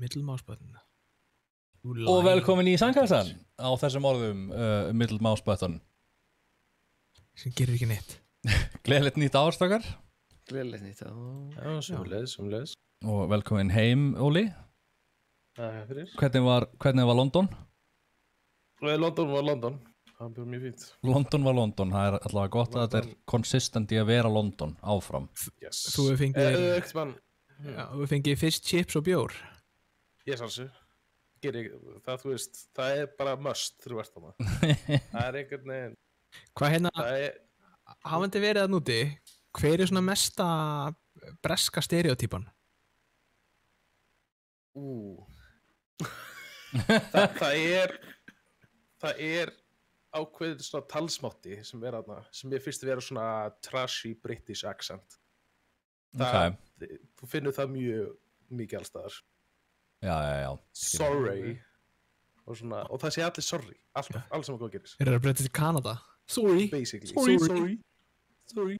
Middle mouse button. Og velkomin í Sandkassan á þessum orðum Middle Mouse Button sem gerir ekki neitt. Gleðilegt nýtt árstakar. Gleðilegt nýtt Já, sömuleiðis. Og velkomin heim, Óli. Takk fyrir. Hvernig var London? London var London. Það var mjög fínt. London var London. Það er allavega gott að þetta er konsistent í að vera London áfram. Yes. Þú hefur fengið fish, chips og bjór. Ég sansu. Það, þú veist, það er bara must þegar þú ert þarna. Það er einhvern veginn. Hvað hafandi verið að núti, hver er svona mesta breska stereotypan? Það er ákveðið svona talsmátti sem er þarna, sem ég fyrst að vera svona trashy British accent. Þú finnur það mjög mikið allstaðar. Já. Sorry. Og það sé allir sorry. Allt sem hvað gerist. Er það breytið til Kanada? Sorry. Basically. Sorry.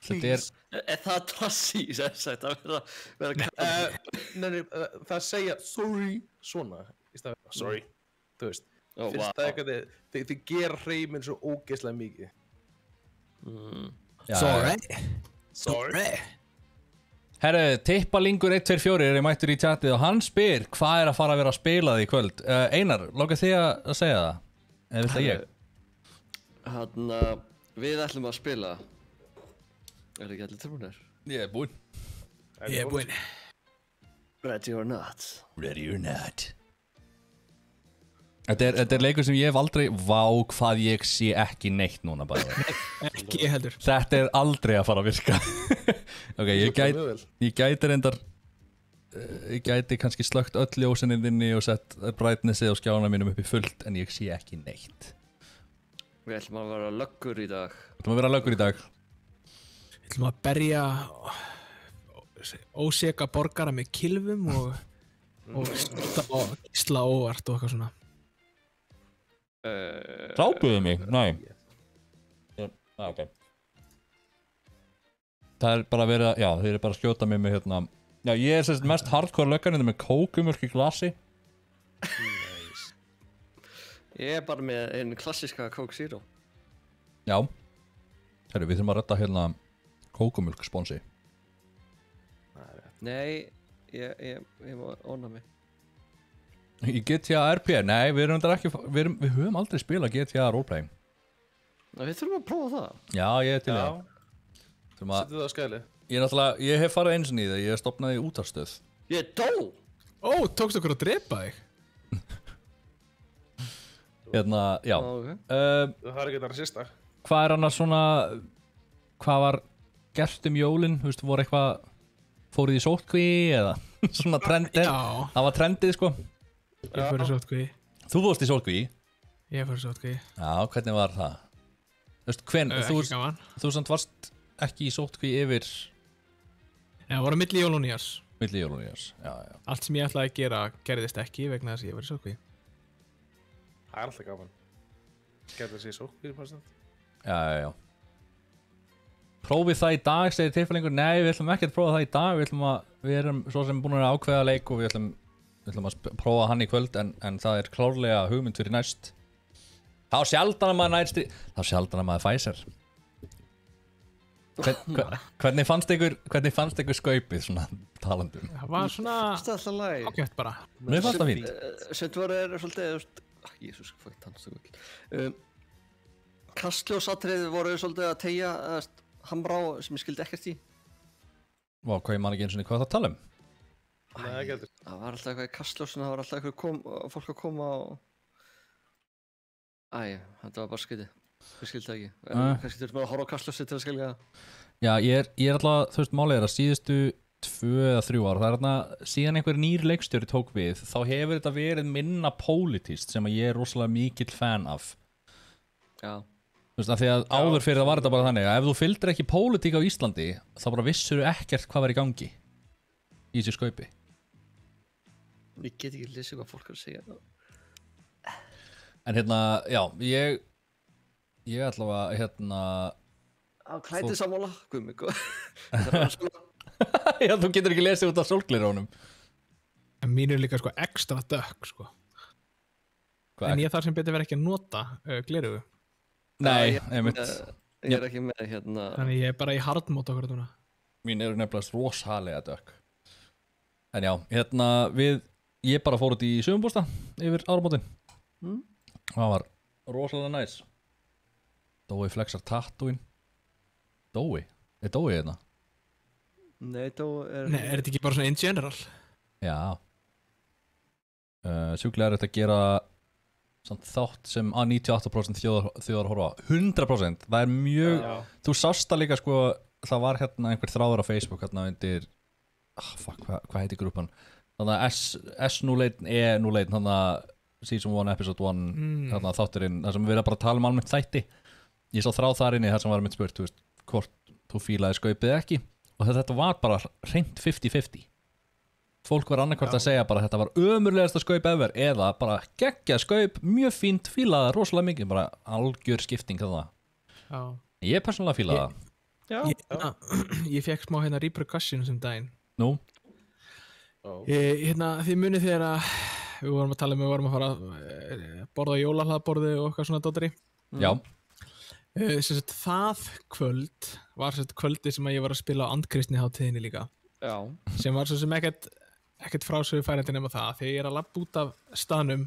Þetta Er það trassi sagt að vera Nei, það segja sorry svona í staðinn fyrir sorry. Þú veist. Finnst það eitthvað þið gera hreiminn svo ógeðslega mikið. Sorry. Herru, tippalingur 124 er mættur í chatið og hann spyr hvað er að fara að vera að spila því í kvöld. Einar, lókar þig að segja það? Eða vilt það ég? Við ætlum að spila. Er ekki allir tilbúinir? Ég er búinn. Ready or not. Þetta er leikur sem ég hef aldrei hvað ég sé ekki neitt núna bara. Ekki heldur. Þetta er aldrei að fara að virka. Ok, ég gæti reyndar ég gæti kannski slögt öll ljósinin inni og sett brightnessið og skjána mínum upp í fullt en ég sé ekki neitt. Við ætlum að vera löggur í dag. Við ætlum að berja óseka borgara með kylfum og gísla óvart og eitthvað svona. Rápuðu mig? Nei. Ok. Það er bara verið að, þeir eru bara að skjóta mig með hérna. Já, ég er sérst mest hardcore löggan með kókumjólk í glasi. Nice. Ég er bara með einn klassiska Coke Zero. Já. Herru, við þurfum að redda hérna kókumjólk sponsi. Nei, ég má óna mig. Í GTA RP? Nei, við höfum aldrei spilað GTA roleplaying. Við þurfum að prófa það. Já, ég er til það. Settu það á skæli. Ég hef farið eins og í það, ég hef stopnað í útvarpsstöð. Ég dó! Tókstu okkur að drepa þig? Hérna, já. Það er ekki það rasista. Hvað er annars svona, hvað var gert jólin? Þú veist, voru eitthvað, fóruð í sótkví eða svona trendið? Já. Það var trendið, sko. Ég fór í sótkví. Þú fórst í sótkví? Ég fór í sótkví. Já, hvernig var það? Þú veist, þú samt varst ekki í sótkví yfir... Já, það voru milli jól og nýjars. Já. Allt sem ég ætlaði að gera gerðist ekki vegna þess að ég var í sótkví. Það er alltaf gaman. Gerði þessi í sótkví, Já. Prófið það í dag, segir tilfellingur. Nei, við ætlum ekki að prófa það í dag. Við erum svo sem búin að ákveða leik og við ætlum að prófa hann í kvöld en það er klárlega hugmynd fyrir næst. Þá sjaldan að maður fæ sér. Hvernig fannst ykkur skaupið svona talandum? Það var svona ágætt bara. Mér fannst það fínt. Sveit voru svolítið Jesús, hvað tannstökull. Kastljósatriði voru svolítið að tegja hamra á sem ég skildi ekkert í. Vá, hvað ég man ekki eins og hvað það tala um? Nei, ekki heldur. Það var alltaf eitthvað í kastljósinu, það var alltaf eitthvað fólk að koma og... þetta var bara skytið. Ég skildi það ekki. Kannski þurftum að horfa á kastljósið til að skilja það. Já, ég er alltaf, þú veist, málið að síðustu 2 eða 3 ár, það er þarna síðan einhver nýr leikstjóri tók við, þá hefur þetta verið minna pólitískt sem að ég er rosalega mikill fan af. Já. Þú veist, af því að áður fyrir það var þetta bara þannig að ef þú fylgdir ekki pólitík á Íslandi, þá bara vissur ekkert hvað var í gangi í þessu skaupi. Ég get ekki lesið hvað fólk er að segja. En hérna, já, ég allavega, hérna... Klætið sammála, guðmig. Já, þú getur ekki lesið út af sólglerunum. En mín líka sko ekstra dökk sko. En ég þarf sem betur verið ekki að nota glerugu. Nei, ég ekki með hérna. Þannig ég bara í hardmót okkur núna. Mín nefnilega rosalega dökk. En já, ég bara fór út í sumumbústa yfir áramótin. Það var rosalega næs. Dói flexar tattooin. Dói? Er Dói hérna? Nei, Dói Nei, er þetta ekki bara svona in general? Já. Sjúklega er þetta að gera samt þátt sem að 98% þjóðar horfa 100%, það er mjög þú sást það líka sko, það var hérna einhver þráður á Facebook hérna undir hvað heitir grúpan þannig að S01 E01 þannig að season 1 episode 1 þannig að þátturinn, það sem við erum bara að tala um almennt þætti, ég sá þráð þar inni þar sem var mynd spurt, þú veist, hvort þú fílaði skaupið ekki og þetta var bara hreint 50-50 fólk var annarkvort að segja bara þetta var ömurlegasta skaup ever eða bara geggjað skaup, mjög fínt, fílaði rosalega mikið, bara algjör skipting það. Já. Ég persónulega fílaði það. Ég fekk smá hérna repercussion sem daginn. Nú? Þið munið þegar að við vorum að tala við vorum að fara að borða jólahlaðborði og eitthvað svona dótari. Já. Það kvöld var kvöldi sem að ég var að spila á Andkristni hátíðinni líka. Já. Sem var svo sem ekkert frásögu færandi nema það þegar ég er að labba út af staðnum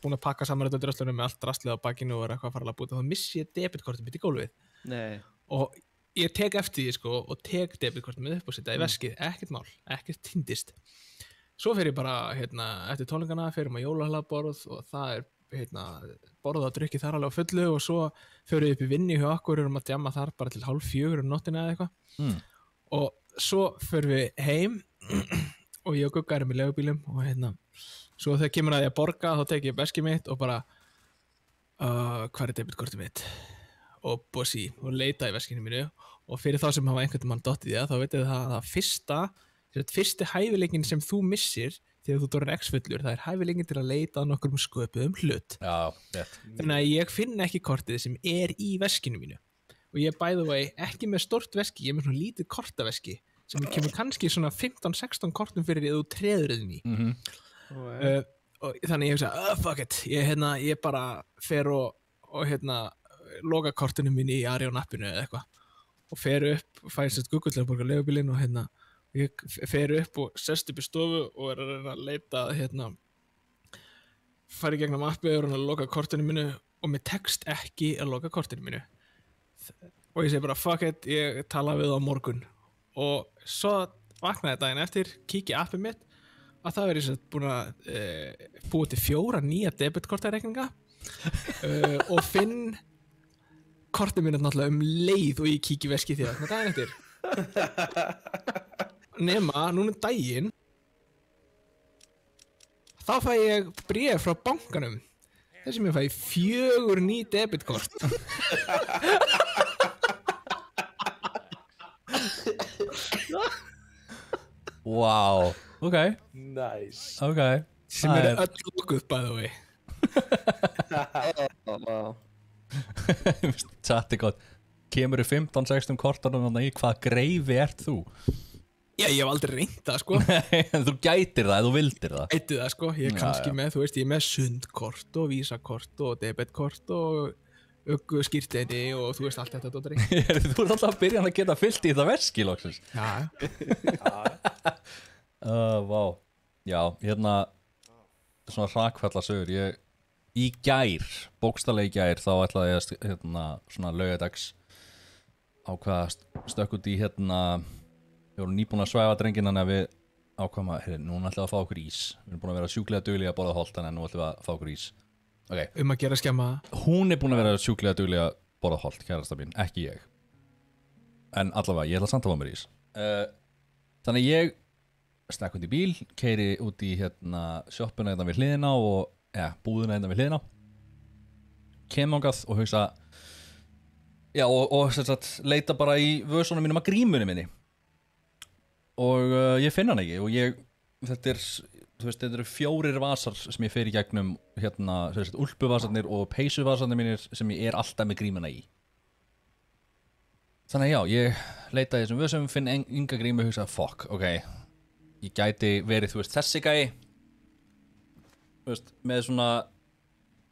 búin að pakka saman þetta dröslunum með allt drastlið á bakinu og er eitthvað að fara að labba út og þá missi ég debitkortið mitt í gólfið. Nei. Og ég tek eftir því sko og tek debitkortið mitt upp og setja í veskið, ekkert mál, ekkert týndist. Svo fer ég bara eftir tónleikana, fer á jólahlaðborð og það borða og drukki þar alveg á fullu og svo fer ég upp í vinnu hjá okkur og að djamma þar bara til 3:30 nóttina eða eitthvað. Og svo fer við heim og ég og Gugga erum í leigubílum og svo þegar kemur að ég að borga þá tek ég veskið mitt og bara hvað er debitkortið mitt og bossi og leita í veskinu mínu og fyrir þá sem hafa einhvern mann dottið í það þá veitum við það fyrsti hæfileikin sem þú missir þegar þú dorðin X-fullur, það er hæfileikin til að leita að nokkrum sköpuðum hlut. Já, rétt. Þannig að ég finn ekki kortið sem er í veskinu mínu og ég bæði ekki með stórt veski, ég er með svona lítið kortaveski sem kemur kannski svona 15-16 kortum fyrir því að þú treður þeim í. Og þannig ég hugsa, fuck it, ég bara fer og loka kortinu mín í Arion appinu eða eitthvað og fer upp, fæ Google til að borga leigubílinn og ég fer upp og sest upp í stofu og er að reyna að leita fari gegnum appið og reyna að loka kortinu mínu og mér tekst ekki að loka kortinu mínu og ég segi bara fuck it, ég tala við á morgun og svo vaknaði daginn eftir, kíkja í appið mitt að það verið búin að búið til 4 nýja debitkortareikninga og finn kortið mínu náttúrulega leið og ég kíkja í veskið því að daginn eftir nema, núna daginn þá fæ ég bréf frá bankanum þessum ég fæ 4 ný debitkort Wow, ok. Nice. Ok. Sem öll lókuð by the way. Tjatti gott. Kemur 15-16 kortanum í hvað greifi ert þú? Já, ég hef aldrei reynt það, sko. Þú gætir það, þú vildir það. Gæti það, sko. Ég er kannski með, þú veist, ég er með sundkort og vísakort og debetkort og skírteini og þú veist allt þetta dótari. Þú ert alltaf að byrja að geta fyllt í það veski loksins. Já. Vá. Já, svona hrakfallasögur. Í gær, bókstallega í gær, þá ætlaði ég svona laugardags ákvaða stökk út í við vorum nýbúin að svæfa drengina en við ákvaðum að, núna ætlaði að fá okkur ís. Við erum búin að vera sjúklega duglega að borða holt en nú ætlaði að fá okkur ís. Okay. Að gera skemma. Hún er búin að vera sjúklega duglega að borða holt, kærasta mín, ekki ég. En allavega, ég ætla samt að fá mér ís. Þannig ég stekk út í bíl, keyri út í sjoppuna hérna við hliðina og búðina hérna við hliðina. Kem ángað og hugsa og sem sagt, leita bara í vösunum mínum að grímunni minni. Og ég finn hann ekki og þetta eru 4 vasar sem ég fer í gegnum úlpuvasarnir og peysuvasarnir mínir sem ég er alltaf með grímuna í. Þannig ég leita í þessum vössum, finn enga grímu og hugsa, fuck, ok, ég gæti verið, þessi gæi, með svona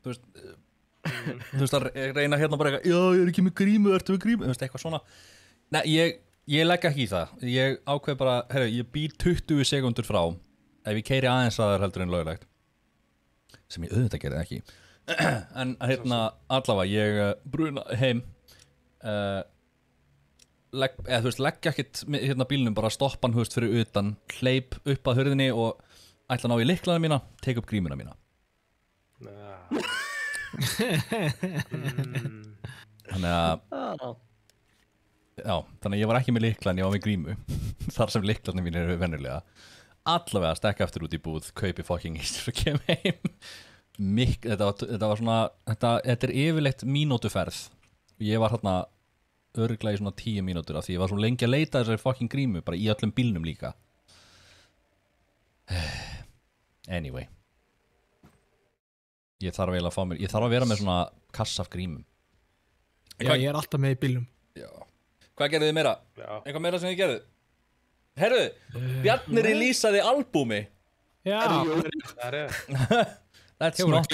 þú veist að reyna hérna bara eitthvað, já ég er ekki með grímu, ertu með grímu, eitthvað svona. Nei, ég legg ekki í það, ég ákveð bara, herru, ég býr 20 sekundur frá ef ég keyri aðeins hraðar heldur en löglegt, sem ég auðvitað gerði ekki, en hérna allavega, ég bruna heim, legg ekkert hérna bílnum, bara stoppa hann fyrir utan, hleyp upp að hurðinni og ætla að ná í lyklana mína, tek upp grímuna mína. Þannig að já, þannig að ég var ekki með lyklan, ég var með grímu þar sem lyklarnir mín eru venjulega allavega að stekka aftur út í búð, kaupi fucking ístur og kem heim þetta var svona þetta er yfirleitt mínútuferð og ég var hérna örugglega í svona 10 mínútur af því ég var svo lengi að leita þessari fucking grímu bara í öllum bílnum líka. Anyway, ég þarf eiginlega að fá mér, ég þarf að vera með svona kassa af grímum. Já, ég er alltaf með í bílnum. Já. Hvað gerðu þið meira? Já. Eitthvað meira sem þið gerðu? Herru, Bjarni releasaði albúmi. Já. That's not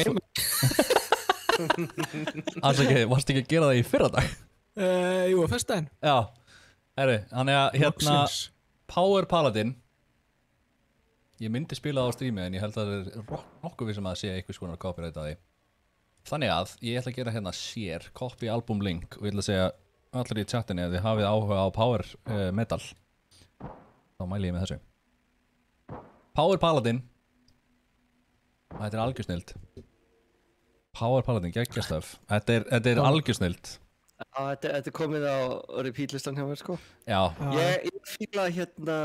Afsakið, varstu ekki að gera það í fyrradag? Jú, á föstudaginn. Já. Herru, þannig að hérna Power Paladin ég myndi spila það á strími en ég held að það er nokkuð við sem að sé eitthvað skonar copyright að því. Þannig að ég ætla að gera hérna share, copy album link og ég ætla að segja allir í chatinu að þið hafið áhuga á Power Metal þá mæli ég með þessu. Power Paladin og þetta er algjörsnild. Power Paladin, geggjastöf. Þetta er algjörsnild. Þetta er komið á repeat listan hjá mér sko. Já. Ég fíla hérna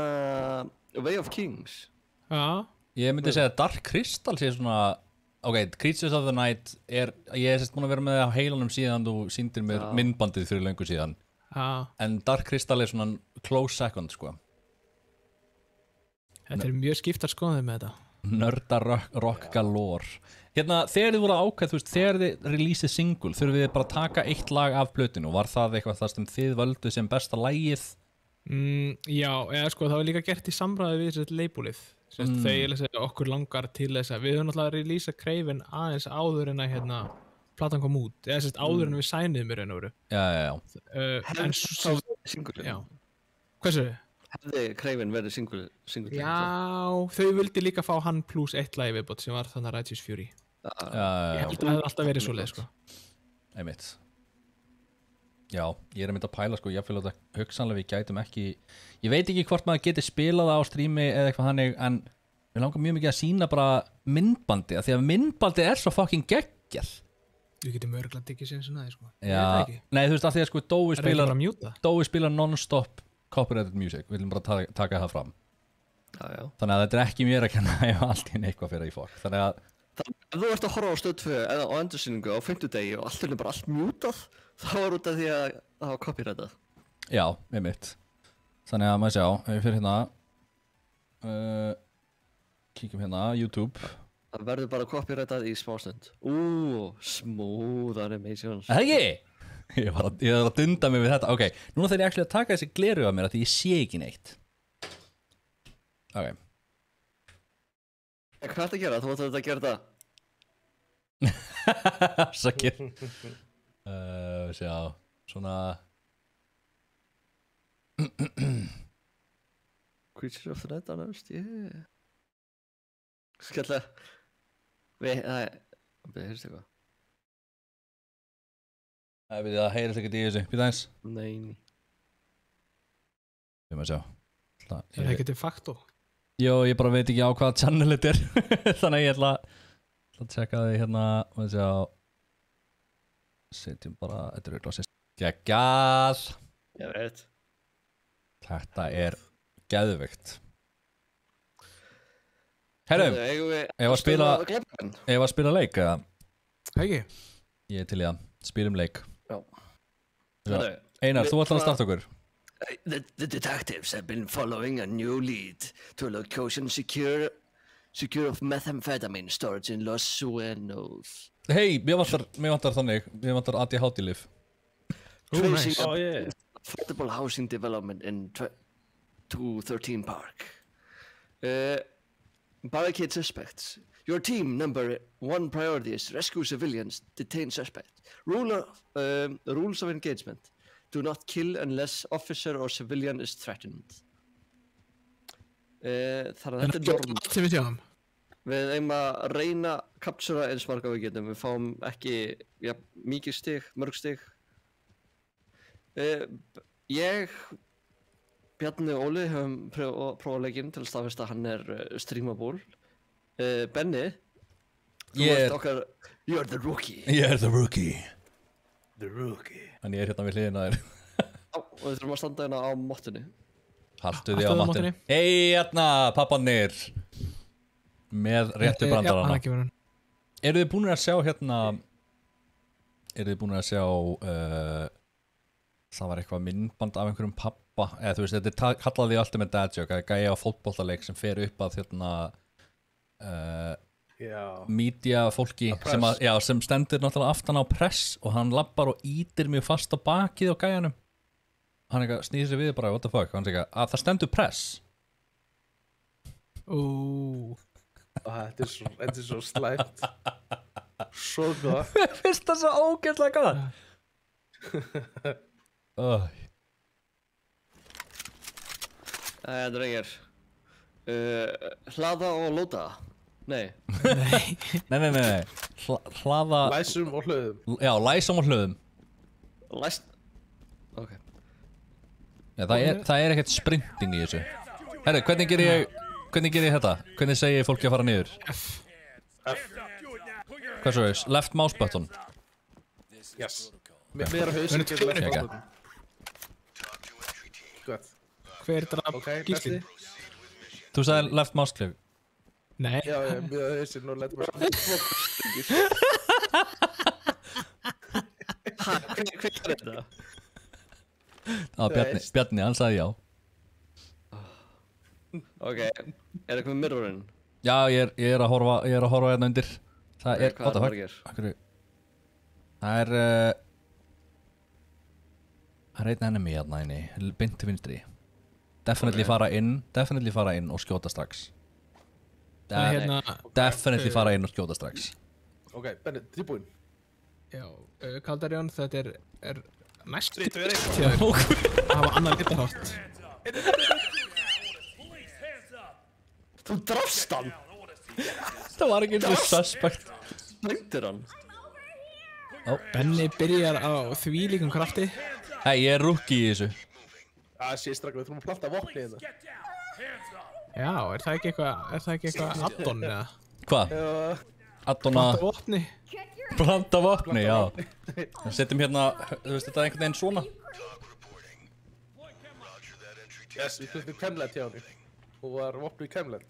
Way of Kings. Já. Ég myndi segja að Dark Crystal sé svona ok, Creatures of the Night ég er sérst búin að vera með það á heilanum síðan þú sýndir mér myndbandið fyrir löngu síðan en Dark Crystal er svona close second sko. Þetta er mjög skiptar skoðið með þetta Nörda rock galore. Hérna, þegar þið voru ákveð, þú veist, þegar þið releaseið single þurfið þið bara að taka eitt lag af plötinu var það eitthvað það sem þið völdu sem besta lagið? Já, eða sko það var líka gert í samræði við þessi labelið þegar okkur langar til þess að við höfum náttúrulega að releasa Craven aðeins áður en að hérna platan kom út eða sérst áður en við sæniðum í raun og veru. En svo single. Hversu? Hefði Craven verið single? Já, þau vildi líka fá hann pluss eitt lagi viðbót sem var þannig Righteous Fury. Ég held að það hefði alltaf verið svoleið sko. Einmitt. Já, ég er að mynda að pæla sko, ég fylg að þetta hugsanlega við gætum ekki ég veit ekki hvort maður geti spilað það á strími eða eitthvað hannig en við langar mjög mikið að sína bara myndbandi af því að myndbandi er svo fucking geggjað. Við getum örgulega ekki séð svona sko. Já, nei þú veist af því að sko Dói spilar non-stop copyrighted music, við viljum bara taka það fram. Já. Þannig að þetta er ekki mér að kenna ef allt í eitthvað fyrir í fólk. Þannig að ef þú ert að horfa á Stöð 2 eða á endursýningu á 5. degi og allt er bara allt mjútað þá er út af því að það var copyrightað. Já, einmitt. Þannig að maður sjá, ef við fyrir hérna kíkjum hérna, YouTube. Það verður bara copyrightað í smástund. Smooth animations. Það ekki? Ég var að dunda mig við þetta. Ok, núna þegar ég actually að taka þessi gleru af mér að því ég sé ekki neitt. Ok. Hvað er þetta að gera? Þú ætti að gera þetta? Sakir. Sjá, svona Creature of the Night annars, skella heyrst eitthvað? Það heyrist ekkert í þessu, býta eins. Nei. Við maður sjá. Er það ekki de facto? Jó, ég bara veit ekki á hvaða channel þetta er þannig að ég ætla að tjekka þig hérna og sjá setjum bara, þetta er auðvitað geggjað. Ég veit. Þetta er geðveikt. Herru, ef að spila leik eða? Ekki. Ég er til í að spilum leik. Já. Einar, þú ætlar að starta okkur. The detectives have been following a new lead to a location secure of methamphetamine storage in Los Sueños. Hei, mér vantar þannig, mér vantar ADHD-lyf. Tracing affordable housing development in 213 Park. Barricade suspects Your team number 1 priority is rescue civilians, detain suspects. Rules of engagement. Do not kill unless officer or civilian is threatened. Þar að þetta norm. Allt sem við sjáum. Við eigum að reyna að kapsura eins marga við getum. Við fáum ekki mikið stig, mörg stig. Ég, Bjarni og Óli höfum prófað leikinn til að staðfesta að hann streamable. Benni, þú ert okkar, you're the rookie. Ég the rookie. The rookie. En ég hérna við hliðina þér. Og við þurfum að standa hérna á mottunni. Haltu því á mattin. Hei, hérna, pappannir. Með réttu brandarana. Eru þið búin að sjá hérna, það var eitthvað myndband af einhverjum pappa, eða þú veist, þetta kallaði alltaf með dad joke, að gæja á fótboltaleik sem fer upp að hérna, media fólki sem stendur náttúrulega aftan á press og hann lappar og ítir mjög fast á bakið á gæjanum. Hann snýðir sig við bara, what the fuck, hann segir að það stendur press. Þetta er svo slæmt. Svo gott. Mér finnst það svo ógeðslega gott. Drengir, hlaða og lóta. Nei. Nei. Hlaða. Læsum og hlöðum. Já, læsum og hlöðum. Ok. Já, það er ekkert sprinting í þessu. Herru, hvernig ger ég þetta? Hvernig segi ég fólki að fara niður? F. Hvað svo er? Left mouse button. Yes. Meira hausinn getur left mouse button. Gott. Hver draf Gísli? Þú sagði left mouse click. Nei. Já, meira hausinn og left mouse button. Hver er þetta? Bjarni, hann sagði já. Ok, er eitthvað með mirrorinn? Já, ég er að horfa hérna undir. Það er, hvað er margir? Það er einn enemy hérna inni, beint til vinstri. Definitely fara inn og skjóta strax. Definitely fara inn og skjóta strax. Ok, Benni, tilbúinn. Já, Kaldarjón, þetta er næst tíðar að hafa annan litahátt. Þú drafst hann! Það var ekki eins og suspect. Sprengtir hann? Benni byrjar á þvílíkum krafti. Hei, ég er rookie í þessu. Sé strakka, við þurfum að planta vopni hérna. Já, er það ekki eitthvað addon eða? Hvað? Addona... Planta vopni? Planta vopni, já. Við setjum hérna, þú veist þetta einhvern veginn svona. Yes, við þurfum Kemlet hjá henni. Hún var vopni í Kemlet.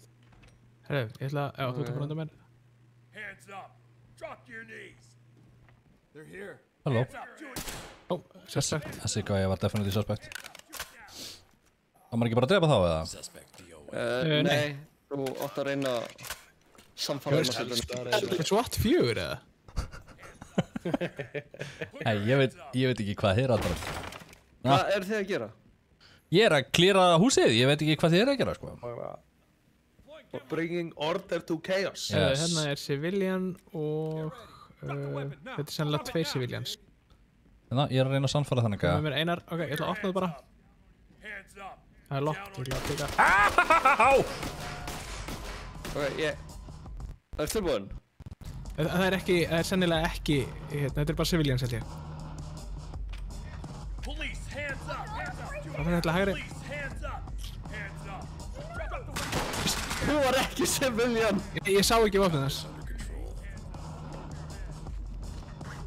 Herru, ég ætla að, þú ert að fara undan mér. Halló. Suspect. Þessi gæja var definitely suspect. Það maður ekki bara að drepa þá eða? Nei, þú átt að reyna samfara um að setja henni. Er þetta SWAT 4 eða? Nei, ég veit ekki hvað þið er að gera. Hvað er þið að gera? Ég er að klíra húsið, ég veit ekki hvað þið er að gera sko. Bringing order to chaos. Yes. Hérna er civilian og þetta er sennilega 2 civilians. Þannig að ég er að reyna að sannfara þannig að... Það er mér einar, ok, ég ætla að opna það bara. Það er lockt, ég ætla að teka... Ok, það er tilbúinn. Það er sennilega ekki, þetta er bara civilians held ég. Það er hægri. Þú var ekki civilian. Ég sá ekki vopnið þess.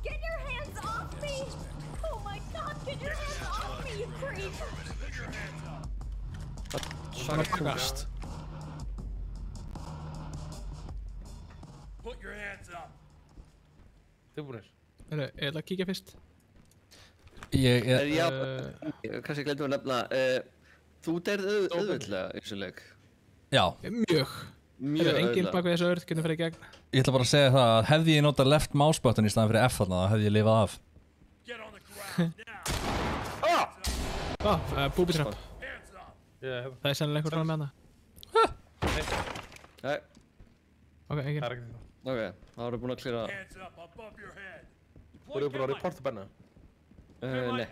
Get your hands off me! Oh my god, get your hands off me, you creep! Það er kúkast. Put your hands up. Tilbúinir. Ég ætla að kíkja fyrst. Kannski glemtum að nefna, þú deyrð auðvitað í þessu leik. Já. Mjög. Það er enginn bak við þessu örð, getum fyrir í gegn. Ég ætla bara að segja það að hefði ég notað left mouse button í staðan fyrir F þarna, þá hefði ég lifað af. Booby trap. Það er sennilega einhver rann með hana. Nei. Ok, ekki. Það ekkert það. Ok, þá erum við búin að klíra... Voru þið búin að reporta Benna? Nei.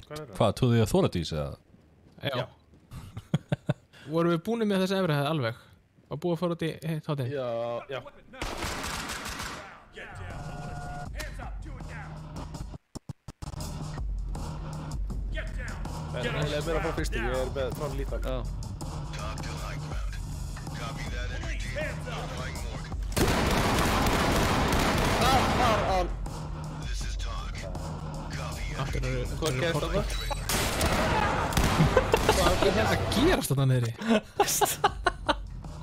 Hvað er það? Hvað, to the authorities eða? Já. Vorum við búin með þessi efrihæð alveg? Var búið að fara út í þáttinn? Já. Ég er meira frá fyrstu, ég er með frá lítan. Já. Hvað gerst þarna? Hvað er að gerast þarna niðri?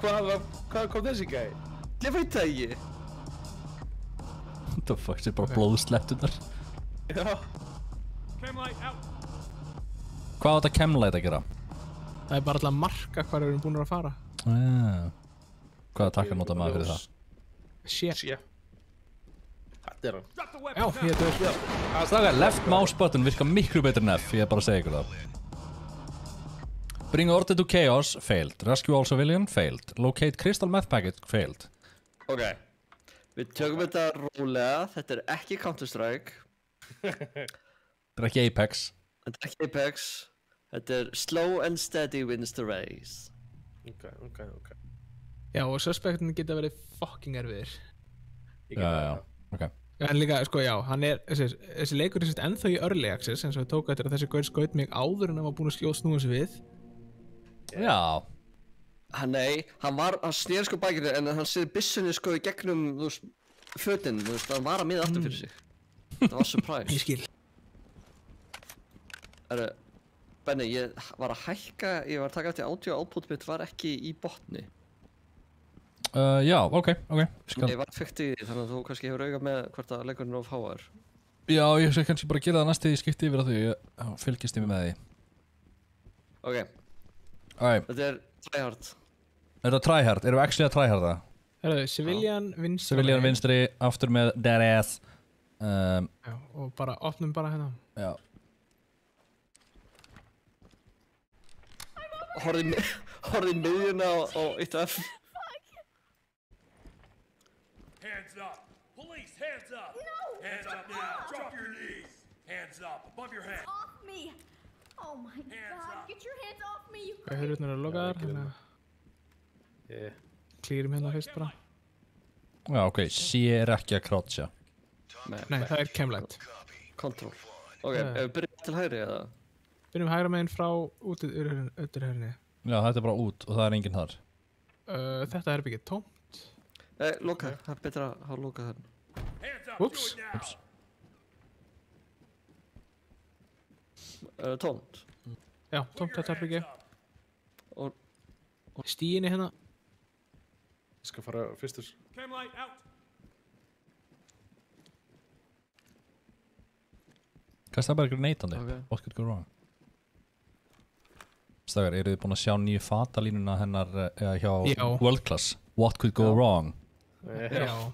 Hvað kom þessi gæi? Ég veit það ekki. What the fuck, það er bara blóðslettunar. Já. Hvað á þetta Chemlight að gera? Það er bara alltaf að marka hvað við erum búin að fara. Hvaða takkar nota maður fyrir það? Shit. Sjö. Þetta er hann. Já, ég dör. Strákar, left mouse button virkar miklu betur en F, ég er bara að segja ykkur það. Bring order to chaos, failed. Rescue all civilian, failed. Locate crystal meth packet, failed. Ok. Við tökum þetta rólega. Þetta er ekki Counter-Strike. Þetta er ekki Apex. Þetta er ekki Apex. Þetta er slow and steady wins the race. Ok. Já, og suspektin geta verið fucking erfiðir. Já, ok. En líka, sko, já, hann er, þessi leikur er ennþá í early access, eins og við tók eftir að þessi gaur skaut mig áður en hann var búinn að snúa sig við. Já. Nei, hann sneri sko bakinu en hann séði byssunni sko í gegnum, þú veist, fötin, þú veist, hann var að miða aftur fyrir sig. Það var surprise. Ég skil. Benni, ég var að hækka, ég var að taka eftir audio output mitt var ekki í botni. Já, ok. Ég var fyrkt í því, þannig að þú kannski hefur auga með hvort að leikurinn er of háar. Já, ég sé kannski bara að gera það næst þegar ég skipti yfir að því, ég fylgist yfir með því. Ok. Alright. Þetta er tryhard. Er þetta tryhard? Erum við actually að tryharda? Herðu, Civilian vinstri. Civilian vinstri, aftur með dead ass. Já, og bara, opnum bara hérna. Já. Horfði miðjuna á 1F. Hands up! Police, hands up! No! Hands up now! Drop your knees! Hands up, above your head! Off me! Oh my god, get your hands off me, you Hvað hurðurnar eru lokaðar, þannig Yeah. klýrum hérna fyrst bara. Já, ok, sér ekki að croucha. Nei, það er Chemlight. Control. Ok, ef við byrjum til hægri eða? Byrjum hægra meginn frá út yfir hörni. Já, þetta er bara út og það er enginn þar. Þetta er byggið tóm. Loka, það er betra að hafa lokað þarna. Hands up! Whoops. Do it now! Tómt. Já, tómt þetta er byggið. Og Stíginni hérna. Ég skal fara fyrstur. Chemlight out! Hvað er bara ykkur neitandi? Ok. What could go wrong? Stafgar, eru þið búin að sjá nýju fatalínuna hennar hjá Já. World Class? What could go wrong? Já.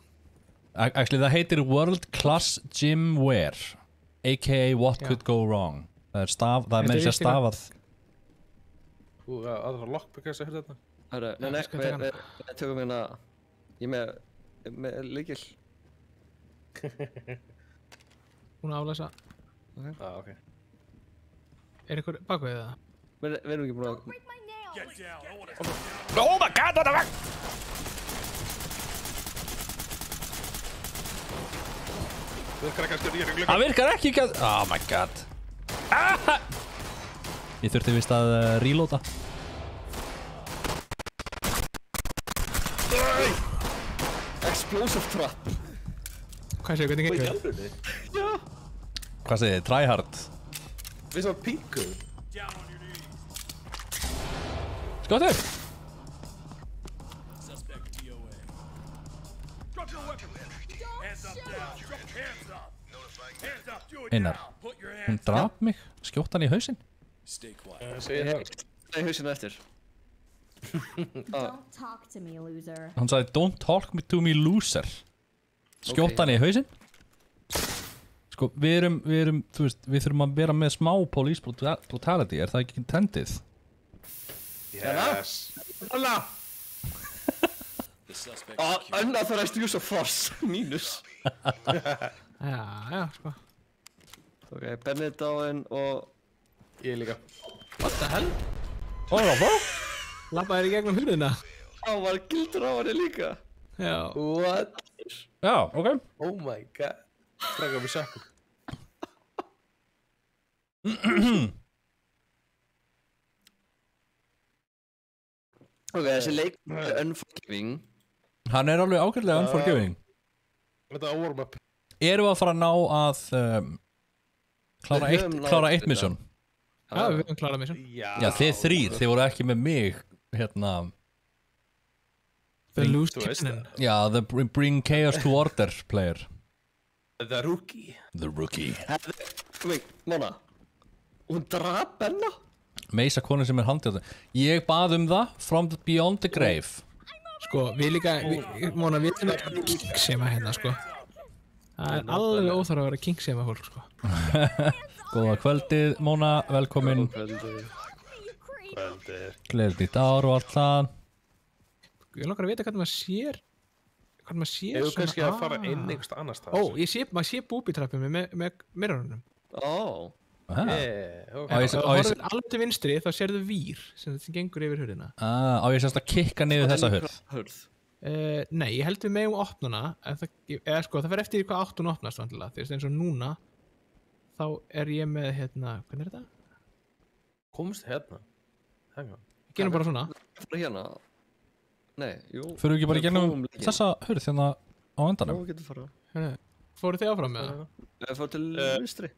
Actually, það heitir World Class Gym Wear, a.k.a. What Já. could go wrong? Það er með sér visst líka- stafað. Aðra lockpick að segja þetta. Nei, skal taka hana. við tökum hérna, ég með lykil. Hún að aflæsa. Ok. Er ykkur bakveðið það? Við erum ekki búin að... break my nails! Get down! I want to Oh my god, what the fuck? Virkar ekki að stjórna í glugga. Það virkar ekki að... Oh my god. Ég þurfti vist að reloada. Explosive trap. Hvað segir, hvernig Í gengur? alvörunni? Hvað segir þið? Tryhard. Við sem að píku. down on your knees! Skottur! Suspect DOA. Drop your weapon! Hands up now! Drop hands up! Hands up! Do it Einar, now! Put your hún hands draf mig. Skjótt hann í hausinn. Stay quiet. Segir það. Það er hausinu eftir. Don't talk to me, loser. Hún sagði, don't talk me to me loser. Skjótt hann í hausinn. Sko, við erum, þú veist, við þurfum að vera með smá police brutality, er það ekki intended? Yes. Alla! Unauthorized use of force, mínus. Já, sko. Ok, Benni dáinn og... Ég líka. What the hell? Lappaði í gegnum hurðina. Á, var gildur á henni líka. Já. What? Já, ok. Oh my god. Strækka mig sakkur. Ok, þessi leik Unforgiving. Hann er alveg ágætlega unforgiving. Þetta er warm-up. Erum við að fara að ná að klára eitt mission? Já, við höfum klárað mission. Já, þið þrír, þið voru ekki með mig, hérna... The loose cannon. Já, the bring chaos to order player. The rookie. The rookie. Wait, Mona. Hún draf Benna? Meisa konin sem er handið. Ég bað það from beyond the grave. Sko, við líka, Mona, við erum að kinksema hérna, sko. Það er alveg óþarf að vera kinksema fólk, sko. Góða kvöldið, Mona, velkomin. Kvöldið. Gleðilegt nýtt ár og allt það. Ég langar að vita hvernig maður sér Ef þú kannski að fara inn einhversta annars stað. Ó, maður sé booby-trappið með mirrorunum. Ó. Ef þú horfir alveg til vinstri, þá sérðu vír sem þetta gengur yfir hurðina. Á ég sérst að kikka niður þessa hurð. Nei, ég held við megum opnuna, eða sko, það fer eftir hvað átt hún opnast vantilega, því að eins og núna þá er ég með, hérna, hvernig er þetta? Komst hérna? Hanga. Gerum bara svona. Hérna. Nei, jú. Fyrir við ekki bara í gennum þessa hurð hérna á endanum? Jú, getur fara. Fóruð þið áfram með það? Ég fór til vinstri.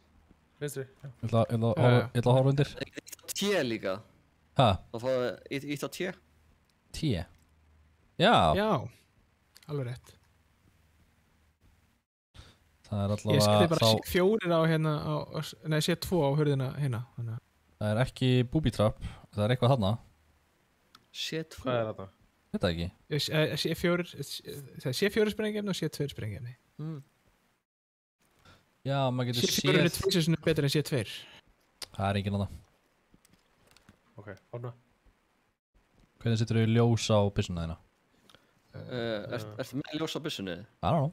Vinstri, já. Ég ætla að horfa undir. Ítt á T líka. Hæ? Það fóði ítt á T. T? Já. Já, alveg rétt. Það er Ég allavega skilði bara fjórir á hérna, nei, sé 2 á hurðina hérna. Það er ekki booby trap, það er eitthvað þarna. Shit, hvað er þetta? Þetta ekki? Sé 4 sprengjefni og sé 2 sprengjefni. Já, maður getur sé 4 er 2 sem er betur en sé 2. Það er enginn annað. Ok, orna. Hvernig setur þú ljós á byssuna þína? Ertu með ljós á byssunni? I don't know,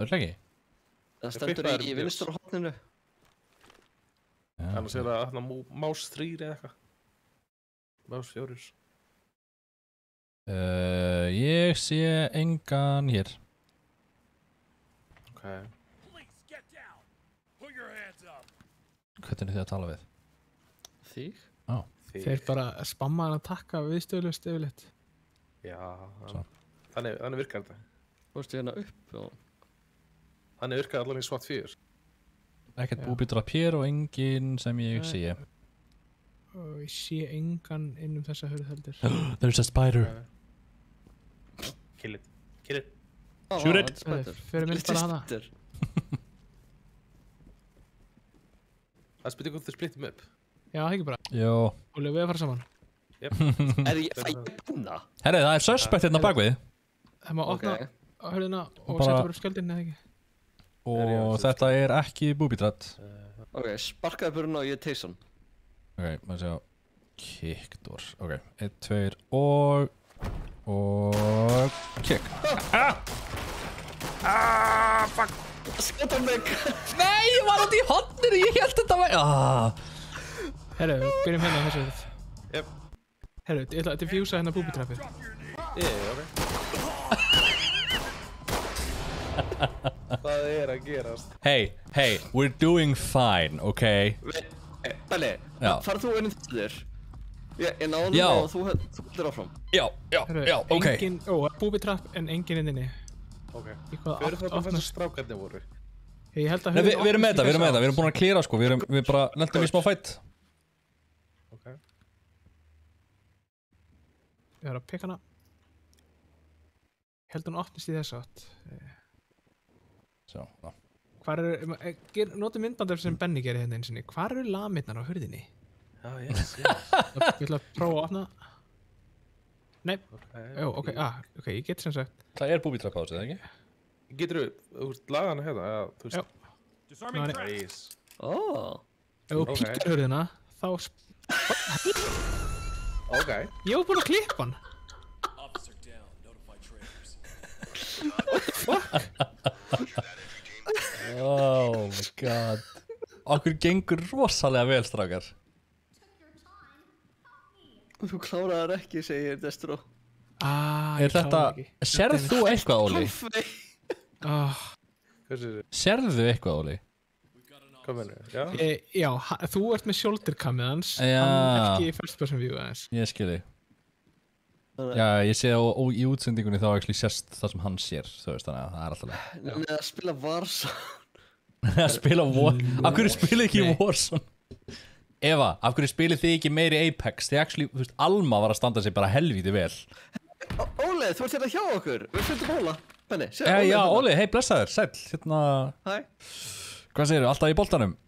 öll ekki? Það stendur í vinstra horninu. Annars er það más 3 eða eitthvað. Más 4. Ég sé engan hér. Ok. Hvernig er þið að tala við? Þig? Þeir bara spamma hann að takka viðstöðlust yfirleitt. Já, þannig virkar þetta. Þú veist hérna upp og... Þannig virkar allan í SWAT 4. Ekkert búbítrap hér og enginn sem ég sé. Og ég sé engan innum þessa hurð heldur. There's a spider. Kill it. Kill it. Shoot it. Fyrir mynd bara hana. Það spyrir hvort þið splittum upp. Já, það ekki bara. Jó. Og við að fara saman. Er ég fæna? Herri, það er suspect hérna bakvið. Það má opna hurðina og setja bara upp skjöldin eða ekki. Og þetta er ekki booby-trap. Ok, sparkaði burna og ég teysa hann. Ok, maður sjá. Kick door. Ok, 1, 2 og kick. Fuck. Skjóta mig. Nei, ég var átt í hotninu, ég held þetta var... Herru, byrjum hérna á þessu hurð. Jep. Herru, ég ætla að diffjúsa hérna booby-trappið. Ok. Það er að gerast. Hey, we're doing fine, ok? Belli, farð þú inn í þér? Ég náðum og þú heldur áfram. Já, ok. Booby-trapp en engin inni. Ok. Hver er það þessar strákarnir voru? Ég held að við erum með þetta, við erum búin að klíra sko, við bara lendum í smá fætt. Ok. Ég var að pikka hana. Ég held hún opnist í þess átt. Sjá, já. Hvar eru, notum myndbandar sem Benni gerir hérna eins og niður. Hvar eru lamirnar á hurðinni? Já, yes. Ég ætla að prófa að opna. Nei, ok, ég get sem sagt. Það er booby-trap á þessu, eða ekki? Getur þú laga hana hérna? Já. Nice. Ef þú píkir hurðina, þá... Ok. Ég var búinn að klippa hann. Oh my god. Okkur gengur rosalega vel, strákar. Þú kláraðar ekki, segir Destro. Er þetta, sérð þú eitthvað, Óli? Sérðu eitthvað, Óli? Hvað mennur? Já? Já, þú ert með shoulder camið hans, Já. hann ekki í first person view aðeins. Ég skilji. Já, ég sé í útsendingunni þá actually sérst það sem hann sér, þú veist, þannig að það er alltaf leið. Nei, að spila Warzone. Að spila Warzone? Af hverju spilið ekki í Warzone? Eva, af hverju spilið þið ekki meiri Apex? Þið actually, þú veist, Alma var að standa sig bara helvíti vel. Óli, þú ert hérna hjá okkur. Við fylgum Óla. Benni, Já, Óli, hei, blessaður, sæll, hérna... Hæ. Hvað segirðu, alltaf í boltanum?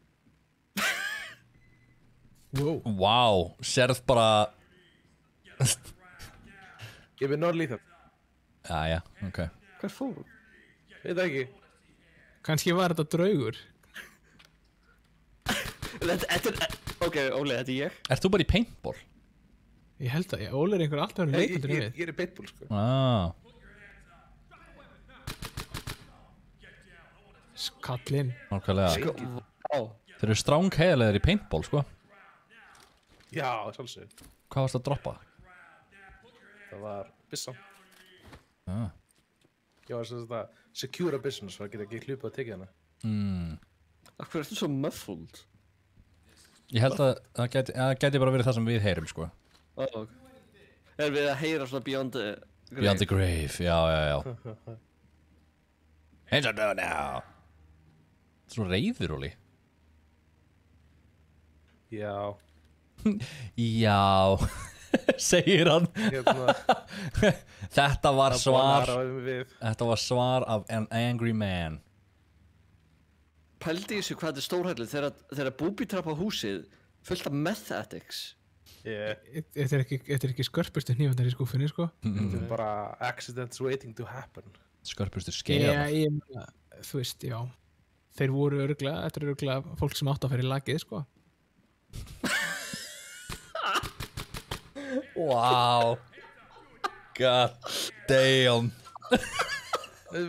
Wow, sérð bara... Ég vil non-lethal. Já, ok. Hvað fór? Veit það ekki. Kannski var þetta draugur. Ok, Óli, þetta er ég. Ert þú bara í paintball? Ég held að, Óli er einhver alltaf leikundur en við. Ég er í paintball, sko. Skallinn. Nákvæmlega. Vá. Þeir eru strángheðilegir í paintball, sko. Já, sjálfsög. Hvað varst að droppa? Það var byssan. Ég var sem þetta secure business, svo það geta ekki hlupið að tekið hana. Akkur ertu svo muffled? Ég held að það geti bara verið það sem við heyrum, sko. Ok. Erum við að heyra svona Beyond the Grave? Beyond the Grave, já. Hands are down now. Svo reiður, Óli. Já. Já, segir hann. Þetta var svar af an angry man. Pældi í þessu hvað þetta er stórhællið þegar Booby trappa húsið fullt af meth addicts. Þetta er ekki skörpustu hnífandar í skúfinni, sko. Þetta er bara accidents waiting to happen. Skörpustu skeiðar. Þú veist, já. Þeir voru örglega, þetta er örglega fólk sem átt að fara í lagið, sko. Wow. God damn. Oh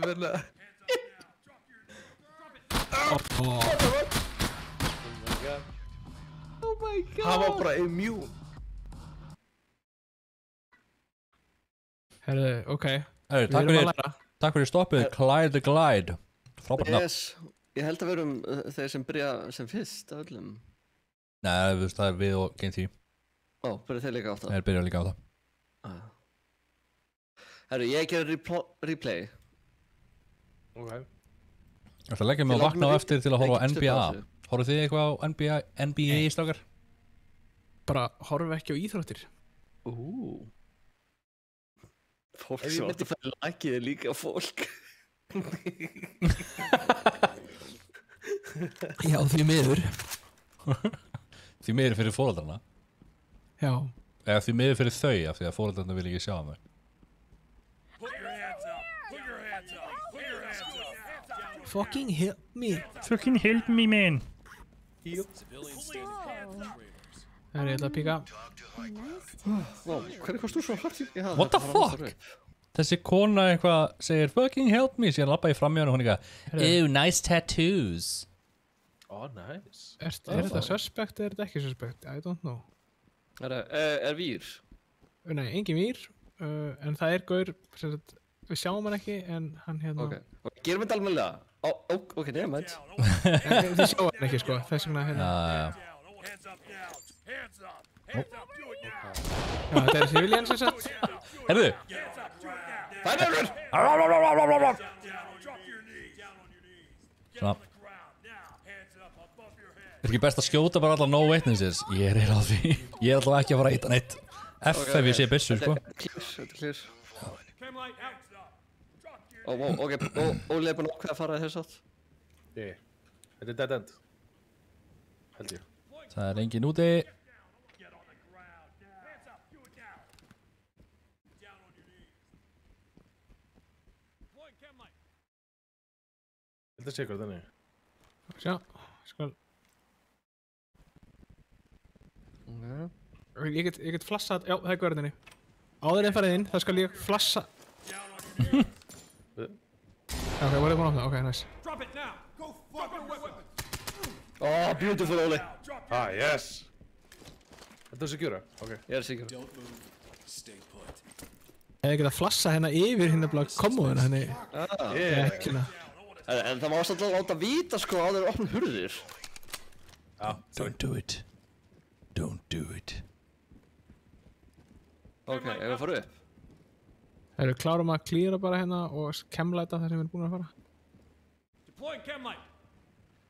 my god. Það var bara immune. Herðu, ok. Takk fyrir stoppið, Clyde the Glide. Frábært nafn. Yes, ég held að við erum þeir sem byrja sem fyrst af öllum. Nei, það er við og Game 10. Byrja þeir líka á það? Þeir byrja líka á það. Herru, ég gerir replay. Ok. Það ætla að leggja mig að vakna á eftir til að horfa á NBA. Horfðu þið eitthvað á NBA strákar? Bara horfa ekki á íþróttir. Fólk sem átt að fara lagið er líka fólk. Já, því miður. Því miður fyrir foreldrarna. Já. Eða því miður fyrir þau, af því að foreldrarna vil ekki sjá þau. Put your hands up. Put your hands up. Put your hands up. Fucking help me. Fucking help me, man. Það er ég ætla að píka. Hvernig komst þú svo hrætt? What the fuck? Þessi kona eitthvað segir fucking help me, síðan lappa ég fram í hann og hún eitthvað ew, nice tattoos. Nice. Er þetta suspect eða er þetta ekki suspect? I don't know. Er vír? Nei, engin vír. En það er gaur, við sjáum hann ekki, en hann hérna... Ok, gerum við þetta almennilega? Ok, nefnætt. Þið sjáum hann ekki, sko, þess vegna hérna. Hands up now. Hands up. Hands up. Do it now. Já, þetta er civilian sem sagt. Herðu. Það er öllur! Drop your knees. Down on your knees. Get on the ground now. Hands up above your head. Er ekki best að skjóta bara allar no witnesses? Ég er eiginlega á því. Ég er alltaf ekki að fara að eita neitt. F ef ég sé byssu, sko. Þetta er clear. Camlight out. Stop. Drop your Ok, Óli er búinn að ákveða að fara þess átt. Þetta er dead end. Held ég. Það er engin úti. Get on the ground now. Hands up. Do it now. Down on your knees. Deploying camlight. Þetta sé hvað þannig. Sjá, skal... Ég get flassað, já, það er gaurðinni. Áður en farið inn, það skal ég flassa. Down on your knees. Ok, voruð búin að opna, ok, nice. Drop it now. Go fuck your weapon. Oh, beautiful, Óli. Ah, yes. Þetta secure? Ok. Ég sigur. Hefði getað flassa hérna yfir hérna bara kommóðuna henni. Ekkina. En það má alltaf láta vita sko á þeir opna hurðir. Don't do it. Don't do it. Ok, ef við fara upp. Erum við klárum að klíra bara hérna og kemlæta það sem við erum búin að fara? Deploying chem light.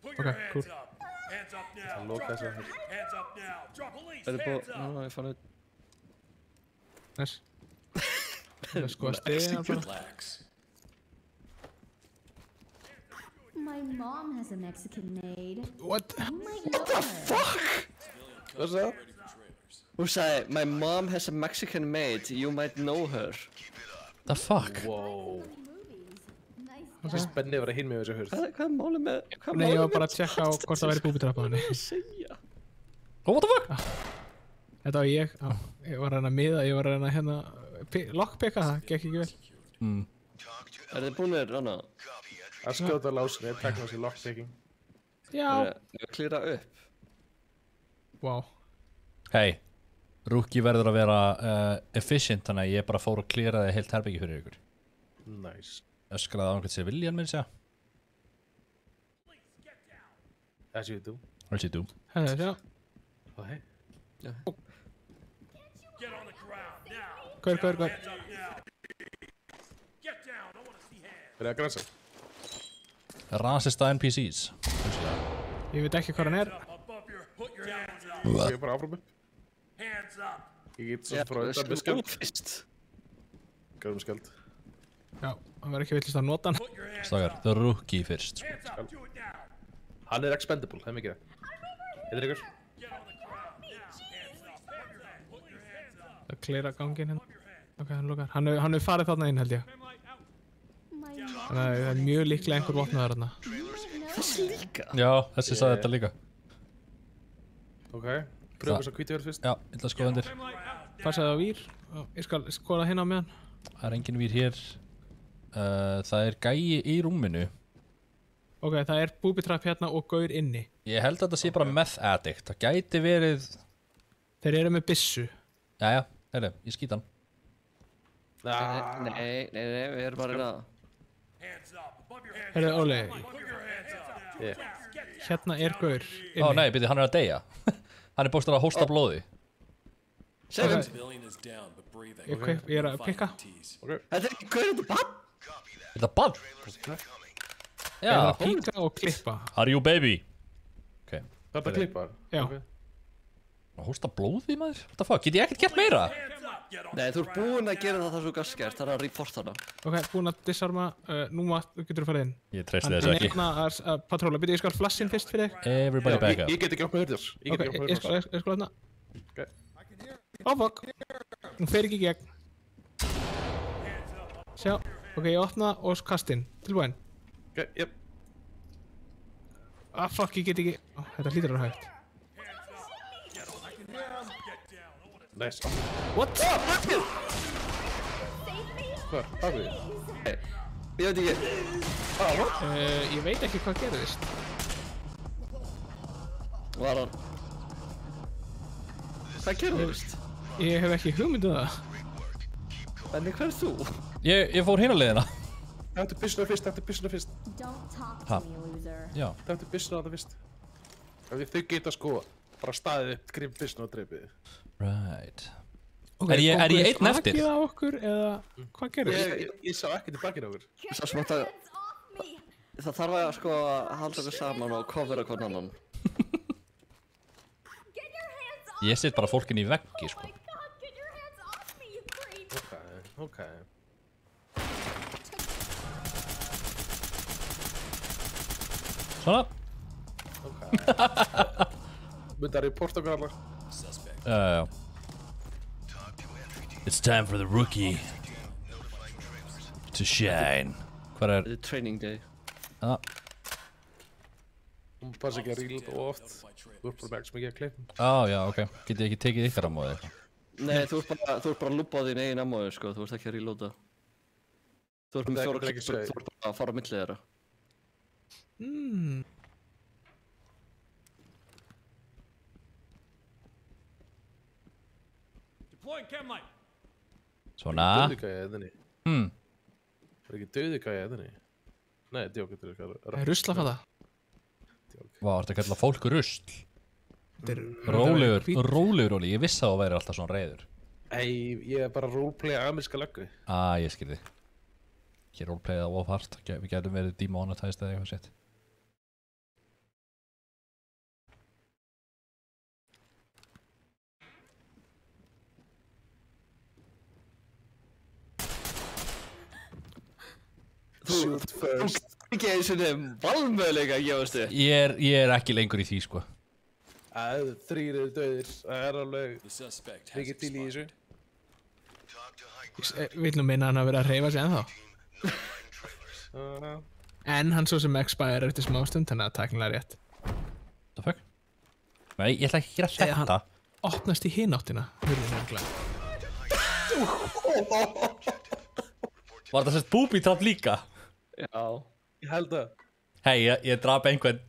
Put Okay, your hands cool. up. Hands up now. Loka Drop þessa. your hands up now. Drop police. Er þið Hands búin? up. Ná, ég fann upp. Nice. Það er sko að stiðina bara. My mom has a Mexican maid. What? You might know her. What's that? Hún sagði, my mom has a Mexican maid, you might know her. The fuck? Wow. Nice. Benni var að hinn með þessu hurð. Hvað er málið með... Nei, ég var bara að tjekka á hvort það væri búbitrapp á henni. Segja. Oh, what the fuck? Þetta var ég. Ég var að reyna að miða, ég var að reyna að hérna... lockpicka það, gekk ekki vel. Er þið búinir, Anna? Að skjóta lásinni, tekna sér lockpicking. Já. Ég klýra upp. Wow. Hey, Rookie verður að vera efficient, þannig að ég bara fór að klíraði heilt herbyggi fyrir ykkur. Nice. Öskraði á einhvern sér viljan minn segja. As you do. As you do. Hefði, sjá. Oh, hey. Get on the ground now. Hver. Hands up now. Get down. I want to see hands. Er það að græsa? Racista NPCs. Ég veit ekki hvað hann er. Above your. Put your hands up. Ég er bara áfram upp. Hands up. Ég get svo frá þetta með skjöld. Fyrst. Gæðum skjöld. Já, hann var ekki villist að nota hann. Put your hands Stakar, the Rookie fyrst. Hands up. Do it now. Hann er expendable, það er mikið það. Heitir ykkur? Get on the ground now. Hands up. Put your hands up. Það klíra gangin hérna. Ok, hann lukar. Hann hefur farið þarna inn held ég. Chem light out. My mom Þannig að það er mjög líklega einhver vopnaður þarna. Þessi líka. Já, þessi sagði þetta líka. Ok. Pröfum þess að hvíti verið fyrst. Já, ég ætla að skoða undir. Chem light out. Passaði á vír. Ég skal skoða hérna á meðan. Það er engin vír hér. Það er gæi í rúminu. Ok, það er booby-trap hérna og gaur inni. Ég held að þetta sé bara meth addict. Það gæti verið... Þeir eru með byssu. Jæja, heyrðu, ég skýt hann. Nei, við erum bara að... Hands up. Above your head. Herðu, Óli, Put your hands up. hérna er gaur inni. Ó nei, byrju, hann er að deyja. Hann er bóstur að hósta blóði. Segjum. Ég er að pikka. Þetta er ekki gaur þetta bann. Er þetta bann? Ég er að Já. píka og klippa. Are you baby? Ok. Það er bara klippa. Já. Að hósta blóði, maður? What the fuck? Get ég ekkert gert meira? Nei, þú ert búinn að gera það svo gaskert, það er að report hana. Ok, búinn að disarma. Nú getur þú farið inn. Ég treysti Hann þessu er ekki. hérna að patróla. Byrju, ég skal flassin fyrst fyrir þig. Everybody back up. Ég get ekki opnað hurðir. Ég Ok, get ekki opnað ég skal hurðir. hérna. Ok. Ó, fuck. Hún fer ekki í gegn. Sjá. Ok, ég opna og kastinn. Tilbúinn. Ok, jep. Ah, fuck, ég get ekki. Þetta hlýtur að vera hægt. Nice. What? Hvar? Hvað er því? Ég veit ekki. Ég veit ekki hvað gerðist. Var hann? Hvað gerðist? Ég hef ekki hugmynd um það. Benni, hver er þú? Ég fór hérna leiðina. Þetta er byssuna fyrst, Don't talk Ha. to me, loser. Já. Þetta er byssuna þetta fyrst. Þau geta sko bara staðið upp, grip byssuna og dreipið. Right. Okay, Er ég einn eftir? Bakið á okkur eða hvað gerðist? Ég sá ekkert í bakinn á okkur. Svo smátt að... Það þarf að sko að halda okkur saman og covera hvern annan. Get your hands off Ég set bara fólkin í veggi, sko. my god, get your hands off me, you creep. Ok. Svona. Myndi að reporta okkur allar. Já. It's time for the Rookie to shine. Hvar er... Þetta er training day. Ah, Hún passa ekki að ríla of oft. Þú ert bara með ekki mikið að klippa. já, ok. Get ég ekki tekið ykkar á móði eitthvað? Nei, þú ert bara að lúpa á þín eigin ammóðu, sko. Þú ert ekki að reloada. Þú ert Það er með ekki fjóra sögð. klippur, þú ert bara að fara á milli þeirra. Deploying chem light. Svona. Döðugæja eðinni. Það ekki döðugæja eðinni. Nei, djók, þetta eitthvað. Ruslafata. Vá, ertu að kalla fólk rusl? Rólegur. Rólegur, Óli. Ég vissi að þú væri alltaf svona reiður. Ei, ég er bara roleplaya ameríska löggu. Ég skilði. Ekki roleplayað of hard. Við gætum verið demonetized eða eitthvað sett. Shoot first. Ekki eins og valmöðuleika að gefast þið. Ég er ekki lengur í því, sko. 3 eru döðir. Það er alveg mikið til í þessu. Vill nú minna hann að vera að hreyfa sig ennþá. En hann svo sem expire eftir smá stund, þannig að tæknilega rétt. The fuck? Nei, ég ætla ekki að gera þetta. Opnast í hináttina. Var þetta sett booby-trap líka? Já. Ég held að. Hei, ég draf einhvern.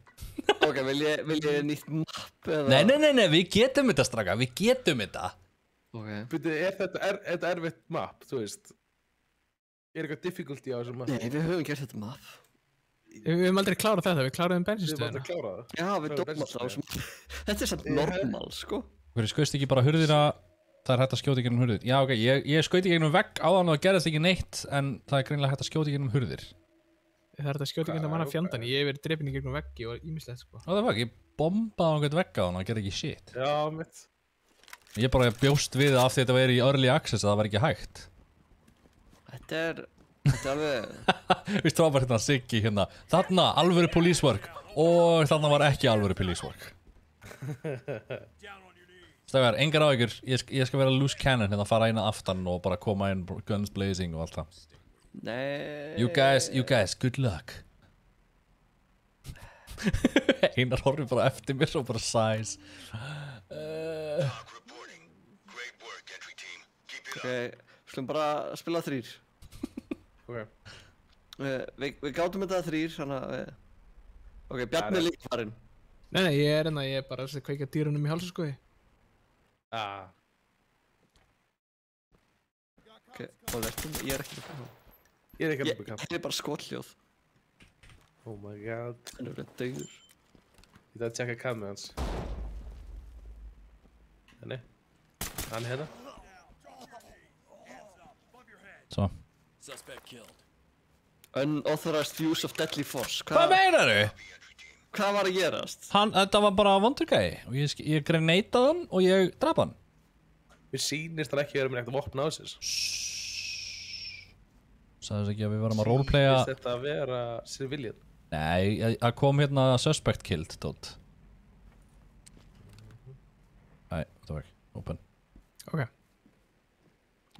Ok, vil ég nýtt map eða? Nei, við getum þetta straka, við getum þetta. Ok. Byrju, er þetta erfitt map, þú veist? Er eitthvað difficulty á þessum map? Nei, við höfum gert þetta map. Við höfum aldrei klárað þetta, við kláraðum Við höfum bensinstöðina. aldrei klárað það. Já, við dómum alltaf á þessum. Þetta er samt normal, sko. Hverju skauðst ekki bara hurðina? Það er hægt að skjóta í gegnum hurðir. Já, ok, ég skauti í gegnum vegg áðan og það gerðist ekki neitt, en það er greinilega hægt að skjóta í gegnum hurðir. Það er þetta skjóti ekki að manna fjandan. Ég hef verið drepinn í gegnum veggi og ímislegt, sko. Það var ekki, ég bombaði á einhvern vegg á hann og það gerði ekki shit. Já, mitt. Ég bara bjóst við af því þetta væri í early access að það var ekki hægt. Þetta er alveg... Við stráðum bara hérna Siggi hérna. Þarna alvöru police work og þarna var ekki alvöru police work. Stafgar, engar áhyggjur. Ég skal vera loose cannon hérna, fara inn að aftan og bara koma inn guns blazing og allt það. Nei... You guys, good luck. Einar horfir bara eftir mér og bara sighs. Ok, slum bara spila 3. Ok. Við gátum þetta 3, þannig að... Ok, Bjarni er líka farinn. Nei, ég er bara að kveikja dýrunum í hálsaskoði. Ok, og verðum, ég er ekki að koma. Ég er ekki alveg bekant. Ég er bara skolljóð. Oh my god. Hann er verið dögur. Ég þarf að tjekka kamið hans. Henni. Hann hérna. Svo. Unauthorized use of deadly force. Hvað meinaru? Hvað var að gerast? Þetta var bara vondur gæi og ég greneitaði hann og ég draf hann. Mér sýnist það ekki að vera með neitt vopn á þessu. Sagði þess ekki að við varum að roleplaya. Sýnist þetta að vera civilian? Nei, það kom hérna suspect killed, dót. Nei, það var ekki. Open. Ok.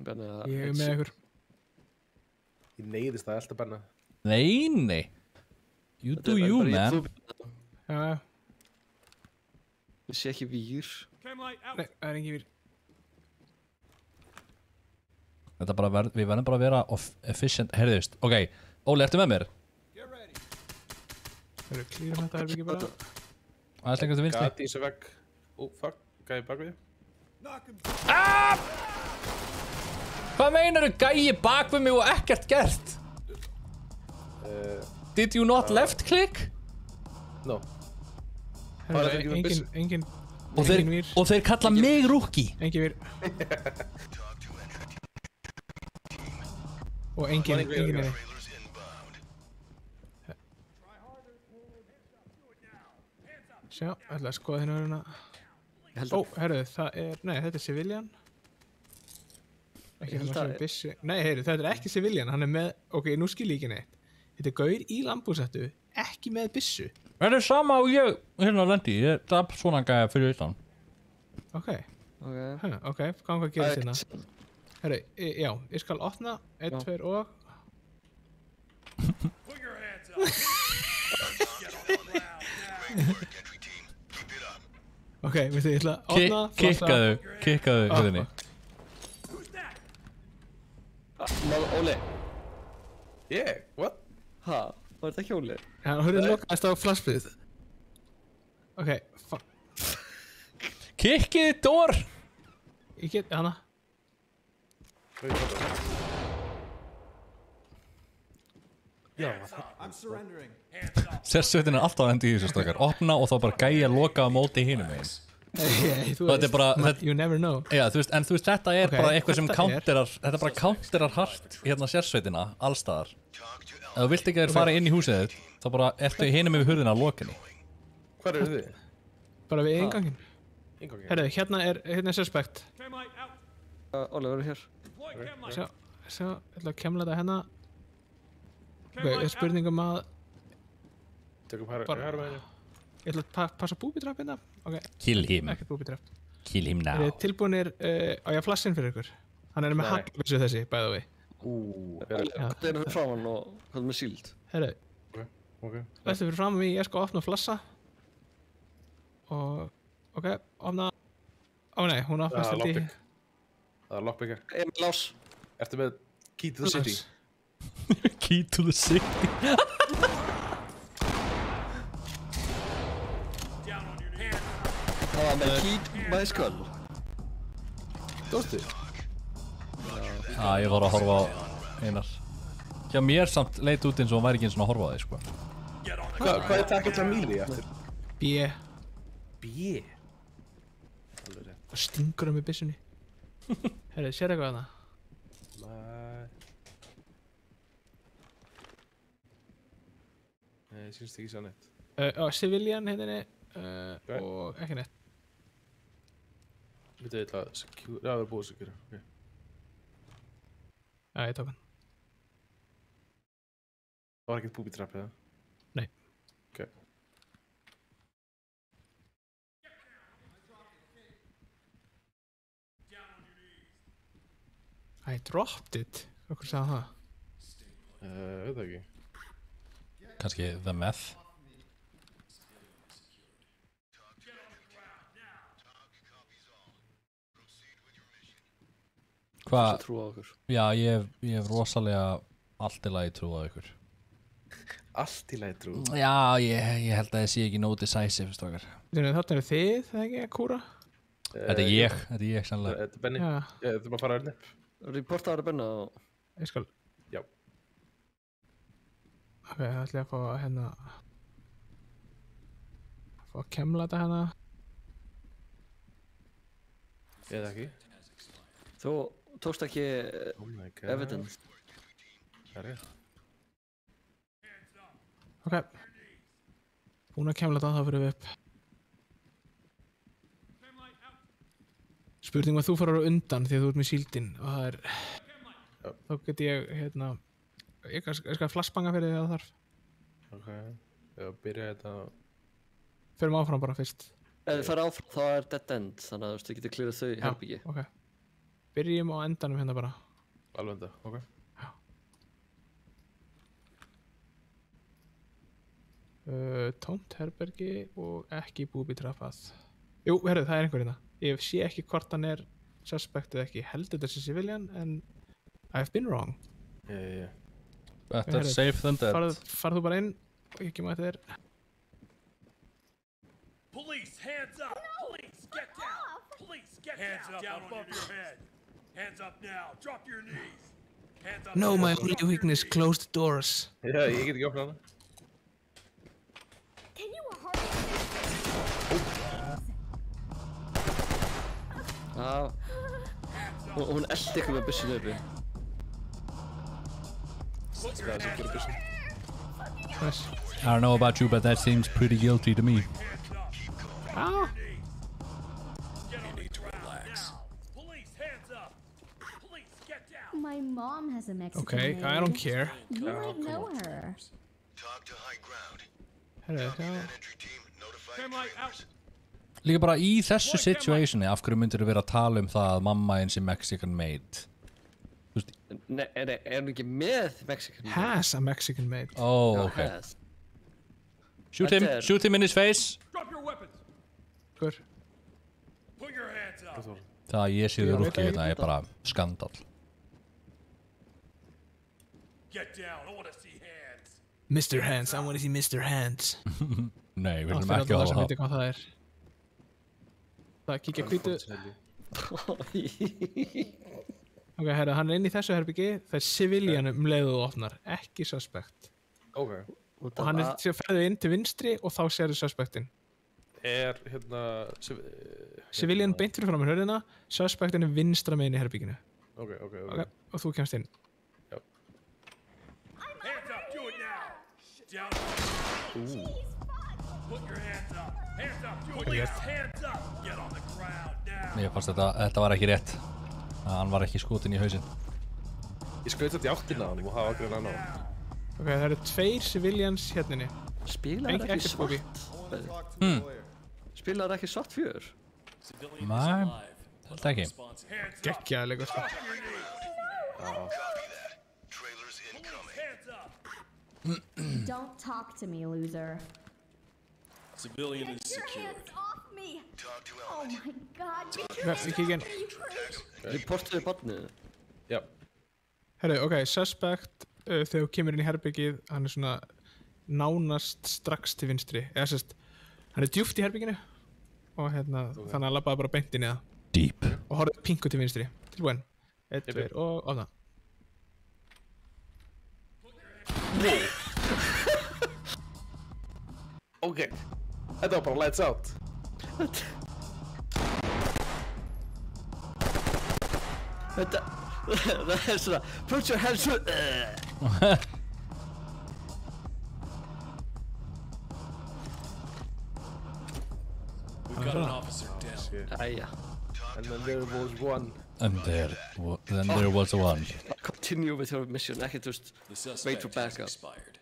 Ég er með ykkur. Ég neyðist það alltaf banna. Nei. You do you, man. Já. Ég sé ekki vír. Nei, það er ekki vír. Þetta bara við verðum bara að vera efficient. Herðist, ok. Óli, ertu með mér? Það eru klíðum þetta, erum við ekki bara... Aðeins lengur til vinstri. Gati í þessu vegg. Fuck, gæði bak við. Hvað meinar þú gæi bak við mig og ekkert gert? Did you not left click? No. Engin vír. Og þeir kalla mig rookie. Engin vír. Og engin er. Sjá, ætla að skoða hérna. Ó, herru, það er, nei, þetta er civilian. Ekki hann sem bissi. Nei, herru, þetta er ekki civilian, hann er með, ok, nú skil ég ekki neitt. Þetta er gaur í lambúsettu, ekki með bissu. Það er sama og ég, hérna lendi, ég draf svona gæja fyrir utan. Ok, hvað gerist hérna? Herru, já, ég skal opna, 1, 2 og... Put your hands up. Ok, veistu, ég ætla að opna, Kikkaðu hurðinni. Óli. What? Ha? Var þetta hjólið? Já, hörðu lokaðist á flashbyggð. Ok, fuck. Kickið door! Ég get, hana. Já, Sérsveitin alltaf endi í þessu stakar. Opna og þá bara gæja loka á móti hinum megin. Hey, þú Þetta er bara... you never know. Já, þú veist, þetta er Ok, bara eitthvað sem þetta counterar... Þetta bara counterar hart hérna sérsveitina, allstaðar. Ef þú vilt ekki að þeir fara inn í húsið þitt, þá bara ertu hinum yfir hurðina að lokinni. hvað eru þið? Bara við ingangin. Ingangin? Herðu, hérna er suspect. Chem-Lite out. Oliver er hér. Deploy Chem-Lite. Sjá, ég ætla að kemla þetta hérna. Ok, Chem-Lite out. spurningum að... Tökum Bara- hæra með henni. Ég ætla að passa booby-trap hérna. Ok, Kill him. ekkert booby-trap. Kill him now. Er þið tilbúinir á ég flassinn fyrir ykkur? Hann er með Nei. handlissu þessi, by the way. Fyrir. Já. Þetta er fyrir framann og hvað með síld. Herðu, Ok. þetta fyrir fram mig, ég skal opna og flassa. Og, ok, opna. Ó nei, hún opnast Það er held í... lockpick. Það er lockpicker. Emil Lás. Ertu með key to the city? Key to the city. Down on your hands. Það var með Keep My Skull. Dóstu? Já, ég var að horfa á einar. Já, mér samt leit út eins og hann væri ekki eins og að horfa á þig, sko. Get on it. Hvað er takkið til Amelia eftir? B. B. Alveg rétt. Og stingur hann með byssunni. Herðu, sér eitthvað þarna? Nei, ég syns ekki svo neitt. Civilian heitinni og ekki neitt. Við veit að secure, já það er búið secure, ok. Já, ég tók hann. Það var ekkert booby trap eða? Nei. Ok. I dropped it. Hvað sagði það? Veit það ekki. Kannski The Meth. Hvað? Trú á okkur. Já, ég hef rosalega allt í lagi trú á ykkur. Allt í lagi trú. Já, ég held að ég sé ekki no decisive, strókar. Þarna eru þið, það ekki, að kúra? Þetta er ég sannlega. Þetta er Benni. Já, Þetta er bara að fara að nefn. Reporta ára benna og... ég skal. Já. Ok, það ætla ég að fá hérna... Fá að kemla þetta hérna. Eða ekki. Þú tókst ekki Oh my god. evidence. Það er rétt. Ok. Búin að kemla þetta, þá fyrir við upp. Spurning að þú farar á undan því að þú ert með síldin og það er... Já. Þá get ég, hérna... Ég skal flashbanga fyrir því að það þarf. Ok. Já, byrja þetta. Förum áfram bara fyrst. Ef þið fara áfram þá er dead end, þannig að þú veist, þið getur klirað þau í herbyggi. Ok. Byrjum á endanum hérna bara. Alveg enda, ok. Tómt herbergi og ekki booby-trappað. Jú, herru, það er einhver hérna. Ég sé ekki hvort hann er suspect eða ekki. Heldur þessi civilian, en I've been wrong. Já. Better Herru, safe than dead. Farðu þú bara inn og ekki maður þér. Police, hands up! Police, get down! Police, get down above your head! Hands up now! Drop your knees! Hands up! No, now. my only weakness, closed doors. Já, ég get ekki opnað hana. Can you hurry? Hún eldi ykkur með byssinu uppi. Það er sem gerir byssun. Nice. I don't know about you, but that seems pretty guilty to me. Ah, Get on the ground now! Police, hands up! Police, get down! My mom has a Mexican okay, maid. I don't care. You might know her. Talk to high ground. Herru, já. Entry team notify Chem-Lite out! Líka bara í þessu situationi, af hverju myndir þú vera að tala um það að mamma eins er Mexican maid? Nei, er hún ekki með Mexican? Has a Mexican maid. Oh, ok. Has. Shoot him in his face. Drop your weapons! Hver? Put your hands up! Það að ég sé þau Já, rúkki veit hérna er bara skandal. Get down! I want to see hands! Mr. Hands, I wanna see Mr. Hands. Nei, við viljum ekki hafa það. Hvað það er. Það kíkja hvítu. Ok, herra, hann er inn í þessu herbyggi. Það er civilian leiðu þú opnar, ekki suspect. Ok. Og hann er sér ferðið inn til vinstri og þá sérðu suspectin. Hérna... Civilian beint fyrir fram með hörðina, suspectin er vinstra meginn í herbygginu. Ok. Og þú kemst inn. Hands up, do it now. Down. Put your hands up. Hands up, do it. Hands up. Get on the ground now. Mér fannst þetta var ekki rétt. Hann var ekki skotin í hausinn. Ég skaut þetta í áttina á hann og hafa greina hann á. Ok, það eru 2 civilians hérninni. Spilar ekki svart? Spilar ekki svart fjör? Nei, þetta ekki. Gekkjaði leikur sko. Don't talk to me, loser. Civilian is Get your secured. hands off me! Oh my god, get your Við hands kíkjum. off me, you crazy! Reportuðu barnið? Já. Herru, ok, suspect þegar þú kemur inn í herbyggið, hann er svona nánast strax til vinstri. Eða sérst, hann er djúpt í herbygginu og hérna, þannig að labbaði bara beint inn í það. Deep. Og horfði pingu til vinstri. Tilbúin. 1, 2 og opna. Ok. Þetta var bara lights out. Það er svona, put your hands up. We've got an officer down. Æja. And then there was one. And then there was one. Continue with your mission, ekki þú veist, The suspect wait for has backup. expired.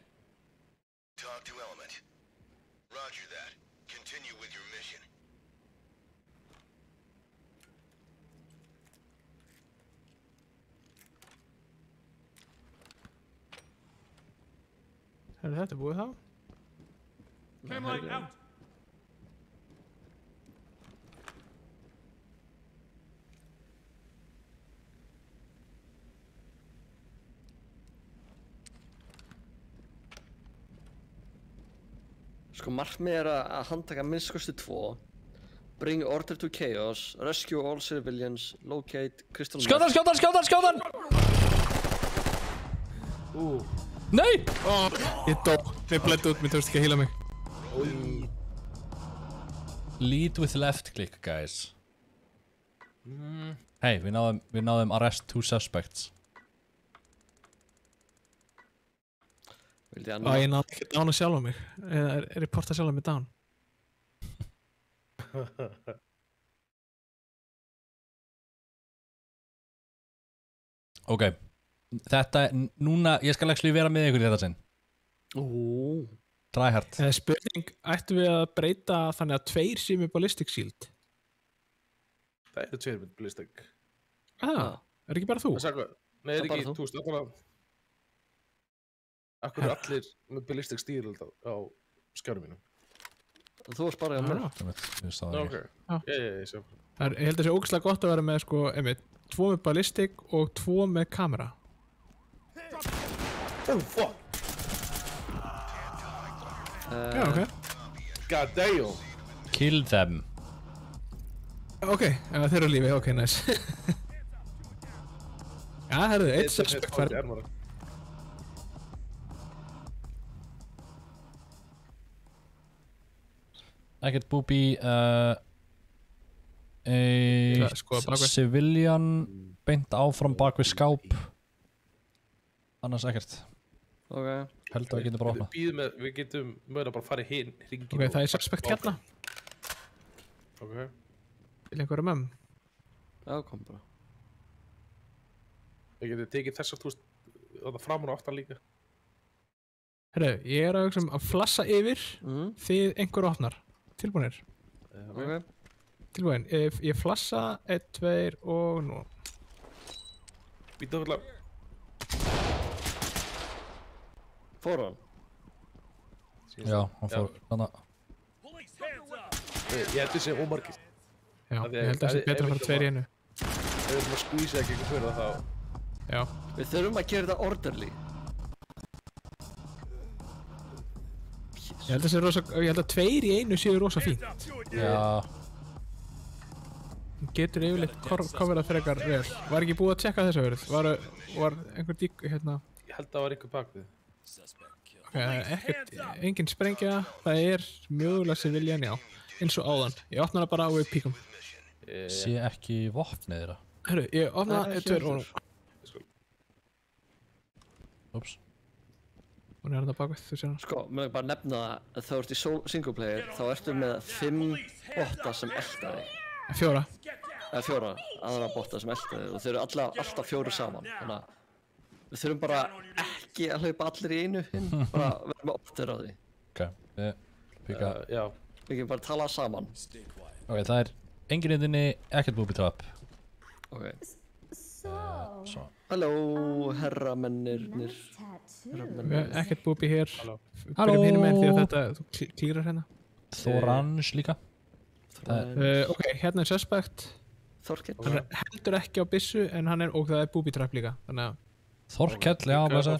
Talk to element. Roger that. Continue with your mission. Herru, þetta er búið þá. Camlight out. Sko markmið er að handtaka minnskosti 2, bring order to chaos, rescue all civilians, locate crystal meth. Skjóðan! Nei! Ég dó. Þeir blæddu út, mér tókst ekki að hýla mig. Lead with left click, guys. Hey, við náðum arrest 2 suspects. Vildi Og ég náði ekki dána sjálf á mig. Eða reporta sjálf á mig dán. Ok. Þetta, núna, ég skal actually vera með ykkur í þetta sinn. Try hard. Spurning, ættum við að breyta þannig að 2 séu með ballistic shield? Það eru 2 með ballistic. Er ekki bara þú? Nei, er ekki, þú veist, allavega. Akkur er allir með ballistic stýröld á skjárum mínum. Þú varst bara í að mér. Ok, ég sé. Ég held að það sé ógeðslega gott að vera með sko, einmitt, 2 með ballistic og 2 með kamera. Oh, fuck! Já, ok. God damn! Kill them. Ok, þeir eru á lífi, ok, nice. Já, herðu, 1 suspect farið. Ekkert booby, civilian beint áfram bak við skáp. Annars ekkert. Ok. Held að við getum bara opna. Við getum mögulega bara farið hinn hringin. Ok, það er suspect hérna. Ok. Vil einhverju mömm? Já, kom bara. Við getum tekið þessar, þú veist, það fram og aftan líka. Herru, ég er að hugsa að flassa yfir, þið einhverju opnar. Tilbúinir? Ok. Tilbúin, ég flassa, 1, 2 og nú. Býta fulla. Fór hann? Já, hann fór þannig. Ég held þessi ómarkist. Já, ég held að það sé betra að fara 2 í einu. Ef við erum að skvísa ekki eitthvað fyrir það þá... Já. Við þurfum að gera þetta orderly. Ég held að 2 í einu séu rosa fínt. Já. Getur yfirleitt coverað frekar vel. Var ekki búið að tjekka þessu verið? Var einhver dík hérna? Ég held að það var einhver bakvið. Engin sprengja, það mögulega Civilian, já. Eins og áðan. Ég opna það bara á við píkum. Sé ekki vopnið þeirra. Herru, ég opna 2 og nú. Úps. Hún þetta bakvið, þú sér hann. Sko, mér bara nefna að þá ert í single player, þá ertu með 5 botta sem elta þig. 4. Eða 4 aðra botta sem elta þig og þeir eru alltaf 4 saman. Þannig að við þurfum bara ekki að hlaupa allir í einu hinn, bara vera með optur á því. Ok, píka. Já. Við getum bara talað saman. Ok, það engin inni, ekkert booby trap. Ok. Svo. Halló, herramennirnir. Ekkert booby hér. Halló. Byrjum hinum meginn því að þetta, þú klírar hérna. Thorange líka. Ok, hérna suspect. Þorkell. Hann heldur ekki á byssu en og það booby trap líka, þannig að Þorkell, já, blessa.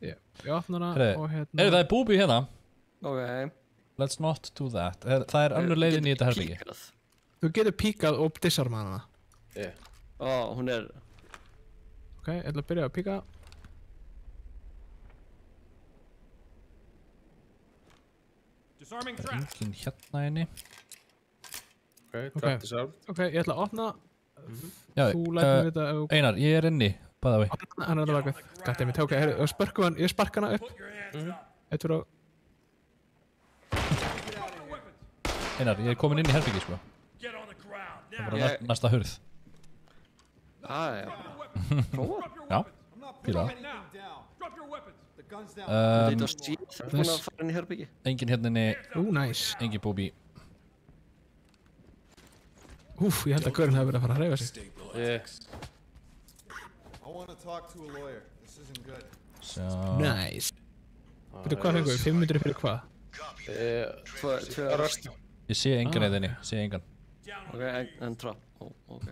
ég opna hana og hérna Það booby hérna. Ok. Let's not do that. Það önnur leiðin í þetta herbyggi. Þú getur píkað og disarmað hana. Hún Ok, ég ætla að byrja að píka. Engin hérna inni. Ok, ég ætla að opna. Já, Þú lætur mér þetta Einar, ég inni, by the way. Hann þetta bakvið. Goddammit, ok, ég sparka hana upp. Eitt fyrir á. Einar, ég komin inn í herbyggi, sko. Það var næsta hurð. Já. Prófa? Já, fíla. Þetta síðan þegar búin að fara inn í herbyggi. Engin hérna inni. Nice. Engin booby. Úf, ég held að gaurinn hafi verið að fara að hreyfa sig. Nice. Veitu hvað fengur við? 500 fyrir hvað? 2 röst. Ég sé engan eða inni, sé engan. Ok, en trapp. Ok.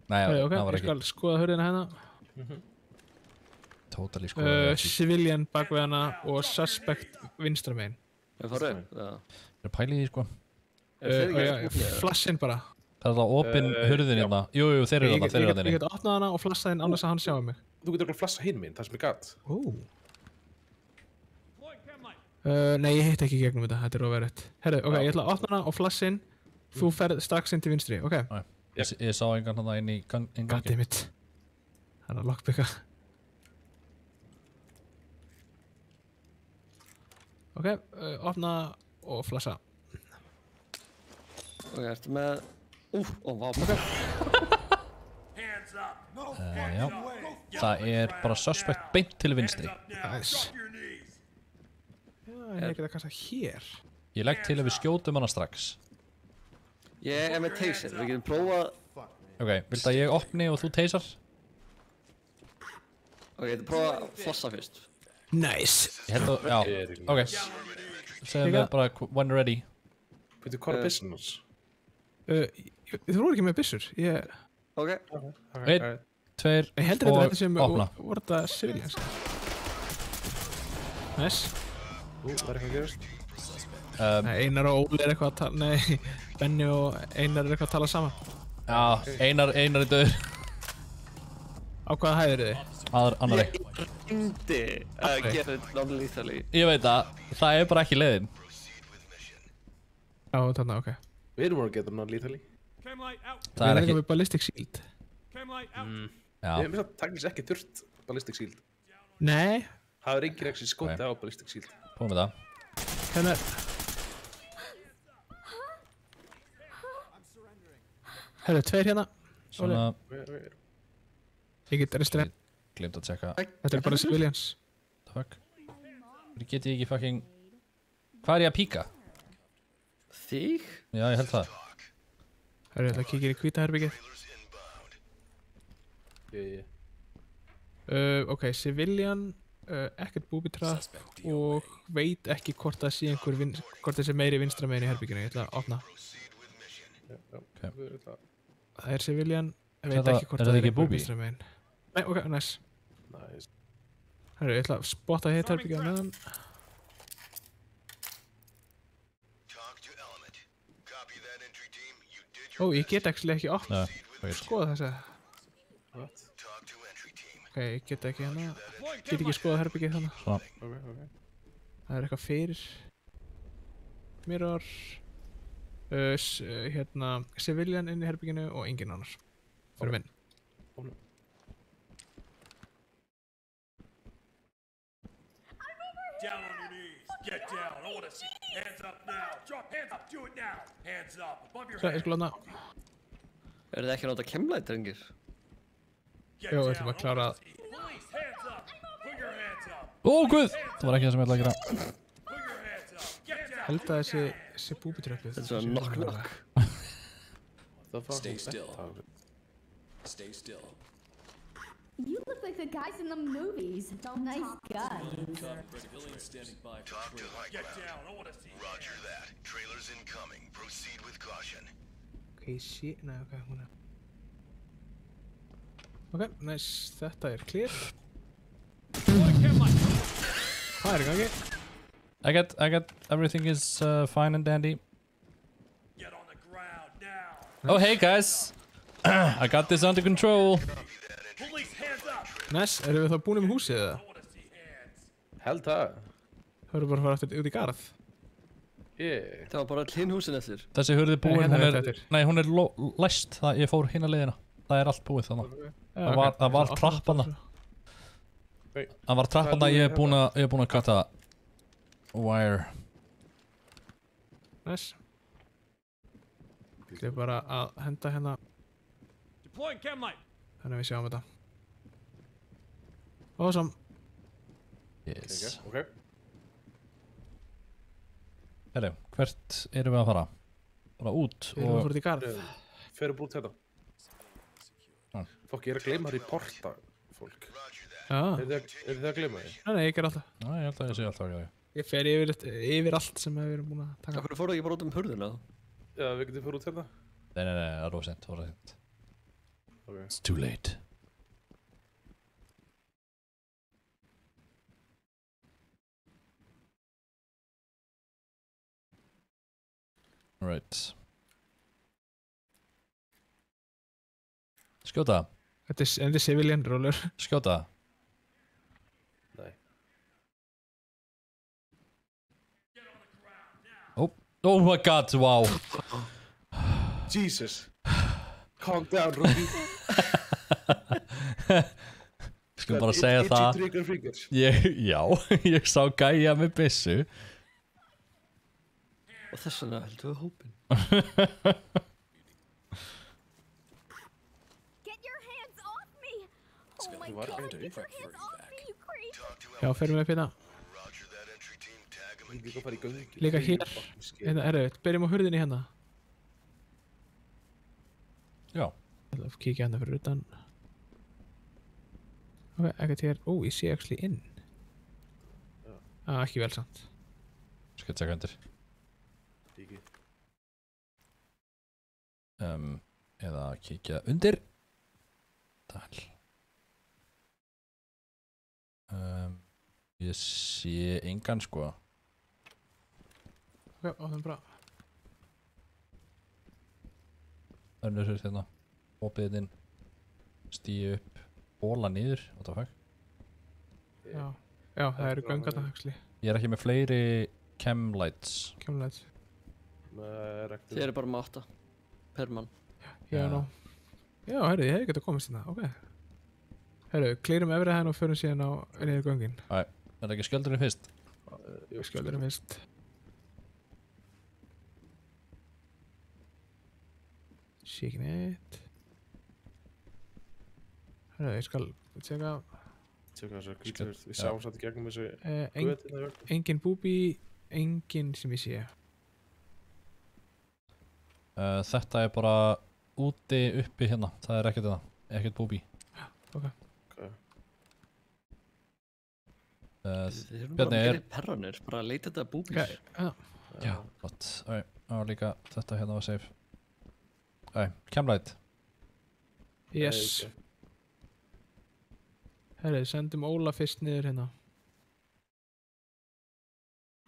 Nei, það var ég ekki. skal skoða hurðina hérna. Totally skoða. Civilian bak við hana og suspect vinstra megin. Við farum? Það er pælið í, sko. Flassin bara. Það er það opinn hurðin hérna. Jú, þeir eru þarna, Ég get opnað hana og flassa þinn annars að hann sjáu mig. Þú getur okkur flassa hinn minn, það sem ég gat. Nei, ég hitt ekki gegnum þetta, þetta óverið. Herru, ok, ég ætla að opna hana og flassin. Þú ferð strax inn til vinstri, ok? Ég sá engan hann inn í gangi. Goddammit. Það er að lockpicka. Ok, opna og flassa. Ok, ertu með... vá. Já. Það er bara suspect beint til vinstri. Nice. Ég er ekki það kannski hér. Ég legg til að við skjótum hana strax. Ég er með taser, við getum prófað... Ok, viltu að ég opni og þú taser? Ok, ég getum prófað að flassa fyrst. Nice. Ég held að, já, ok. Segðum við bara when ready. Veitu hvað er business? Þú voru ekki með byssur. Ok. 1, 2 Ég heldur og þetta sem opna. voru þetta civilians. Nice. Það er eitthvað að gerast. Nei, Einar og Óli er eitthvað að tala, nei, Benni og Einar er eitthvað að tala saman. Já, Einar er döður. Á hvaða hæðir þið? Annari. Ég reyndi að gera þetta non-lethally. Ég veit að það er bara ekki leiðin. Já, þarna, ok. Við erum að geta non-lethally. Það er ekki... Við með ballistic shield. Já. Ég hef að taklis ekki þurft ballistic shield. Nei. Það er engin ekki skoti á ballistic shield. Prófum við það. Hérna er... Herru, 2 hérna. Svona... Ég get restið. Glimt að tjekka. Þetta er bara civilians. Fuck. Get ég ekki fucking... Hvað er ég að píka? Þig? Já, ég held það. Herru, þetta kíkir í hvíta herbyggið. Ok, civilian, ekkert booby trap og veit ekki hvort það sé hvort það sé meiri vinstra megin í herbygginu. Ég ætla að opna. Það er civilian, ég veit ekki hvort það er einhver vinstra megin. Nei, ok, nice. Herru, ég ætla að spotta hitt herbyggið með hann. Copy that entry team. You did Ó, your ég get ekki opna. Skoða þessa. talk to entry team. Ok, ég get ekki hérna. Get ekki skoða herbyggið þannig. Svona. Það eitthvað fyrir. Mirror. Hérna, civilian inn í herbygginu og engin annar. Fyrir minn. Down on your knees. Get down. I want to see. Hands up now. Drop hands up. Do it now. Hands up above your Svo, ég head. skal láta. Þið ekki að nota kemlæt, drengir? Get Jó, down. þetta var klárað. Police, hands up. Put your hands up. Ó, guð! Það var ekki það sem ég ætlaði að gera. Put your hands up. Get down. Held að þessi búbitröppu. Þetta er svona knock-knock. Stay still. Stay still. You look like the guys in the movies. Nice guy. Civilians standing by for Talk to high Get ground. down. I want to see. Roger that. Trailers incoming. Proceed with caution. Ok, shit, nei, ok, hún er. Ok, nice, þetta er clear. Hvað er í gangi? I get, everything is fine and dandy. Get on the ground now. Oh, hey guys. I got this under control. Police, hands up. Nice, erum við þá búin með húsið eða? I want to see hands. Held það. Það verður bara að fara aftur út í garð. Yeah. Það var bara hlinn húsin eftir. Þessi hurði búin, hérna hún er er, þetta. nei, hún er læst, það, ég fór hina leiðina. Það er allt búið þannig. Það var trappana. Það var trappana, ég er búin að kata wire. Nice. Ég er bara að henda hérna, Deploying chem light. þannig að við sjáum þetta. Awesome. Yes. Ok. Herri, hvert erum við að fara? Bara út Við erum að og... fara út í garð. Ferum út þetta. Fokk, ég er að gleyma það í porta, fólk. Já, Eru þið að gleyma því? nei, ég ger alltaf. Næ, ég held að ég sé alltaf ekki. Ég fer yfir allt sem við erum búin að taka. Akkur fóruð ekki bara út hurðina? Já, við getum fyrir út þetta. Nei, það var sent. Ok. It's too late. Right. Skjóta. Þetta er civilian roller. Skjóta. Nei. Oh my god, wow. Jesus. Calm down, Robbie. Skulum bara segja það. Itchy trigger fingers. Já, ég sá gæja með byssu. Og þess vegna heldum við hópin. Get your hands off me! Oh my god, get your hands off me, you creep! Já, ferum við upp hérna. Roger that entry team. Tag them Ég and líka að fara í göngin. Líka hér. Hérna, erfitt. Byrjum á hurðinni hérna. Já. Ég ætla að kíkja hérna fyrir utan. Ok, ekkert hér. Ó, ég sé actually inn. Ekki vel samt. Skal tjekka undir. Ekki. Eða kíkja undir. Dal. Ég sé engan sko. Ok, á þeim bra. Önnur sér hérna. Opið inn. Stíu upp. Bóla niður. What the fuck? Já, það eru göngarna actually. Ég er ekki með fleiri chem lights. Kemurlega. Þið eru bara með 8 per mann. Já, nú. Já, herru, ég hefði getað komist hérna. Ok. Herru, klýrum efrið hérna og förum síðan á niður göngin. Æ, er það ekki skjöldurinn fyrst? Skjöldurum fyrst. Sé ekki neitt. Herru, ég skal tjekka. Tjóka þessu kvítur, við sjáum satt í gegnum þessu Engin búbi, engin sem ég sé. Þetta er bara úti uppi hérna. Það er ekkert þetta. Ekkert búbi. Ok. Þið eru bara Bjarni meiri perranir, bara að leita þetta búbís. Ok, Já, gott. Það var líka, þetta hérna var safe. Camlight. yes. Herru, sendum Óla fyrst niður hérna.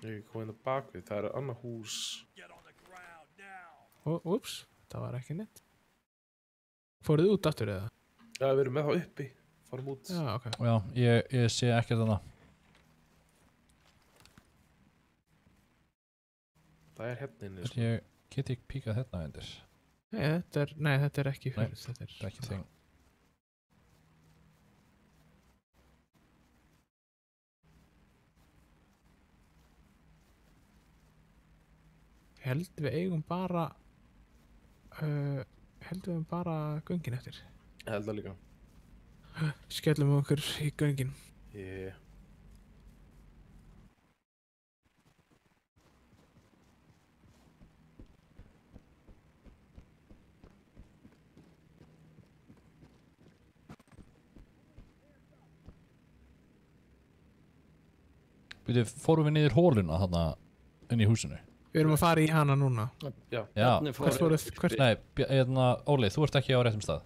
Ég kom inn á bakvið, það er annað hús. Get on the ground now. Úps, það var ekki neitt. Fóruð þið út aftur eða? Já, við erum með þá uppi. Fórum út. Já, ok. Já, ég sé ekkert þarna. Það er hérna inni. Ég get ekki píkað hérna undir. Nei, þetta er ekki hurð. Þetta er ekki þing. Ég held við eigum bara göngin eftir. Ég held það líka. Skellum okkur í göngin. Yeah. Fórum við niður hóluna þarna inn í húsinu? Við erum að fara í hana núna. Já. Hvert fóruð? Nei, Óli, þú ert ekki á réttum stað.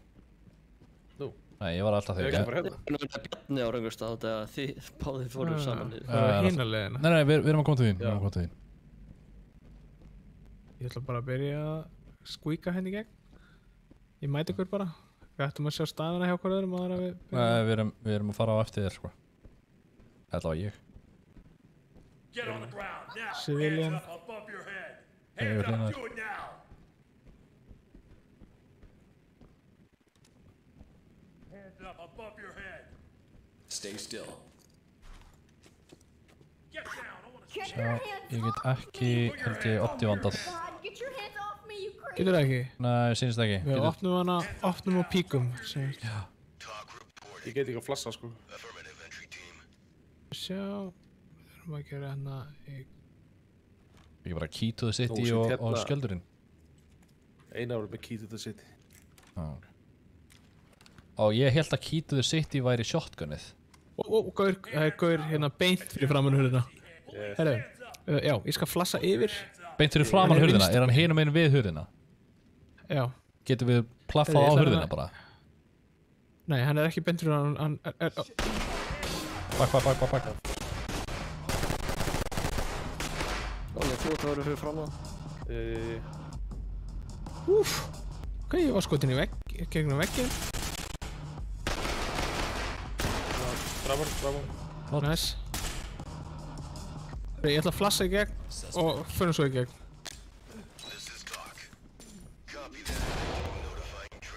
Nú? Nei, ég var alltaf þegar. Nú er það Bjarni á röngum stað þegar þið báðir fóruð saman. Það var hinalegina. Nei, við erum að koma til þín. Ég ætla bara að byrja að skvíka henni í gegn. Ég mæti ykkur bara. Við ættum að sjá staðina hjá hver öðrum aðra við... Nei, við erum að fara á eftir þér, sko. Þetta var ég. Get on the ground now. Civilian. Hands up above your head. Hands up, do it now. Hands up above your head. Stay still. Get down. I want to Get see. your Já, hands ég get off ekki, me. held ég, optivandað. God, get your hands off me, you crazy. Getur það ekki? Nei, sýnist ekki. Við opnum hana, opnum og píkum. Já. Ég get ekki að flassa, sko. Sjá, við erum að gera hana í... Ekki bara key to the city og skjöldurinn. Einar voru með key to the city. Ok. Og ég held að key to the city væri shotgunnið. Gaur, það er gaur hérna beint fyrir framan hurðina. Herru, já, ég skal flassa yfir. Beint fyrir framan hurðina? Er hann hinum einn við hurðina? Já. Getum við plaffað á hurðina bara? Nei, hann er ekki beint fyrir hann er... Bak. Óli, þú ætti að vera fyrir fram á. Úff. Ok, ég var skotin í vegg, gegnum veggin. Bravo. Nice. Ég ætla að flassa í gegn og fyrir svo í gegn.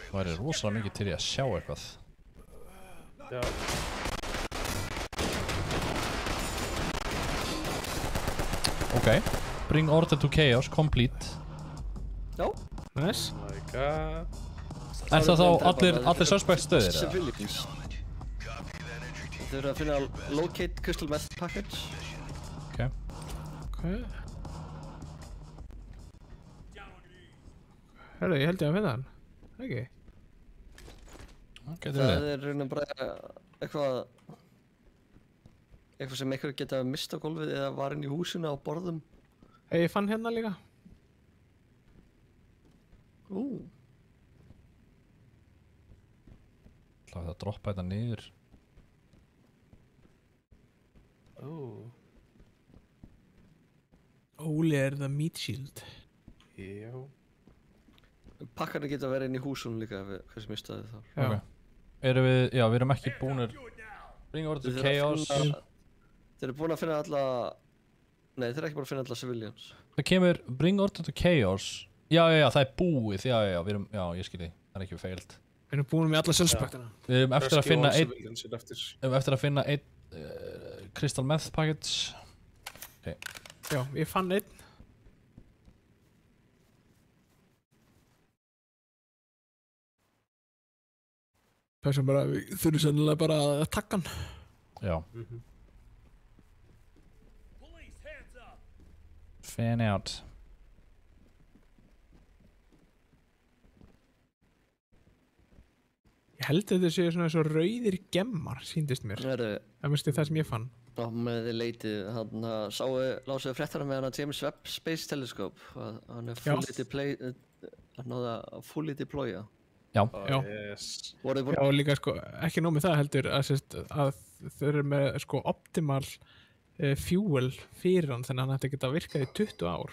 Það væri rosalega mikið til í að sjá eitthvað. Já. Ok. Bring order to chaos, complete. Já. Nice. Oh my god. Er það þá allir suspect stöðir? Civilians. Þau eru að finna locate crystal meth package. Ok. Herru, ég held ég að finna hann. Ekki? Það er raunin bara eitthvað sem einhver geta mista gólfið eða var inn í húsinu á borðum. Ég fann hérna líka. Það að droppa þetta niður. Óli er það meat shield. Já. Pakkarnir geta verið inn í húsunum líka ef sem mistaði þar. Ok. Við erum ekki búnir. Bring order to chaos. Þeir eru búin að finna alla... Nei, þeir eru ekki búin að finna alla civilians. Það kemur bring order to chaos. Já, það er búið. Já, ég skilji. Það er ekki feilt. Við erum búin með alla suspectina. Við erum eftir að finna einn crystal meth package. Ok. Já, ég fann einn. Það sem bara, við þurfum sennilega bara að takka hann. Já. Fan out. Ég held að þetta séu svona eins og rauðir gemmar, síndist mér. Það minnst það sem ég fann. Já, með þið leitið, lásuðu fréttana með hana James Webb Space Telescope. Hann er fully deploya. Já. Já, líka sko, ekki nóg með það heldur að þau eru með sko optimal fuel fyrir hann, þannig að hann ætti að geta virkað í 20 ár.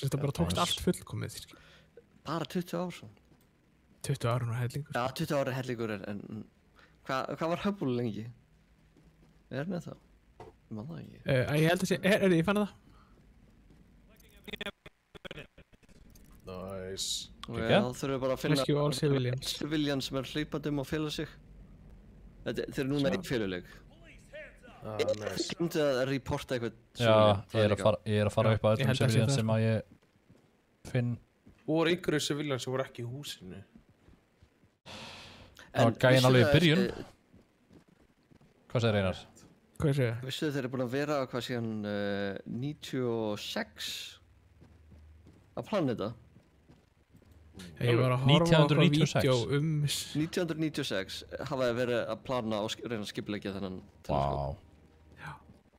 Þetta bara tókst allt fullkomið. Bara 20 ár svo. 20 ára og hellingur. Já, 20 ára hellingur en hvað var Hubble lengi? Með það? Ég man það ekki. Ég held að sé, ég fann það. Nice. Já, þá þurfum við bara að finna Rescue all civilians. Civilians sem hleypandi og fela sig. Þeir eru núna í féluleik. Nice. Ég glemdi að reporta eitthvað. Já, ég er að fara upp á öllum civilians sem að ég finn. Voru einhverju civilians sem voru ekki í húsinu? Það var gæinn alveg í byrjun. Hvað segir Einar? Hvað segir? Vissu þeir eru búin að vera á hvað síðan 96 að plana þetta? Ég var að horfa á eitthvað vídeo 1996 hafa þeir verið að plana og reyna að skipuleggja þennan teleskóp.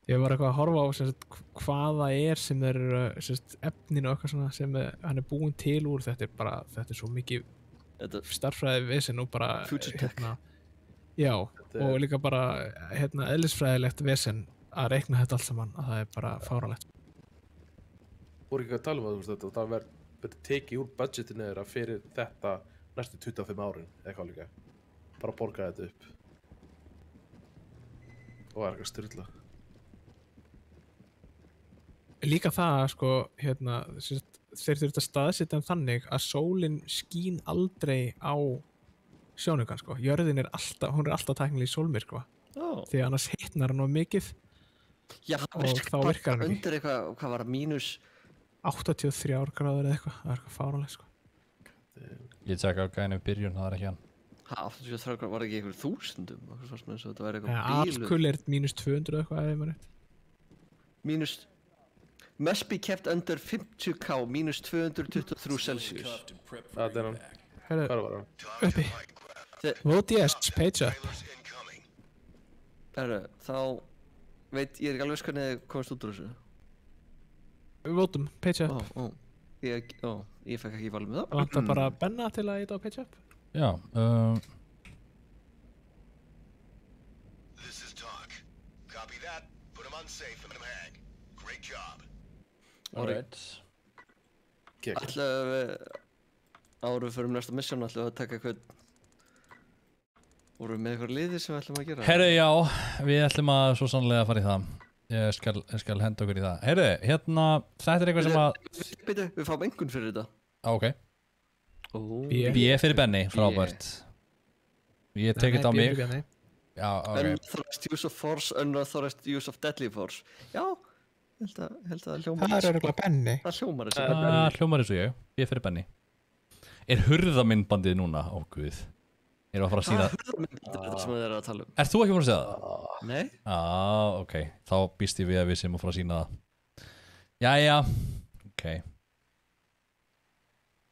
Ég var eitthvað að horfa á hvaða sem þeir efnin og eitthvað svona sem hann búinn til úr. Þetta er svo mikið starffræði vesen og bara já, og líka bara eðlisfræðilegt vesen að reikna þetta allt saman, að það er bara fáránlegt. Voru ekki að tala um þetta, það verður tekið úr budgetinu þeirra fyrir þetta næstu 25 árin eða eitthvað líka, bara borga þetta upp og það er eitthvað styrla. Líka það þeir þurft að staðsetja þannig að sólin skín aldrei á sjónaukan Jörðin er alltaf tæknilega í sólmyrkva því annars hitnar hann of mikið og þá virkar hann ekki. Undir eitthvað, hvað var það, mínus 83 gráður eða eitthvað, það er eitthvað fáránlegt Ég tjekka á gæðinu byrjun, það er ekki hann. 83 gráður, var ekki einhver þúsundum? Alkull er mínus 200 eitthvað eða maður rétt. Must be kept under 50k, mínus 223 Celsius. Það er hann. Hvað var hann? Uppi. Vote yes, page up. Þá veit ég ekki alveg hvernig þið komast út úr þessu. Votum, page up. Ég fekk ekki valið með það. Það vantar bara Benna til að íta á page up. Já. This is talk. Copy that. Put him on safe and let him hang. Great job. Alright. Ætlaðu við árum fyrir næsta mission, ætlaðu við að taka eitthvað vorum við með eitthvað liði sem við ætlum að gera? Herru, já, við ætlum að svo sannlega fara í það. Ég skal henda okkur í það. Herru, þetta er eitthvað sem að Við fáum engun fyrir þetta. Ok. B fyrir Benni, frábært. Ég tek þetta á mig. Já, ok. Unauthorized use of force, unauthorized use of deadly force. Já, held að það hljómar. Það er eitthvað Benni. Það hljómar þessu. Það hljómar þessu ég. B fyrir Benni. Er hurðamyndbandið núna? Ó, guð. Erum við að fara að sína... Hvað hurðamyndbandið er þetta sem þið eru að tala um? Ert þú ekki búin að segja það? Nei. Ok. Þá býst ég við að við sem að fara að sína það. Jæja. Ok.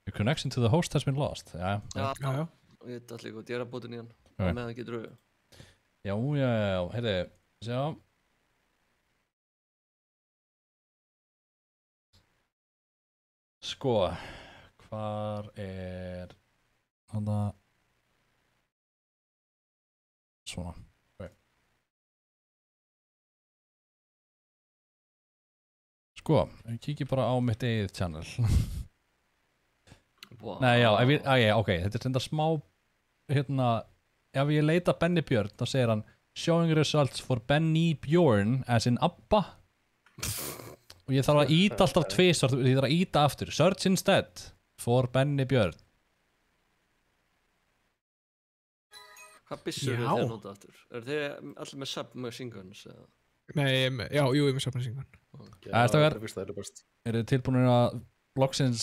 Your connection to the host has been lost. Já. Ég veit allir góð. Ég er að bóta nýjan. Og með það getur við. Já. Heyrðu. Sjá. Sko. Hvar er... Hanna... Svona. Ok. Sko, ég kíkja bara á mitt eigið channel. Wow. Nei, já, ok, þetta er þetta smá, ef ég leita Benni Björn, þá segir hann showing results for Benny Björn as in ABBA. Og ég þarf að íta alltaf tvisvar, ég þarf að íta aftur. Search instead for Benni Björn. Hvað byssur eru þið að nota aftur? Eru þið allir með submachine guns? Nei, já, jú, ég er með submachine gun. Eru þið tilbúinir að loksins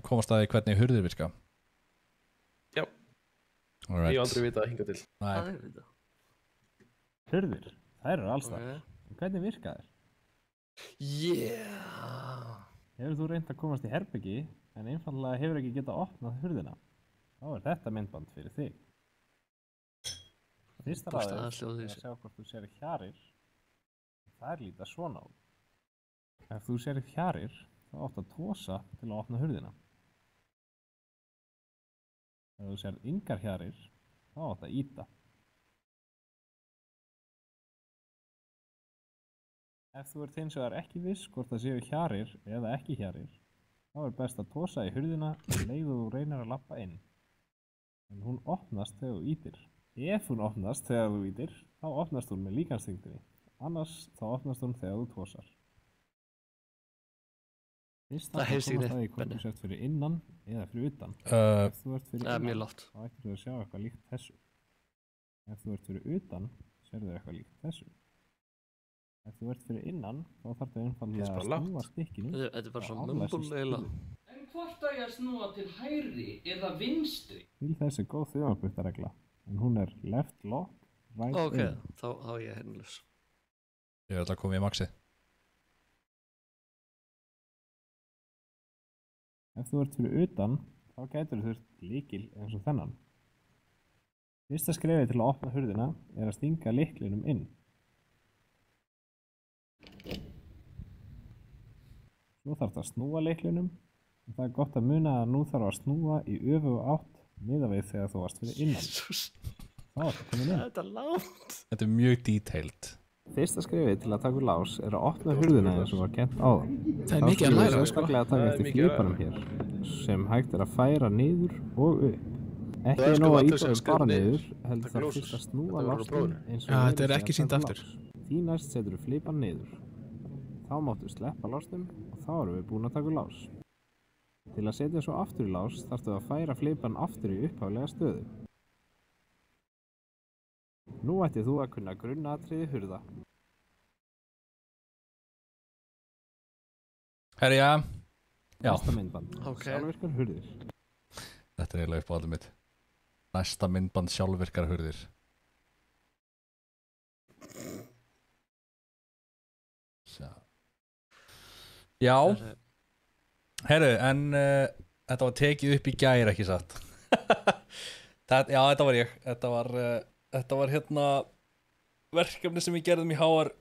komast að því hvernig hurðir virka? Já. Ég hef aldrei vitað að hinga til. Hvað er þetta? Hurðir? Það eru alls það. Hvernig virka þær? Hefur þú reynt að komast í herbyggi en einfallega hefur ekki getað opnað hurðina? Þá er þetta myndband fyrir þig. Fyrsta ræðið er að sjá hvort þú sér hjarir. Það líta svona út. Ef þú sér hjarir, þá átt að tósa til að opna hurðina. Ef þú sér engar hjarir, þá átt að íta. Ef þú ert hins vegar ekki viss hvort það séu hjarir eða ekki hjarir, Þá best að tosa í hurðina leið og þú reynir að labba inn. En hún opnast þegar þú ýtir. Ef hún opnast þegar þú ýtir, þá opnast hún með líkamsþyngdinni. Annars þá opnast hún þegar þú tosar. Fyrst að komast að því hvort þú sért fyrir innan eða fyrir utan. Ef þú ert fyrir innan, þá ættir þú að sjá eitthvað líkt þessu. Ef þú ert fyrir utan, sérðu eitthvað líkt þessu. Ef þú ert fyrir innan, þá þarf það einfaldlega að snúa stikkinu. Þetta bara svona mumbul eiginlega. En hvort að ég snúa til hægri eða vinstri? Til þessi góð þjóðanbúttaregla. En hún left lock, right in. Þá ég hennilus. Ég ætla að koma í maxið. Ef þú ert fyrir utan, þá gætur þú þurft lykil eins og þennan. Fyrsta skrefið til að opna hurðina að stinga lyklinum inn. Svo þarf það að snúa lyklinum, en það gott að muna að nú þarf að snúa í öfugu átt miðað við þegar þú varst fyrir innan. Þá ertu komin inn. Þetta langt. Þetta mjög detailed. Fyrsta skrefið til að taka úr lás að opna hurðina eins og var kennt áðan. Það mikið að læra, Þá staklega að taka eftir flipanum hér, sem hægt að færa niður og upp. Ekki nóg að íta bara niður, heldur það fyrst að snúa lásnum eins og þetta ekki sýnt aftur. Því næst setur við flipan niður. Þá máttu sleppa lásnum og þá erum við búin að taka úr lás. Til að setja svo aftur í lás þarftu að færa flipan aftur í upphaflega stöðu. Nú ættið þú að kunna grunnatriði hurða. Herja. Já. Næsta myndband. Sjálfvirkar hurðir. Þetta eiginlega uppáhaldið mitt. Næsta myndband sjálfvirkar hurðir. Já. Herru, en þetta var tekið upp í gær, ekki satt? Já, þetta var ég. Þetta var hérna verkefni sem við gerðum í HR.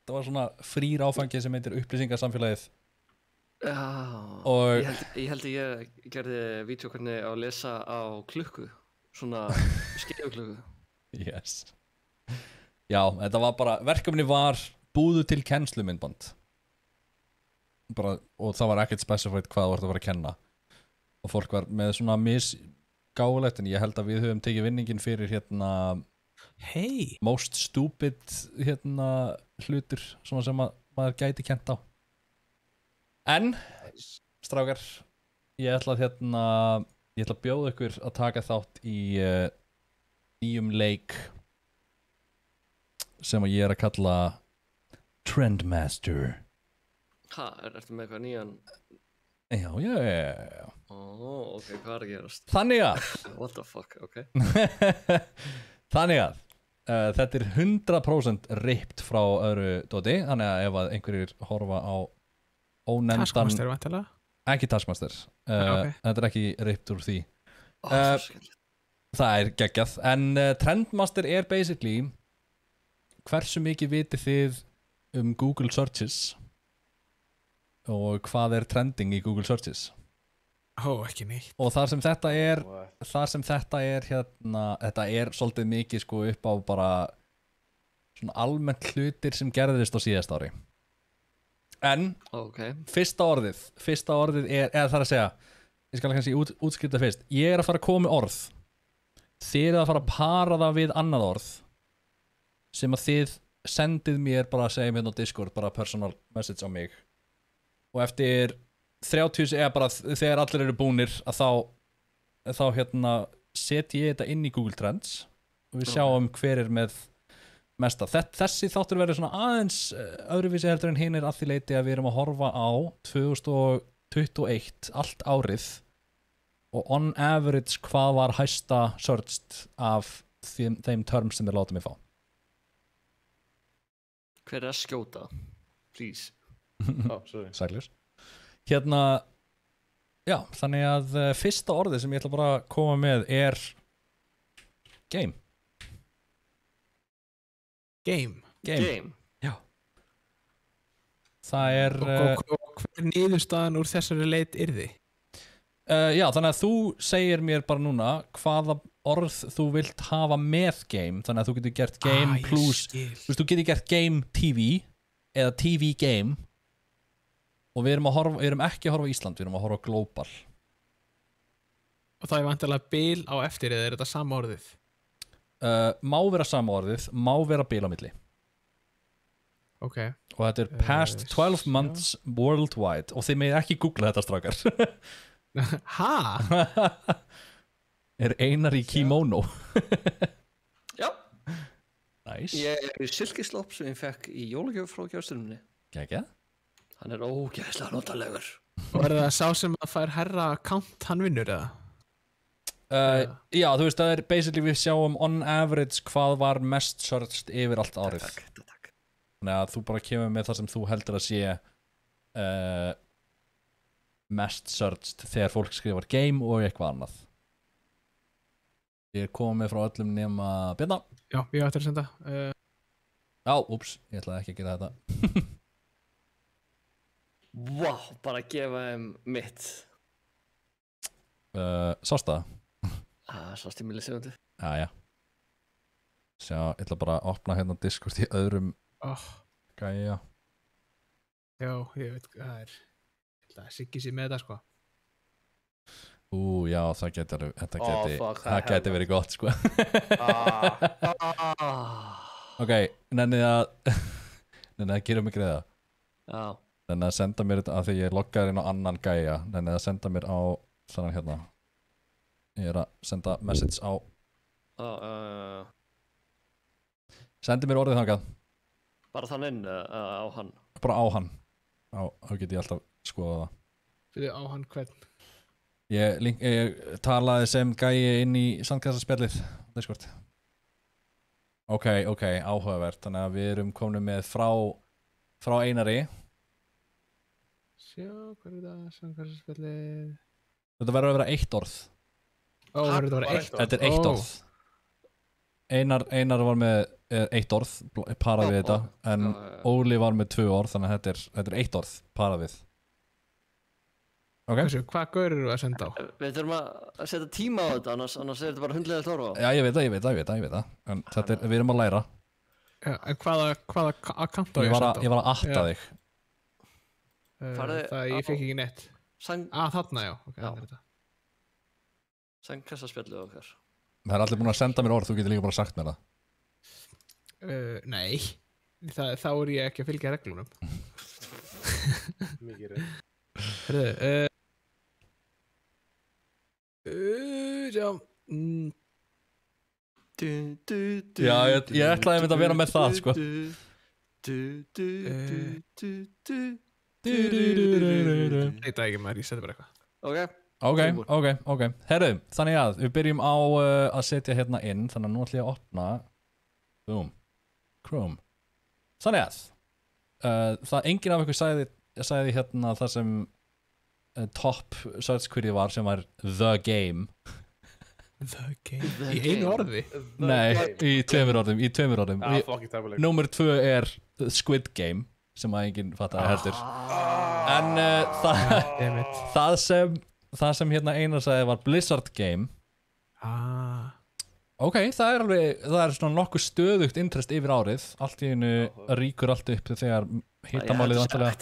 Þetta var svona frýr áfangi sem heitir upplýsingarsamfélagið. Já, ég held að ég gerði vídeo hvernig að lesa á klukku. Svona skeifuklukku. Yes. Já, þetta var bara, verkefni var búðu til kennslumyndband. Bara, og það var ekkert specified hvað þú ert að fara að kenna. Og fólk var með svona misgáfulegt, en ég held að við höfum tekið vinningin fyrir hérna most stupid hérna hlutur svona sem maður gæti kennt á. En strákar, ég ætla að bjóða ykkur að taka þátt í nýjum leik sem ég að kalla Trendmaster. Ertu með eitthvað nýjan? Já. Ok, hvað að gerast? Þannig að What the fuck, ok. Þannig að þetta 100% ript frá öðru dóti. Þannig að ef að einhverjir horfa á ónefndan Taskmaster, væntanlega? Ekki Taskmaster. Okay. Þetta ekki ript úr því. Það geggjað. En Trendmaster basically hversu mikið vitið þið Google Searches og hvað trending í Google Searches? Ekki neitt. Og þar sem þetta hérna, þetta svolítið mikið sko upp á bara svona almennt hlutir sem gerðist á síðast ári. En fyrsta orðið eða þar að segja, ég skal kannski útskipta fyrst. Ég að fara að koma með orð. Þið að fara að para það við annað orð sem að þið sendið mér bara að segja mér á Discord, bara personal message á mig. Og eftir 30 eða bara þegar allir eru búnir að þá hérna set ég þetta inn í Google Trends og við sjáum hver með mesta. Þessi þáttur verður svona aðeins öðruvísi heldur en hinir að því leiti að við erum að horfa á 2021 allt árið og on average hvað var hæsta searched af þeim terms sem þeir láta mig fá. Hver að skjóta? Please. Sæljus. Hérna, já, þannig að fyrsta orðið sem ég ætla bara að koma með game. Game? Já. Það Og hver niðurstaðan úr þessari leit yrði? Já, þannig að þú segir mér bara núna hvaða orð þú vilt hafa með game. Þannig að þú getur gert game plus, þú getur gert game TV eða TV game. og við erum ekki að horfa á Ísland, við erum að horfa á global. Og það vantilega bil á eftir eða þetta sama orðið? Má vera sama orðið, má vera bil á milli. Ok. Og þetta past 12 months worldwide og þið megið ekki googla þetta strákar. Einar í kimono. Já. Nice. Ég silkislopp sem ég fekk í jólagjöf frá gjörstyrmunni. Gekja. Hann ógeðslega notalegur. Og það sá sem að fær herra account hann vinnur eða? Já, þú veist, það basically við sjáum on average hvað var mest searched yfir allt árið. Takk. Þannig að þú bara kemur með það sem þú heldur að sé mest searched þegar fólk skrifar game og eitthvað annað. Ég komið frá öllum nema Bjarna. Já, ég ætti að senda. Já, úps, ég ætlaði ekki að gera þetta. Vá, bara að gefa þeim mitt. Sást það? Sást í millisegundu. Já. Sjá, ég ætla bara að opna hérna Discord í öðrum gæja. Já, ég veit hvað það er. Ég ætla að siggi sér með þetta, sko. Já, það geti verið gott, sko. Ok, nennið að gera mig greiða. Já. Nennið að senda mér þetta, af því ég loggar inn á annan gæja. Nennið að senda mér á þannig hérna. Ég að senda message á. Sendi mér orðið þangað. Bara þannig á hann? Bara á hann. Þá get ég alltaf skoða það. Fyrir á hann hvern? Ég talaði sem gæi inn í sandkassaspjallið Discord. Ok, áhugavert. Þannig að við erum komin með frá Einari. Sjá, hvað það? Sandkassaspjallið. Þetta verður að vera eitt orð. Þetta eitt orð. Einar var með eitt orð, parað við þetta, en Óli var með 2 orð, þannig að þetta eitt orð, parað við. Ok. Hvað gaur eru að senda á? Við þurfum að setja tíma á þetta, annars er þetta bara hundlega tóra á. Já, ég veit það. En við erum að læra. Já, en hvaða account á ég að senda á? Ég var að atta þig. Ég fekk ekki neitt. Þarna, já. Ok, það er þetta. Sandkassaspjallið okkar. Það er allir búin að senda mér orð, þú getur líka bara sagt mér það. Nei, þá er ég ekki að fylgja reglunum. Mikið reynd. Já, ég ætlaði að vera með það, sko. Þetta ekki maður, ég seti bara eitthvað. Ok. Herru, þannig að við byrjum á að setja hérna inn, þannig að nú ætlum ég að opna Chrome. Þannig að það enginn af ykkur sagði hérna það sem top search query var, sem var The Game. The Game? Í einu orði? Nei, í tveimur orðum. Númer 2 er Squid Game, sem að enginn fattaði heldur. En það sem hérna Einar sagði var Blizzard Game. Ok, það er svona nokkuð stöðugt interest yfir árið. Allt í einu ríkur allt upp þegar hittamálið vantilega.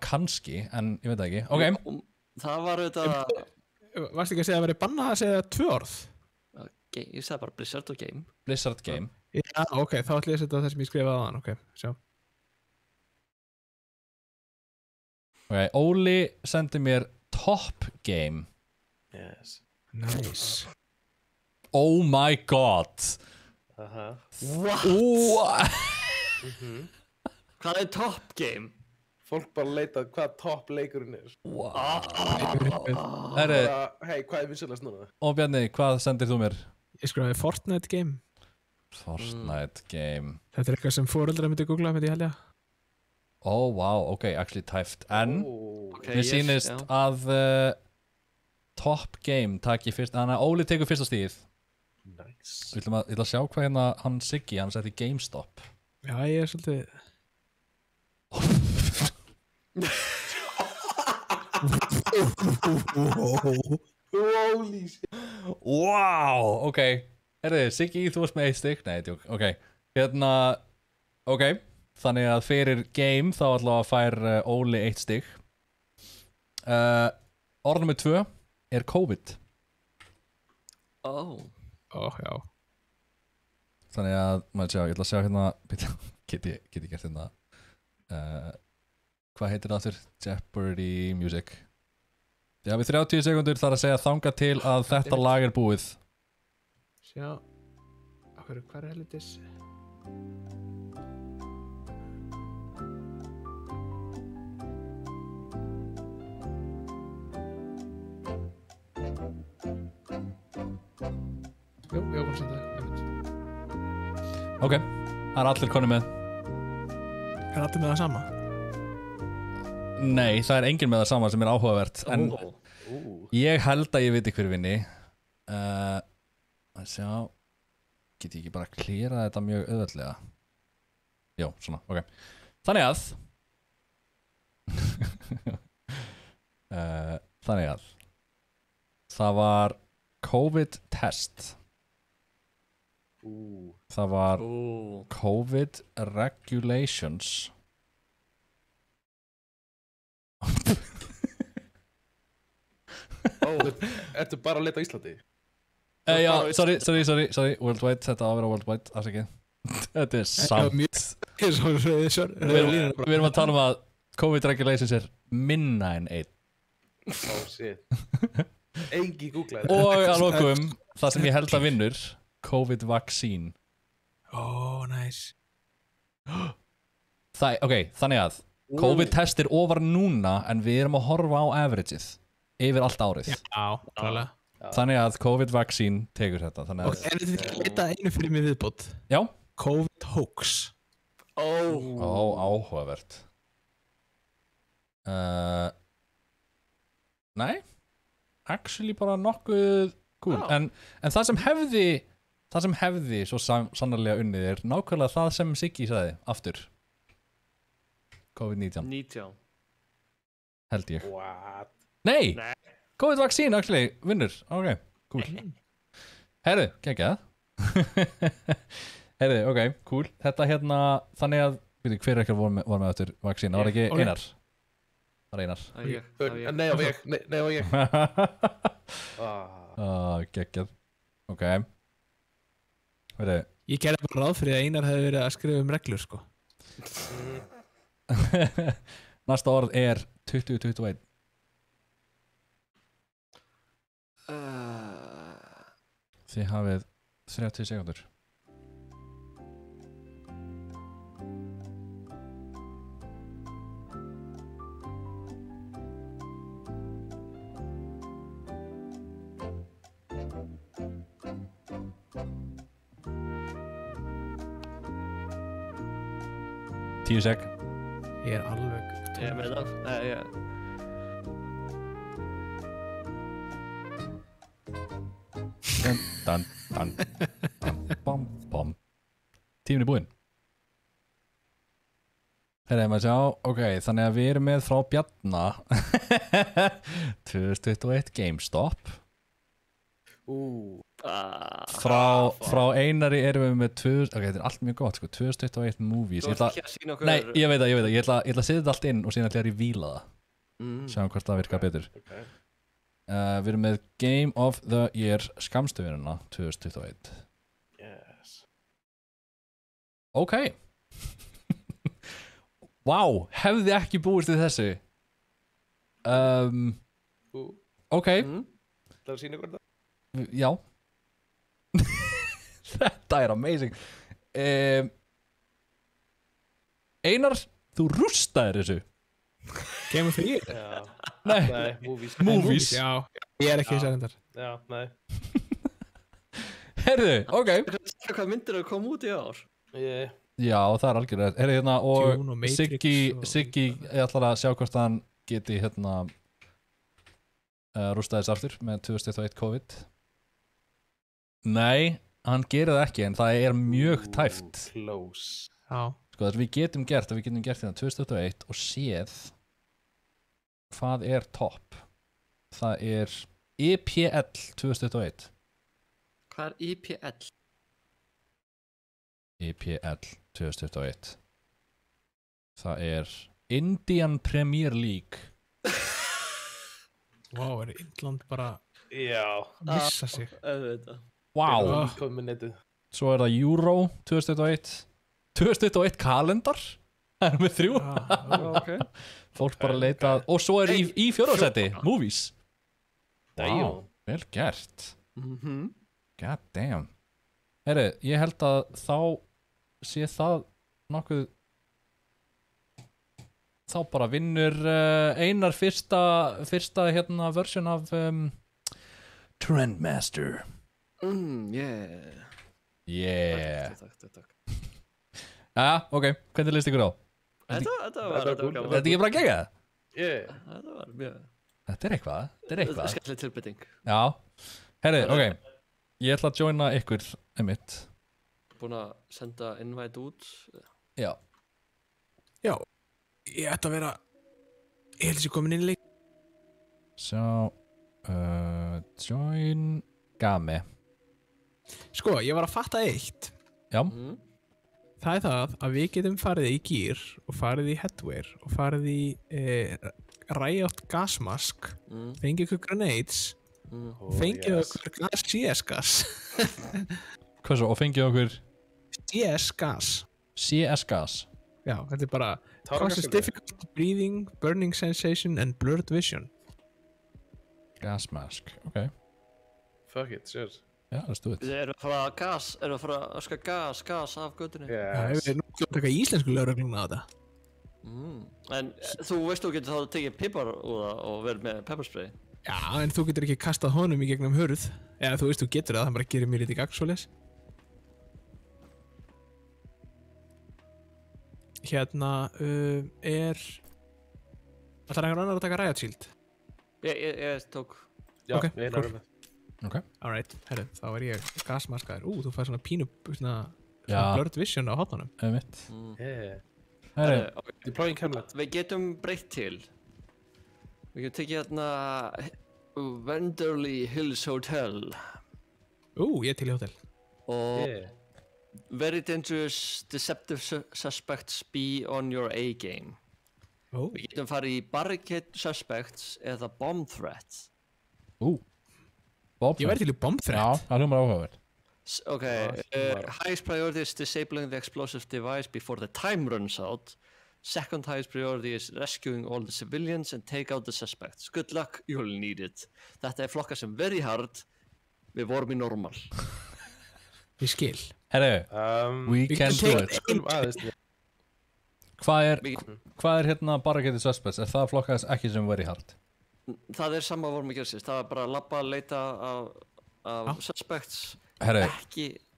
Kannski, en ég veit ekki. Ok. Það var þetta... Varst ekki að segja að veri bannað að segja 2 orð? Ég sagði bara Blizzard og Game. Blizzard Game. Já, ok, þá ætlum ég að setja það sem ég skrifaði aðan. Ok, sjá. Ok, Óli sendi mér Top Game. Yes. Nice. Oh my god. What? Hvað er Top Game? Fólk bara leitað hvað top leikurinn er. Hei, hvað er vinsalast núna? Og Bjarni, hvað sendir þú mér? Ég skrifaði Fortnite Game. Fortnite Game. Þetta er eitthvað sem foreldrar myndi googla, myndi ég helja. Wow, ok, actually tæft. En mér sýnist að Top Game taki fyrst, þannig að Óli tekur fyrsta stíð. Nice. Ég ætla að sjá hvað hérna hann Siggi, hann setti GameStop. Já, ég er svolítið... Holy shit. Wow, ok. Siggi, þú varst með 1 stygg? Nei, tjók, ok. Hérna, ok. Þannig að fyrir game þá allavega fær Óli 1 stig. Orð nummer 2 er COVID. Já. Þannig að, maður sjá, ég ætla að sjá hérna, get ég gert hérna, hvað heitir það aftur? Jeopardy Music. Já, við 30 sekundur þarf að segja þangað til að þetta lag er búið. Sjá, hvað er helvitis? Jú, Ok, það er allir konið með. Er allir með það sama? Nei, það er enginn með það sama sem er áhugavert. En ég held að ég viti hver vinni. Að sjá, get ég ekki bara að klíra þetta mjög auðveldlega? Jó, svona, ok. Þannig að það var COVID test. Það var COVID regulations. Ertu bara að leta á Íslandi? Já, sorry, worldwide, þetta á að vera worldwide, afsakið. Þetta er samt. Við erum að tala að COVID regulations er minna en 1. Shit. Engi googlaði. Og að lokum, það sem ég held að vinnur, COVID vaccine. Nice. Ok, þannig að COVID test er ofar núna en við erum að horfa á averageið yfir allt árið. Já, klálega. Þannig að COVID vaccine tekur þetta. En þetta er leita einu fyrir mig viðbót. Já. COVID hoax. Áhugavert. Nei, actually bara nokkuð cool. En það sem hefði svo sannarlega unnið er nákvæmlega það sem Siggi sagði aftur. COVID-19. Held ég. What? Nei! COVID vaccine actually vinnur. Ok, cool. Herðu, geggjað. Herðu, ok, cool. Þetta hérna, þannig að, veit ég, hver ekki var með aftur vaccine? Það var ekki Einar? Það var Einar. Nei og ég. Geggjað. Ok. Herðu. Ég gerði bara ráð fyrir að Einar hefði verið að skrifa reglur, sko. Næsta orð er 2021. Þið hafið 30 sekundur. Tíu sek. Ég er alveg... Ég með það. Bam. Tíminn er búinn. Herra, maður sjá, ok, þannig að við erum með frá Bjarna 2021 GameStop. Frá Einari erum við með ok, þetta er allt mjög gott, sko, 2021 movies. Nei, ég veit það, ég ætla að setja þetta allt inn og síðan ætla ég að revíla það. Sjáum hvort það virkar betur. Við erum með Game of the Year skamstöfunina 2021. Yes. Ok. Wow, hefði ekki búist við þessu. Ok. Það að sína hvort það? Já. Þetta er amazing. Einar, þú rústaðir þessu. Game of the Year? Já. Nei, movies. Já, ég er ekki þessar endar. Já, nei. Herðu, ok. Hvað myndir að koma út í ár? Já, það er algjörlega. Herðu hérna, og Siggi, ég ætlar að sjá hvort hann geti hérna rústaðis aftur með 2021 COVID. Nei, hann gerir það ekki, en það er mjög tæft. Close. Já. Sko, það sem við getum gert hérna 2021 og séð hvað er topp. Það er EPL 2021. Hvað er EPL? EPL 2021. Það Indian Premier League. Vá, Indland bara Já. missa sig. Vá. Svo það Euro 2021. 2021 kalendar. Það með 3. Okay. Fólk bara leita og svo í fjórðasæti movies. Wow, vel gert. God damn. Herri, ég held að þá sé það nokkuð þá bara vinnur Einar fyrsta hérna version af Trendmaster. Yeah. Takk. Já, ok, hvernig leist ykkur á? Þetta var Þetta ekki bara að gegja það? Þetta var mjög Þetta eitthvað skemmtileg tilbreyting. Já, herri, ok ég ætla að joina ykkur einmitt. Búin að senda invite út. Já, ég ætti að vera ég held að ég komin inn í leik. Svo join Game. Sko, ég var að fatta eitt. Já. Það það að við getum farið í Gear og farið í Headwear og farið í Riot Gasmask, fengið ykkur grenades, fengið okkur CS-gas. Hvað svo, og fengið okkur? CS-gas. CS-gas? Já, þetta bara causes difficult breathing, burning sensation and blurred vision. Gasmask, ok. Fuck it, sure. Já, let's do it. Erum við að fara að öska gas af göttunni? Já, við erum nú að taka íslensku lögregluna á þetta. En þú veist þú getur þá tekið pipar og verið með pepperspray? Já, en þú getur ekki kastað honum í gegnum hurð. Eða þú veist þú getur það bara gerir mér lítið gagn svoleiðis. Hérna ætlar einhver annar að taka Riot Shield? Ég tók. Já, okay, ég náður með. Ok. Alright, herru, þá ég gasmaskaður. Þú fær svona pínu svona blurred vision á hotnunum. Einmitt. Deploying Hamlet. Við getum breytt til. Við getum tekið hérna Wenderly Hills Hotel. Ég til í hótel. Og very dangerous deceptive suspects be on your A-game. Við getum farið í barricade suspects eða bomb threat. Ég verði til í bomb threat. Já, það hljómar áhugavert. Okay, highest priority is disabling the explosive device before the time runs out. Second highest priority is rescuing all the civilians and take out the suspects. Good luck, you'll need it. Þetta flokkað sem very hard. Við vorum í normal. Ég skil. Herru, we can do it. Hvað hérna barricade suspects? Það flokkað ekki sem very hard? Það sama vorum að gera sérst. Það bara að labba að leita af suspects. Herru.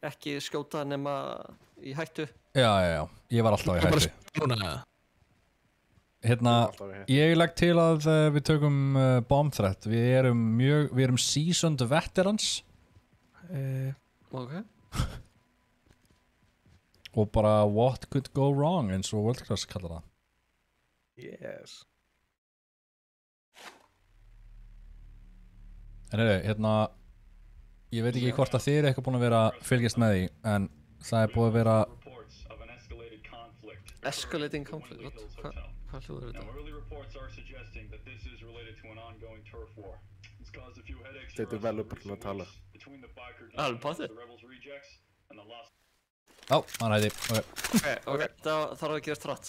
Ekki skjóta nema í hættu. Já, ég var alltaf í hættu. Hérna, ég legg til að við tökum bomb threat. Við erum seasoned veterans. Ok. Og bara what could go wrong eins og World Class kallar það. Yes. En hérna, ég veit ekki hvort að þið eru eitthvað búin að vera fylgjast með því, en það búið að vera escalating conflict. Hvað hljóður þetta? Þetta developerinn að tala. Alveg potið? Hann hætti. Ok, það þarf að gera strætt.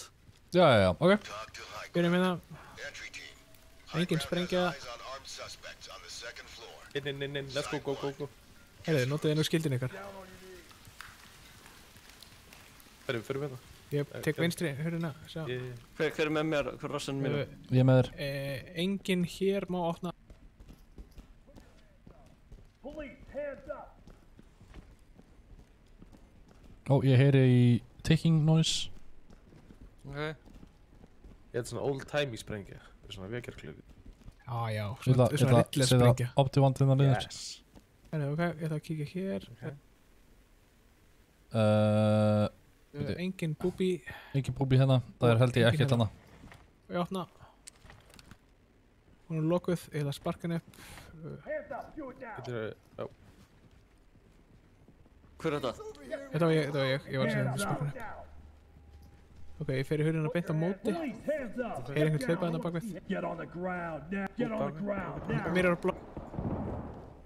Já, ok. Byrjum hérna. Engin sprengja. Inn, let's go. Heyrðu, notaðu nú skildin ykkar. Fyrir með það. Ég tek vinstri, hörðuna. Hver með mér, hver rassin mínu? Ég með þér. Engin hér má opna. Ég heyri í ticking noise. Ok. Ég held svona old-timey sprengja. Það svona vekjarklöku. Já, svona rillega sprengja. Optivandina niður. Yes. Ok, ég ætla að kíkja hér. Engin búbi. Engin búbi hérna. Það held ég ekkert hérna. Ég opna. Hún lokuð, ég ætla að sparka henni upp. Hver er þetta? Þetta var ég var að segja að sparka henni upp. Ok, ég fer í hurðina beint á móti. Einhvern hlaupa hérna bakvið. Get on the ground now. Get on the ground now. Mirror block.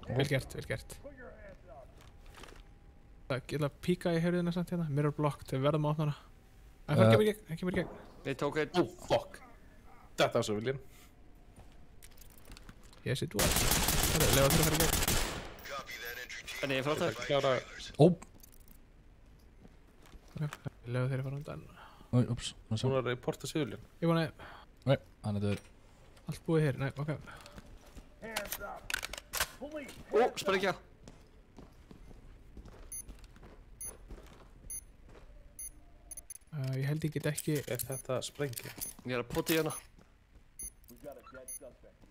Vel gert. Ég ætla að píka í hurðina samt hérna. Mirror block, þau verðum að opna hana. Það kemur í gegn. Ég tók einn. Fuck. Þetta var svo viljinn. Yes, it was. Lefa þurfa að fara í gegn. En ég er frá það. Lefa þeirra fara undan. Úps. Hún var að reporta sig viljinn. Ég vona... Nei, hann er döður. Allt búið hér, nei, ok. Sprengja. Ég held ég get ekki... Er þetta sprengja? Ég er að pota í hana.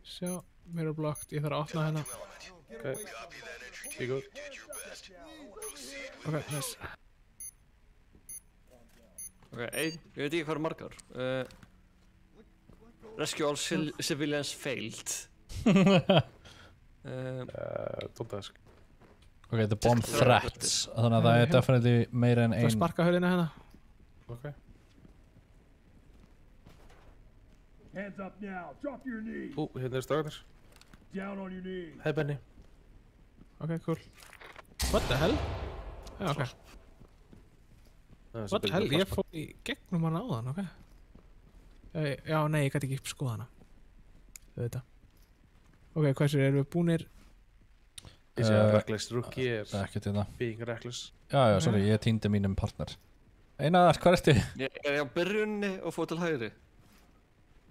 Sjá, mirror blocked, ég þarf að opna hérna. Ok. Be good. Ok, nice. Ok, ég veit ekki hvað margar. Rescue all civilians failed. Don't ask. Ok, the bomb threats. Þannig að það er definitely meira en ein. Það sparka hurðina hérna. Ok. Hands up now. Drop your knees. Hérna strákarnir. Down on your knees. Hey Benny. Ok, cool. What the hell? Já, ok. What the hell? Ég fór í gegnum hana áðan, ok. Já, nei, ég gæti ekki skoða hana. Þetta. Ok, hversu erum við búnir? Ég sé að reckless rookie er ekkert þetta. Being reckless. Já, sorry, ég týndi mínum partner. Einar, hvað ertu? Ég er á byrjunni og fór til hægri.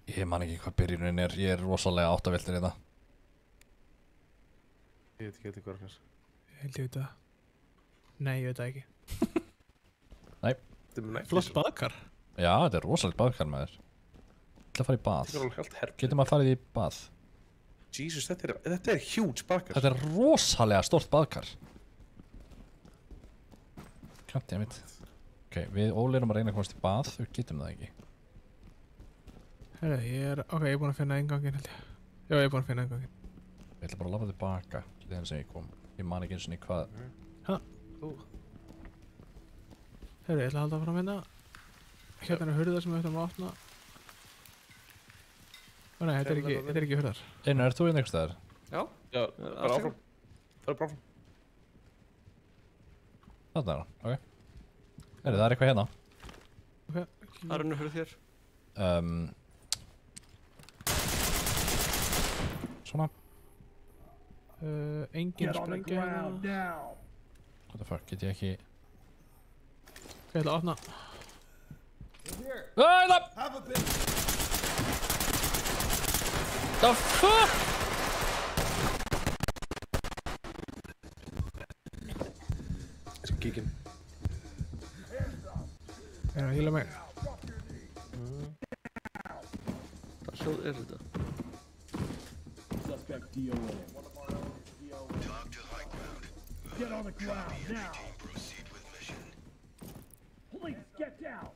Ég man ekki hvað byrjunin er, ég er rosalega áttaviltur í það. Ég veit ekki hvað er. Ég held ég veit það. Nei, ég veit það ekki. Nei. Flott baðkar. Já, þetta er rosalega baðkar með þér. Ég ætla að fara í bað. Getum að fara í bað. Jesus, þetta er huge baðkar. Þetta er rosalega stort baðkar. Klant ég mitt. Ok, við Óli erum að reyna að komast í bað, við getum það ekki. Herra, ég er búinn að finna einganginn held ég. Já, ég er búinn að finna einganginn. Ég ætla bara að lafa tilbaka til þeim sem ég kom. Ég man ekki eins og niður hvað. Herra, ég ætla að halda fram hérna. Hérna er hurðar sem við ætlum að opna. Ó nei, þetta er ekki hurðar. Einar, ert þú inn einhvers staðar? Já, bara áfram. Það er bara áfram. Þarna er það, ok. Það er eitthvað hérna. Ok. Það er henni hurð hér. Svona. Engin sprengja hérna. What the fuck, get ég ekki... Ok, ég ætla að opna. The fuck? Ég skal kíkja inn. Ég er að hýla mig. Hvað hljóð er þetta? Get on the ground now. Please get down.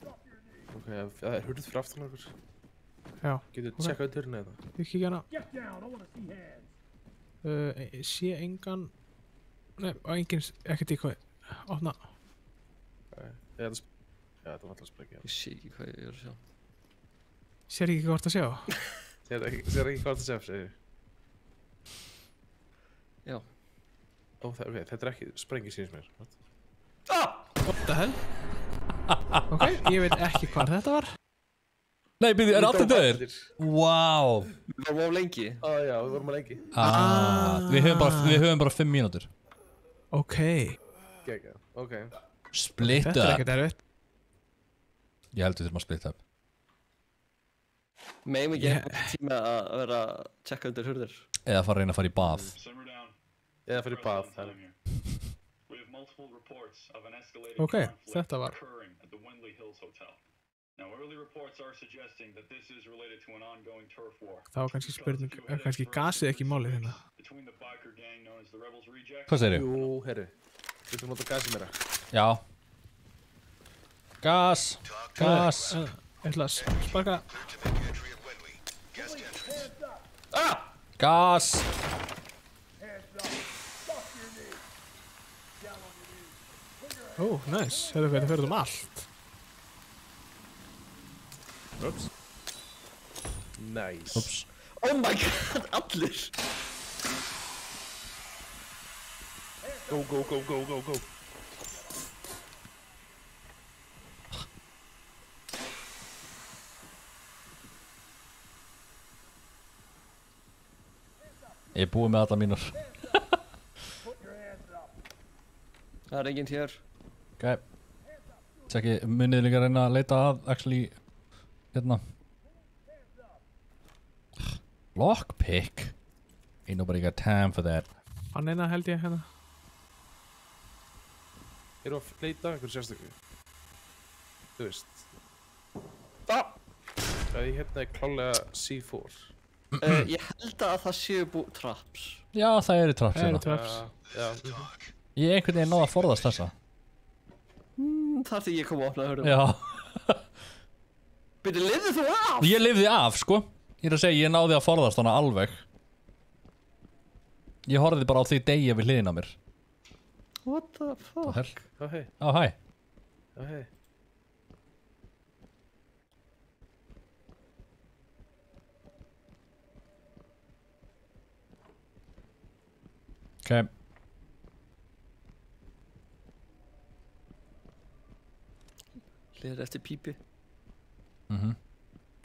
Ok, það er hurð fyrir aftan okkur. Já. Getur þú tjekkað út hurðina eða? Ég kíkja hana. Get down. I want to see hands. Sé engan... Nei, engin... Ekkert í hvað... Opna. Já, þetta var alltaf sprengja. Ég sé ekki hvað ég er að sjá. Sér ekki hvort að sjá? Sér ekki hvort að sjá, segir. Já. Ok, þetta er ekki sprengja síðan mér. What the hell? Ok, ég veit ekki hvað þetta var. Nei, byrju, er allir döðir? Wow. Við vorum á lengi. Já, við vorum á lengi. Við höfum bara 5 mínútur. Ok. Ok. Split up. Þetta er ekkert erfitt. Ég held við þurfum að splitta upp. Megum ekki tíma að vera að tjekka undir hurðir. Eða fara að reyna að fara í bað. Eða fara í bað. Ok, þetta var. Það var kannski spurning, kannski gasið ekki málið hérna. Hvað segir ég? Jú, herru. Við þurfum að nota gasið meira. Já. Gas. Gas. Ég ætla að sparka. Gas. Ó, nice. Þetta fyrir um allt. Oops. Nice. Oops. Oh my god, allir. Go, go, go, go, go, go. Ég búið með alla mínur. Það er enginn hér. Ok. Tjekki, munið líka reyna að leita að actually hérna. Lockpick? Ain't nobody got time for that. Fann eina held ég hérna. Erum að leita einhverju sérstöku? Þú veist. Það er hérna klálega C4. Ég held að það séu traps. Já, það eru traps Það eru hérna. traps. Já. Ég er einhvern veginn náða að forðast þessa. Þar því ég kom að opna hörðum. Já. Byrju, lifðu þú af? Ég lifði af, sko. Ég er að segja, ég náði að forðast hana alveg. Ég horfði bara á því degja við hliðina á mér. What the fuck? Ó, hei. Á, hæ. Ó, hei. Ok. Hliðir eftir pípi.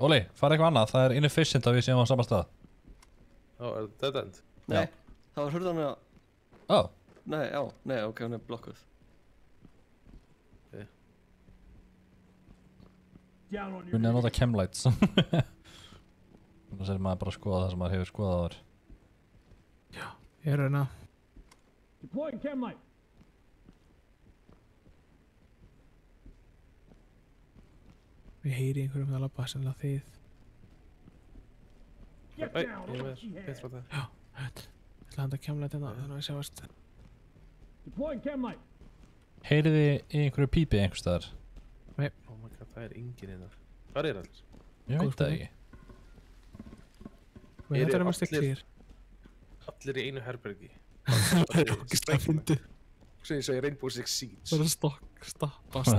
Óli, fara eitthvað annað. Það er inefficient að við séum á sama stað. Ó, er það dead end? Nei, það var hurðan að... Ó. Nei, já, nei, ok, hún er blokkuð. Hún er að nota chemlights. Þannig að maður bara að skoða það sem maður hefur skoðað áður. Já, ég er rauna. Deploying chem light. Ég heyri einhverjum að labba, sennilega þið. Get Æ, down. ég er Over með she beint has. frá það. Já, þetta. Ég ætla að handa kemla þetta þannig að ég sjáast. Deploying chem light. Heyriði í einhverju pípi einhvers staðar? Oh my god, það er enginn hérna. Hvað er allir? Ég veit það ekki. Og þetta er mest ekki hér. Allir í einu herbergi. Það er okkist að fyndið. Svo ég segi Rainbow Six Siege. Það er stappast.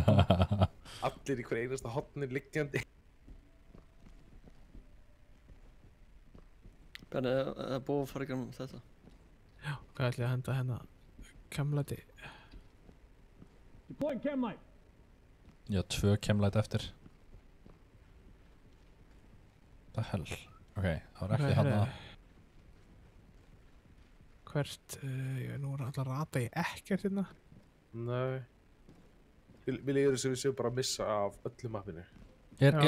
Allir í hver einasta hotni liggjandi. Þannig að það er búið að fara í grann þetta. Já, hvað ætla ég að henda hérna? Kemlaði. Deploying chem light. Já, 2 chemlight eftir. Það hell. Ok, það var ekki hann að... Hvert, ég er nú alltaf að rata í ekkert hérna. Nei. Vil ég þessu við séum bara að missa af öllu mappinu. Ok,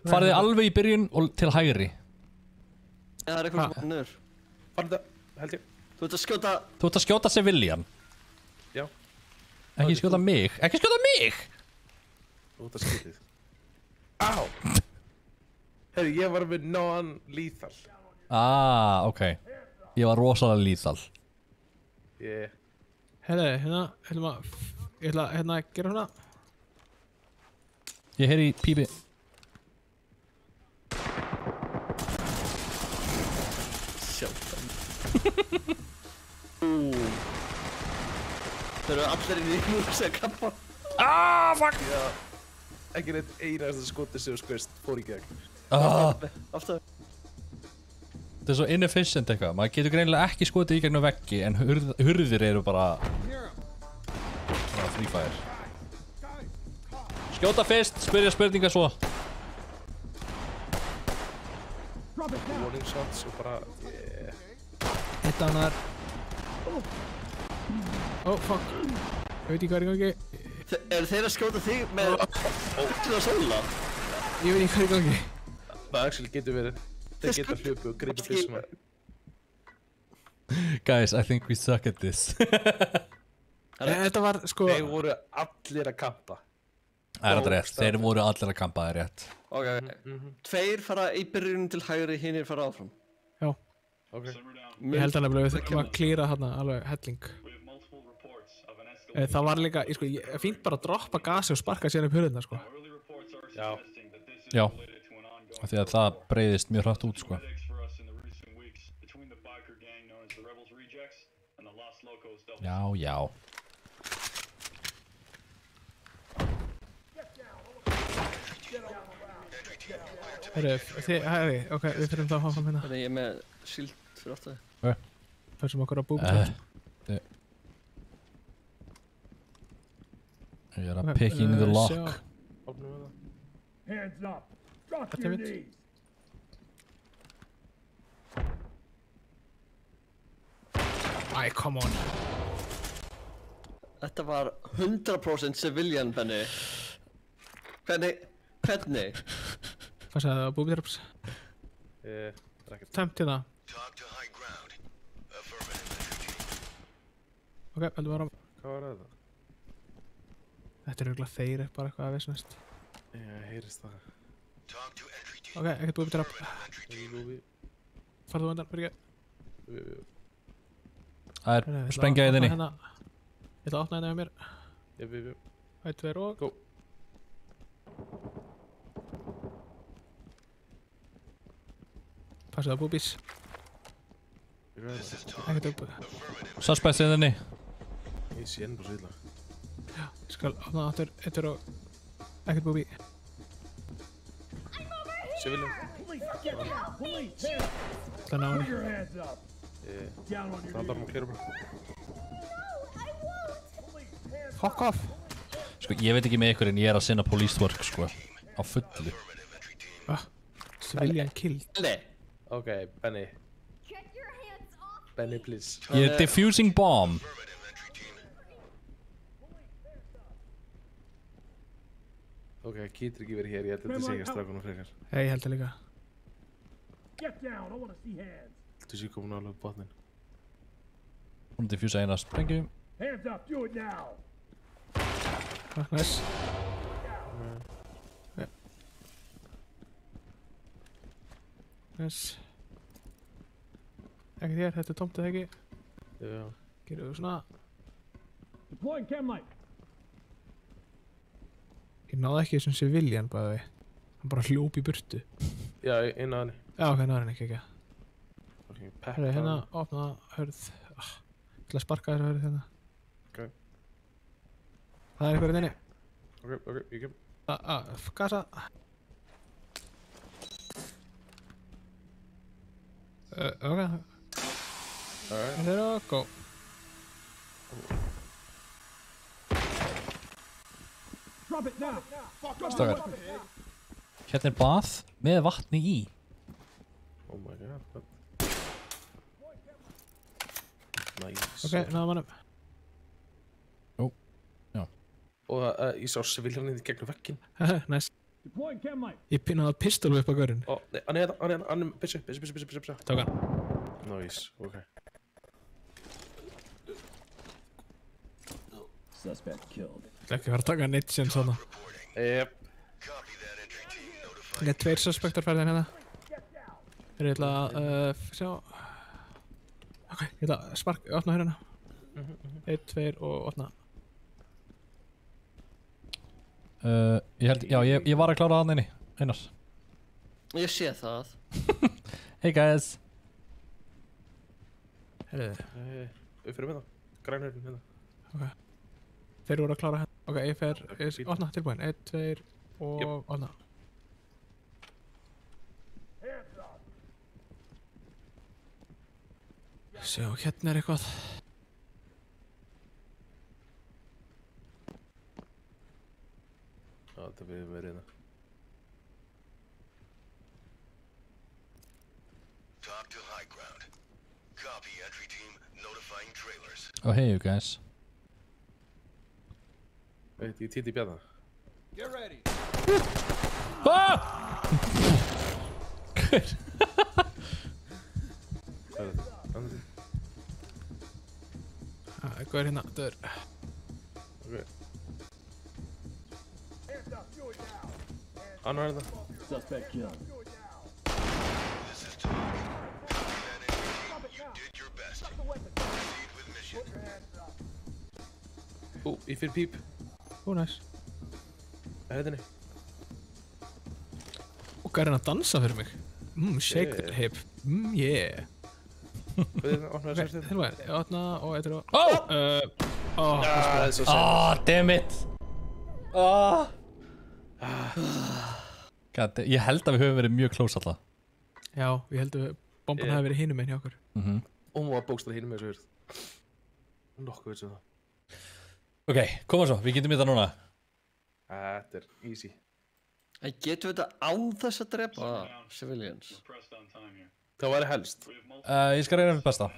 farið þið alveg í byrjun og til hægri. Það er eitthvað sem nöður. Farið það, held ég. Þú ert að skjóta... Þú ert að skjóta civilian. Já. Ekki skjóta mig. Ekki skjóta mig! Þú ert að skjótið. Á! Herri, ég var með non-lethal. Ok. Ég var rosalega lethal. Yeah. Herri, hérna, ég ætla hérna að gera hérna. Ég heyri í pípi. Sjálfan. Þeir eru allir inn í hús að kappa. Fuck! Já. Ekki neitt einasta skoti sem skvist fór í gegn. Alltaf. Þetta er svo inefficient eitthvað. Maður getur greinilega ekki skotið í gegnum veggi en hurðir eru bara free fire. Skjóta fyrst, spyrja spurningar svo. Warning shots og bara... Yeah. Eitt annar. Oh, fuck. Ég veit ekki hvað er í gangi. Eru þeir að skjóta þig með ótrúlega sóla? Ég veit ekki hvað er í gangi. Það actually getur verið. Þeir geta hlupu og gripa byssuna. Guys, I think we suck at this. Þetta var sko... Þeir voru allir að kampa. Það er rétt, þeir voru allir að kampa, það er rétt. Ok, tveir fara í byrjunum til hægri, hinir fara áfram. Já. Ok. Ég held að við þurfum að klíra hérna alveg helling. Það var líka, ég fínt bara að droppa gasi og sparka sér upp hurðina, sko. Já. Já. Því að það breiðist mjög hratt út, sko. Já, já. Herri, ok, við þurfum það að hafa hérna. Þannig ég með shield fyrir aftur. Pössum okkur á búbtrap. Ég að picking the lock. Hands up. Drop your knees. Æ, come on. Þetta var 100% civilian, Benny. Hvernig? Hvað sagði það á búbtraps? Tæmt hérna. Ok, heldur bara. Hvað var þetta? Þetta örugglega þeir bara eitthvað að veist. Já, heyrist það. Ok, ekkert búbtrap. Farðu undan, fyrir ekki. Það er sprengja í þinni. Ég ætla að opna hérna hjá mér. Jöp. 1, 2 og... Go. Passu það búbís. Ekkert upp. Suspects í þinni. Ég sé henni bara svo illa. Já, ég skal opna aftur. 1, 2 og... Ekkert búbí. Civilian. Það ná henni. Það er bara klera bara. Fuck off. Sko, ég veit ekki með ykkur en ég er að sinna police work, sko. Á fullu. Civilian killed. Ok, Benny. Benny, please. Ég er defusing bomb. Ok, getur ekki verið hér, ég held að þetta sé ekki strákunum frekar. Ég held það líka. Get down, I want to see hands. Þú sé komin alveg botnin. Hún defusa eina sprengju. Hands up, do it now. Nice. Nice. Ekkert hér, þetta er tómt eða ekki. Já. Gerum við svona. Deploying chem light. Ég náði ekki þessum civilian bæði. Hann bara hljóp í burtu. Já, eina að henni. Já, ok, náður henni ekki. Herri, hérna, opna hörð. Ég ætla að sparka þessa hörð hérna. Ok. Það er eitthvað inni. Ok, ég kem. Gasa. Ok. There we go. Drop it now. Stakar. Hérna er bath með vatni í. Oh my god. Nice. Ok, náðum hann upp. Jú, já. Og ég sá civilianinn í gegnum vegginn. Nice. Deploying chem light. Ég pinnaði að pistolu upp á gaurinn. Ó, nei, hann er byssu. Tók hann. Nice, ok. Suspect killed. Ég ætla ekki að fara að taka neitt sem svona. Jep. Það er 2 suspektar ferðin hérna. Ég ætla að sjá. Ok, ég ætla að opna hérna. 1, 2 og opna. Ég held, já, ég var að klára hann inni. Einar. Ég sé það. Hey guys. Herriði. Við fyrir með það. Grænhörn hérna. Ok. Þeir voru að klára hérna. Ok, ég fer, opna, tilbúin. 1, 2 og opna. Sjá, hérna er eitthvað. Já, þetta við verið hérna. Talk to high ground. Copy entry team notifying trailers. Oh, hey you guys. Veit, ég týndi í bjarna. Get ready. Ah! Hvað er þetta? Eitthvað er hérna, döður. Ok. Hann var þetta. Suspect killed. This is talk. Copy that entry team. You did your best. Proceed with mission. Ég fyrir píp. Nice. Hættinni. Og hvað er hann að dansa fyrir mig? Shake the hip. Yeah. Hvað er þetta? Opnaði sérstæð? Tilbúin, ég opna og eitthvað. Það er svo sætt. Damn it. God, ég held að við höfum verið mjög close alltaf. Já, ég held að bomban hafi verið hinum einn hjá okkur. Og hún var bókstæði hinum með þessu verð. Nokkuð veit sem það. Ok, koma svo, við getum þetta núna. Þetta easy. En getum við þetta án þess að drepa civilians? Það væri helst. Ég skal reyna fyrir besta.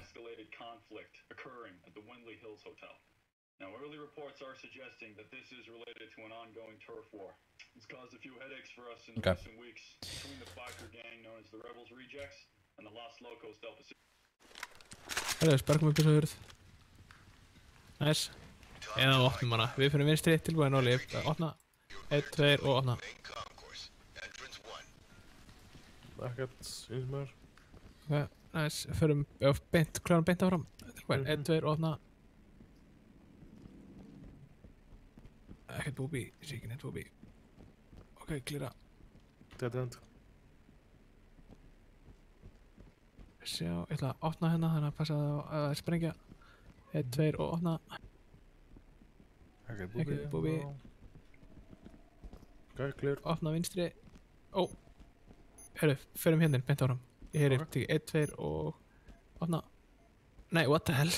Now, early reports are suggesting that this is related to an ongoing turf war. It's caused a few headaches for us in recent weeks between the biker gang known as the Rebels Rejects and the Los Locos Del Pacifico. Sparkum upp þessu hurð. Nice. Eða opnum hana. Við fyrir vinstri, tilbúin og lif. Opna. 1, 2 og opna. Ekkert, eins maður. Ok, nice. Förum beint, klárum beint áfram. Tilbúin, 1, 2 og opna. Ekkert búbi, ég sé ekki neitt búbi. Ok, klíra. Dead end. Sjá, ég ætla að opna hérna, þannig að passa að sprengja. 1, 2 og opna. Ekkert búbi. Ok, clear. Opna vinstri. Ó. Hörru, förum hérna, beint áfram. Ég heyri, teki 1, 2 og opna. Nei, what the hell.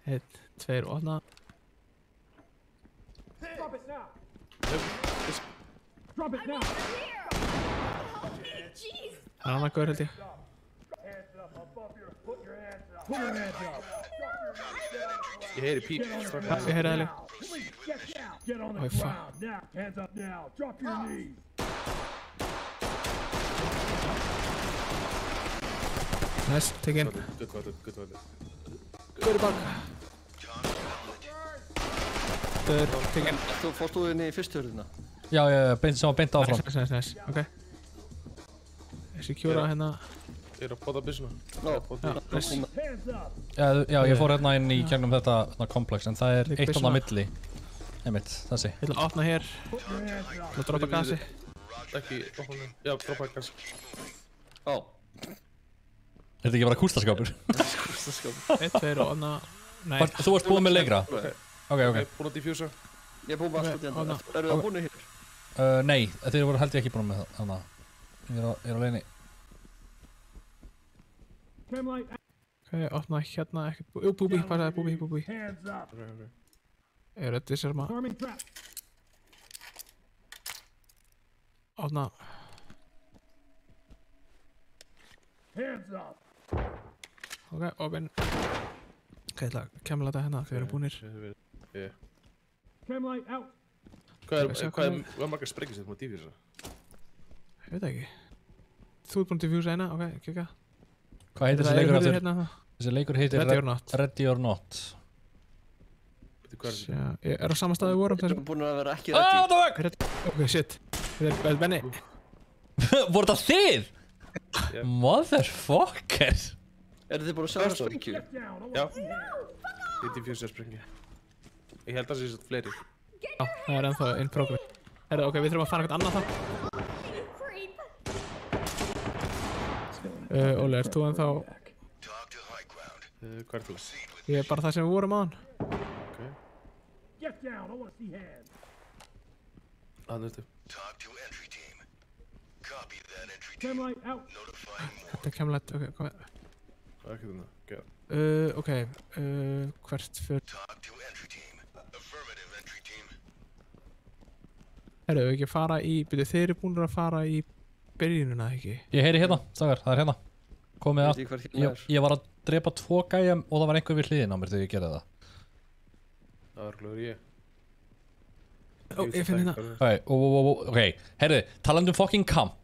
1, 2 og opna. Drop it now! Drop it now! Það er annað gaur held ég. Hands up above your... Put your hands up! Put your hands up! Ég heyri píp. Já, ég heyri það líka. Get on the ground now! Hands up now! Drop your knees! Nice, tekinn. Good one. Gaur í bak. Tekinn. Fórst þú inn í fyrstu hurðina? Já, beint áfram. Nice, ok. Secura hérna. Ég að poda byssuna. Já, ég fór hérna inn í gegnum þetta komplex, en það eitt á milli. Einmitt, þessi. Ég ætla að opna hér. Ég ætla að droppa gasi. Ekki, opna. Já, droppa gasi. Ó. Er þetta ekki bara kústaskápur? Kústaskápur. 1, 2 og opna. Nei. Þú varst búinn með leikra? Ok. Búinn að diffusa. Ég er búinn með allt út í enda. Eru það búinn hér? Nei, þeir voru held ég ekki búinn með þarna. Ég er á leiðinni. Ok, opna hérna ekkert búbi. Jú, búbi, passaði búbi. Ég er öll disarma. Opna. Ok, opin. Ok, ég ætla að kemla þetta hérna þegar við erum búinir. Hvað er margar sprengir sem þú múið að diffusa? Ég veit ekki. Þú ert búinn að diffusa eina, ok, kika. Hvað heitir þessi leikur aftur? Hérna. Þessi leikur heitir Ready or Not. Ég er á sama staði við vorum. Ég er búinn að vera ekki ready. Ok, shit. Þetta er Benni. Voru það þið? Motherfucker. Eru þið búinn að sjá það sprengju? Já. Ég diffusa sprengju. Ég held að það sé svona fleiri. Já, það er ennþá in progress. Herru, ok, við þurfum að fara eitthvað annað þá. Óli, ert þú ennþá... Hvað er þú? Ég er bara það sem við vorum aðan. Aðnurstu. Þetta er kemlætt, ok, hvað er... Það er ekki þarna, gæða. Ok, hvert fyrir... Herru, við ekki fara í... Byrju, þeir eru búin að fara í byrjununa, ekki? Ég heyri hérna, stafgar, það er hérna. Komið að... Ég var að drepa 2 gæja og það var einhver við hliðin á mér þegar ég gerði það. Það var glöður ég. Ó, ég finn hérna. Ok, herru, talandi um fucking camp.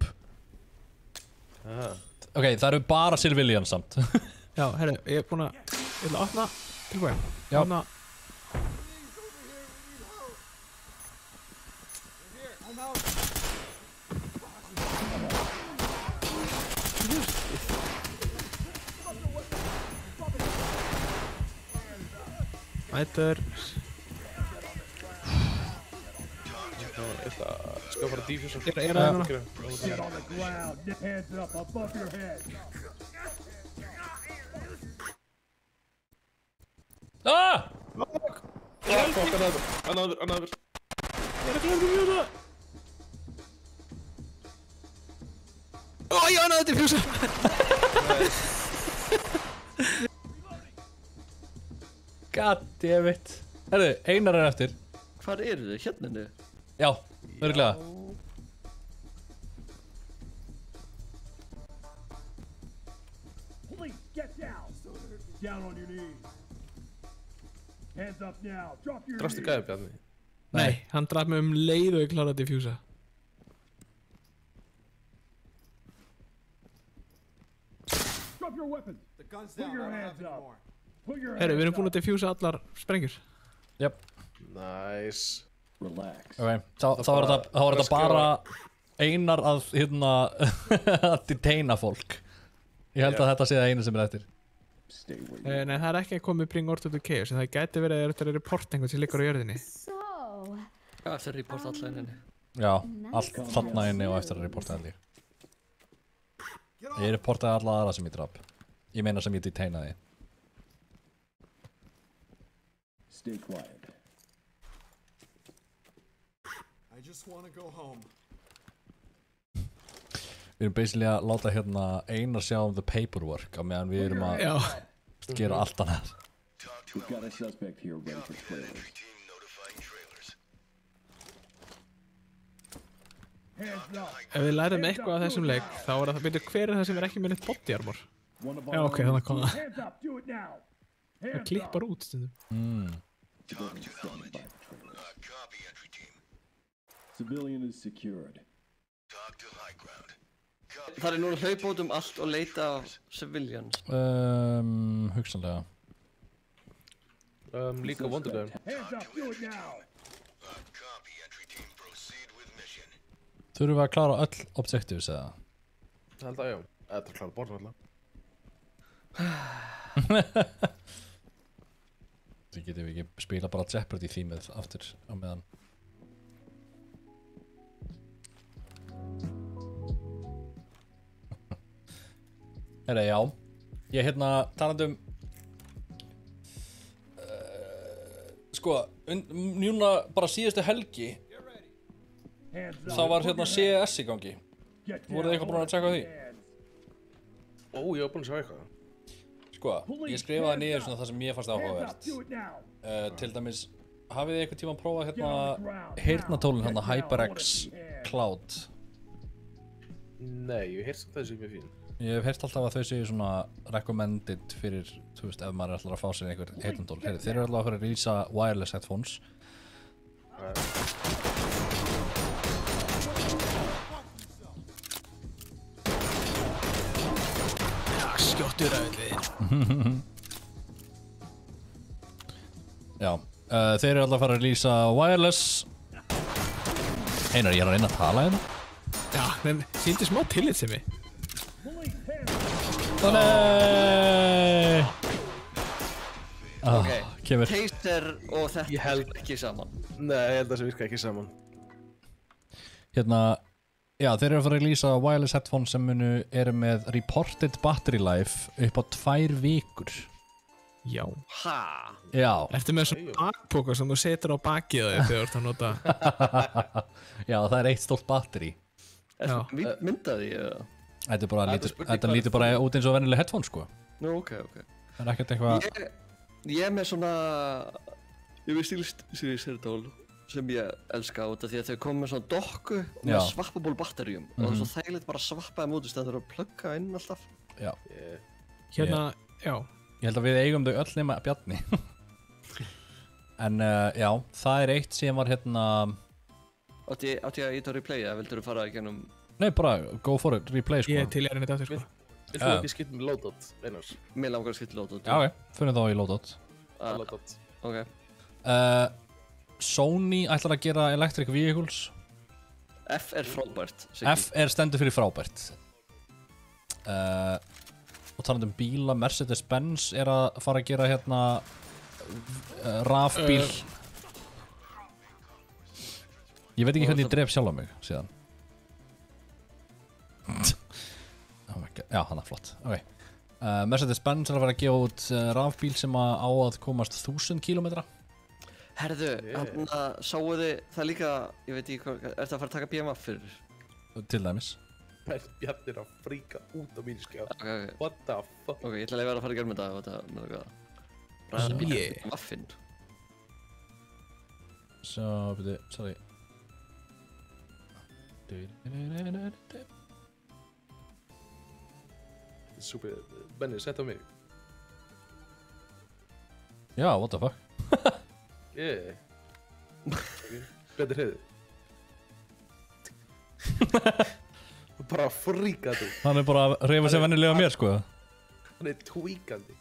Ok, það eru bara civilians samt. Já, herru, ég er búinn að... Ég ætla að opna... Tilbúin. Já. Opna... Mætur. Ég ætla að sko að fara að diffusa. Ég er að núna. Another. Ég er að glemja mjög það. Ég var náttúrulega diffusa. God damn it. Herðu, Einar eftir. Hvar eru þið? Hérna niður? Já, örugglega. Police, get down! Down on your knees. Hands up now. Drop your Drafstu knees. gæði, Bjarni? Nei, hann draf mig leið og ég kláraði að diffusa. Drop your weapons. The gun's down. Put your hands up. Put your Herru, við hands erum búin að diffusa allar sprengjur. Jep. Nice. Relax. Ok, þá var þetta bara Einar að að detaina fólk. Ég held að þetta sé það einu sem eftir. Nei, það ekki komið bring order to chaos, en það gæti verið að þetta report einhvern sem liggur á jörðinni. Já, eftir að reporta alltaf inni. Já, allt þarna inni og eftir að reporta allir. Ég reportaði alla aðra sem ég draf. Ég meina sem ég detainaði. Stay quiet. I just want to go home. Við erum basically að láta Einar sjá the paperwork á meðan við erum að gera allt annað. We've got a suspect here ready for trailers. Ef við lærum eitthvað af þessum leik, þá það, veitu hver það sem ekki með neitt body armor? Já, ok, þannig kom það. Það klippar út stundum. Civilian is secured. Það núna hlaupa út allt og leita á civilians. Hugsanlega. Líka Wondergun. Þurfum við að klára öll objectives eða? Það held að já. Þetta er klára borðan alltaf. Því getum við ekki spila bara Jeopardy þýmið aftur á meðan. Herra, já. Ég talandi sko, núna bara síðustu helgi þá var CES í gangi. Voruð þið eitthvað búin að tjekka á því? Ég var búin að sjá eitthvað. Sko, ég skrifaði niður það sem ég fannst áhugavert. Til dæmis, hafið þið eitthvað tíma að prófa heyrnartólin HyperX Cloud? Nei, ég hef heyrt að það sé mjög fín. Ég hef heyrt alltaf að þau séu svona recommended fyrir, þú veist, ef maður ætlar að fá sér einhver heyrnartól. Þeir eru alltaf að fara að releasa wireless headphones. Skjóttur að við. Já, þeir eru alltaf að fara að releasa wireless. Einar, ég er að reyna að tala hérna. Já, en sýndi smá tillitssemi. Nei! Ok, kemur. Taser og þetta virka ekki saman. Nei, ég held að það virka ekki saman. Já, þeir eru að fara að releasa wireless headphones sem eru með reported battery life upp á 2 vikur. Já. Ha? Já. Ertu með svona bakpoka sem þú setur á bakið þegar þú ert að nota? Já, það er eitt stórt batteri. Ertu myndaði eða? Þetta lítur bara út eins og venjuleg headphone, sko. Nú, ok. Það er ekkert eitthvað... Ég er með svona... Ég veist heyrnartól sem ég elska út af því að þau koma með svona dokku og með swappable batterjum og það er svo þægilegt bara að swappa þeim út í stæðan að plugga inn alltaf. Já. Já. Ég held að við eigum þau öll nema Bjarni. En já, það er eitt sem var Átti ég að íta á replay eða vildur þú fara í gennum... Nei, bara go for it, replay, sko. Ég til ég þetta aftur, sko. Viltu ekki skipta með loadout, Einar? Mér langar að skipta loadout. Já, ok, fyrir þá í loadout. Loadout. Ok. Sony ætlar að gera electric vehicles. F er frábært. F er stendur fyrir frábært. Og talandi bíla, Mercedes-Benz er að fara að gera rafbíl. Ég veit ekki hvernig ég dref sjálf á mig síðan. Oh my god, já, hann er flott. Okay. Mercedes-Benz er að fara að gefa út rafbíl sem á að komast 1000 kilometra. Herðu, sáu þið það líka, ég veit ekki hvað, ertu að fara að taka BMF fyrir? Til dæmis. Bjarni að fríka út á mínu skjá. Okay. What the fuck? Ok, ég ætla að vera að fara í gerð með þetta. Ræða bjarni muffin. Svo, byrju, sorry. Súper, Benni, sett á mig. Já, what the fuck? Yeah. Betur heiði. Bara fríkað þú. Hann bara að reyfa sig vennilega mér, sko. Hann tweakandi.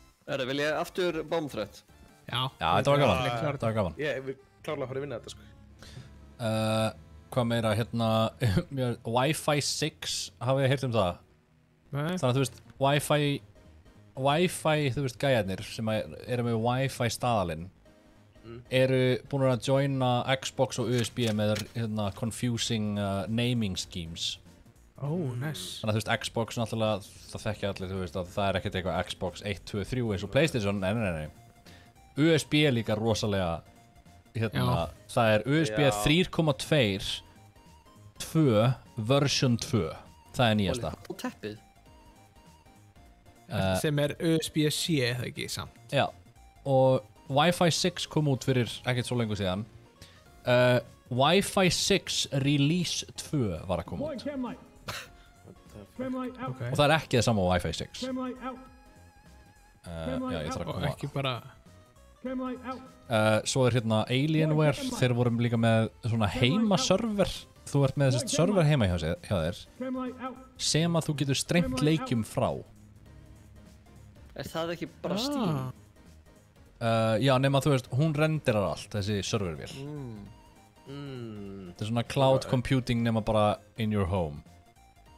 Vil ég aftur bomb threat? Já. Já, þetta var gaman. Þetta var gaman. Ég vil klárlega fara að vinna þetta, sko. Hvað meira, hérna, Wi-Fi 6, hafið þið heyrt það? Nei. Þannig að þú veist, Wi-Fi, þú veist, gæjarnir sem eru með Wi-Fi staðalinn eru búin að joina Xbox og USB með hérna confusing naming schemes. Nice. Þannig að þú veist, Xbox náttúrulega, það þekkja allir, þú veist, að það ekkert eitthvað Xbox 1, 2, 3 eins og PlayStation, nei. USB líka rosalega, hérna, það USB 3.2 version 2, það nýjasta. Og teppið? Sem USB-C, eða ekki, samt. Já, og Wi-Fi 6 kom út fyrir ekkert svo lengur síðan. Wi-Fi 6 Release 2 var að koma út. Og það ekki það sama á Wi-Fi 6. Já, ég þarf að koma. Og ekki bara... Svo hérna Alienware, þeir voru líka með svona heimaserver. Þú ert með þessi server heima hjá þér sem að þú getur strengt leikjum frá. Það ekki bara Steam? Já, nema þú veist, hún renderar allt, þessi servervél. Þetta er svona cloud computing nema bara in your home.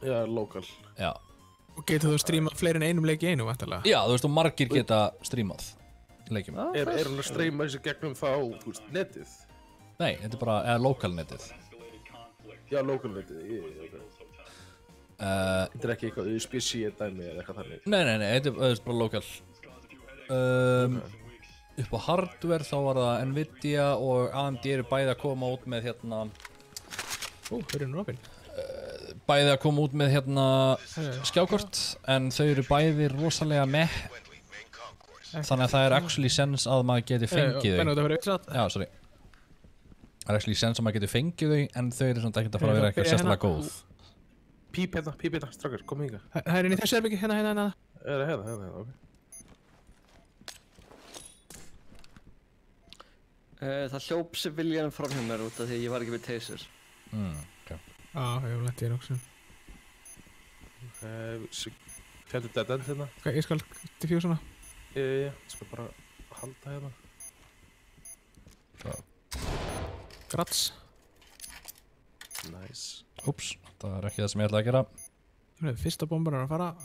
Já, local. Já. Og getur þú streamað fleiri en einum leik í einu, vantarlega? Já, þú veist, og margir geta streamað leikjum. Er hún að streyma þessu gegnum þá, þú veist, netið? Nei, þetta er bara, eða local netið. Já, local netið, þetta er ekki eitthvað USB-C dæmi eða eitthvað þannig? Nei, þetta er bara local. Upp á hardware þá var það Nvidia og AMD eru bæði að koma út með hérna... Bæði að koma út með hérna skjákort, en þau eru bæði rosalega með. Þannig að það er actually sense að maður geti fengið þau. Já, sorry. Það er actually sense að maður geti fengið þau, en þau eru svona ekkert að fara að vera eitthvað sérstaklega góð. Píp hérna, strákar, kom hinga. Það er inn í þessu erbyggi, hérna. Hérna, ok. Það hljóp civilian fram hjá mér út af því ég var ekki við taser. Ok. Já, ég var lett í nokkuð. Fjallir dead end hérna. Ok, ég skal diffuse hana. Ég skal bara halda hérna. Grats. Nice. Úps, það er ekki það sem ég ætlaði að gera. Fyrsta bomban er að fara.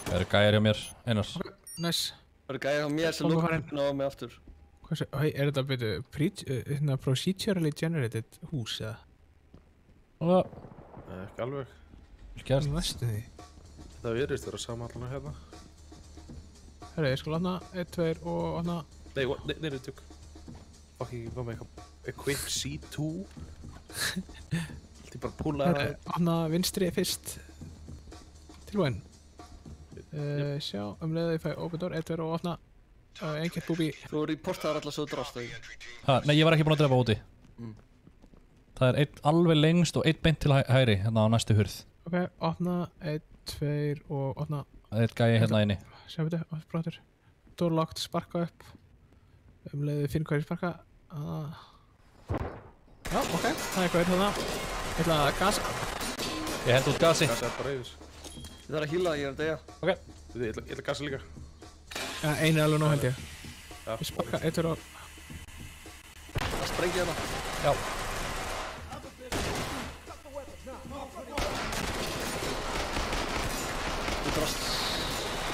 Það eru gæjar hjá mér, Einar. Nice. Það eru gæjar hjá mér sem lúkar hérna á mig aftur. Er þetta betur procedurally generated hús, eða? Ekki alveg. Vel gert. Næstu því. Það virðist vera sama allan hérna. Herru, ég skal opna 1, 2 og opna... Nei, tjók. Fucking, hvað með eitthvað... Equip C2? Þetta er bara að púla það. Opna vinstri fyrst. Tilvæn. Sjá, leiðu ég fæ open door, 1, 2 og opna engett búbi. Þú reportaðar alltaf svo drast þau. Nei, ég var ekki búinn að drepa úti. Það er einn alveg lengst og einn beint til hægri, hérna á næstu hurð. Ok, opna 1, 2 og opna... Það er eitt gæi hérna inni. Sjáum við þetta, brotur. Door locked, sparka upp. Leiðu finn hvað ég sparka. Já, ok, það er eitthvað hérna. Ég ætla að gasa. Ég held út gasi. Gasa er bara yfir. Ég þarf að heala, ég er að deyja. Ok. Ég ætla að gasa líka. Já, einu er alveg nóg held ég. Ég sparka 1, 2 og... Það sprengið hérna. Já. Þú drast.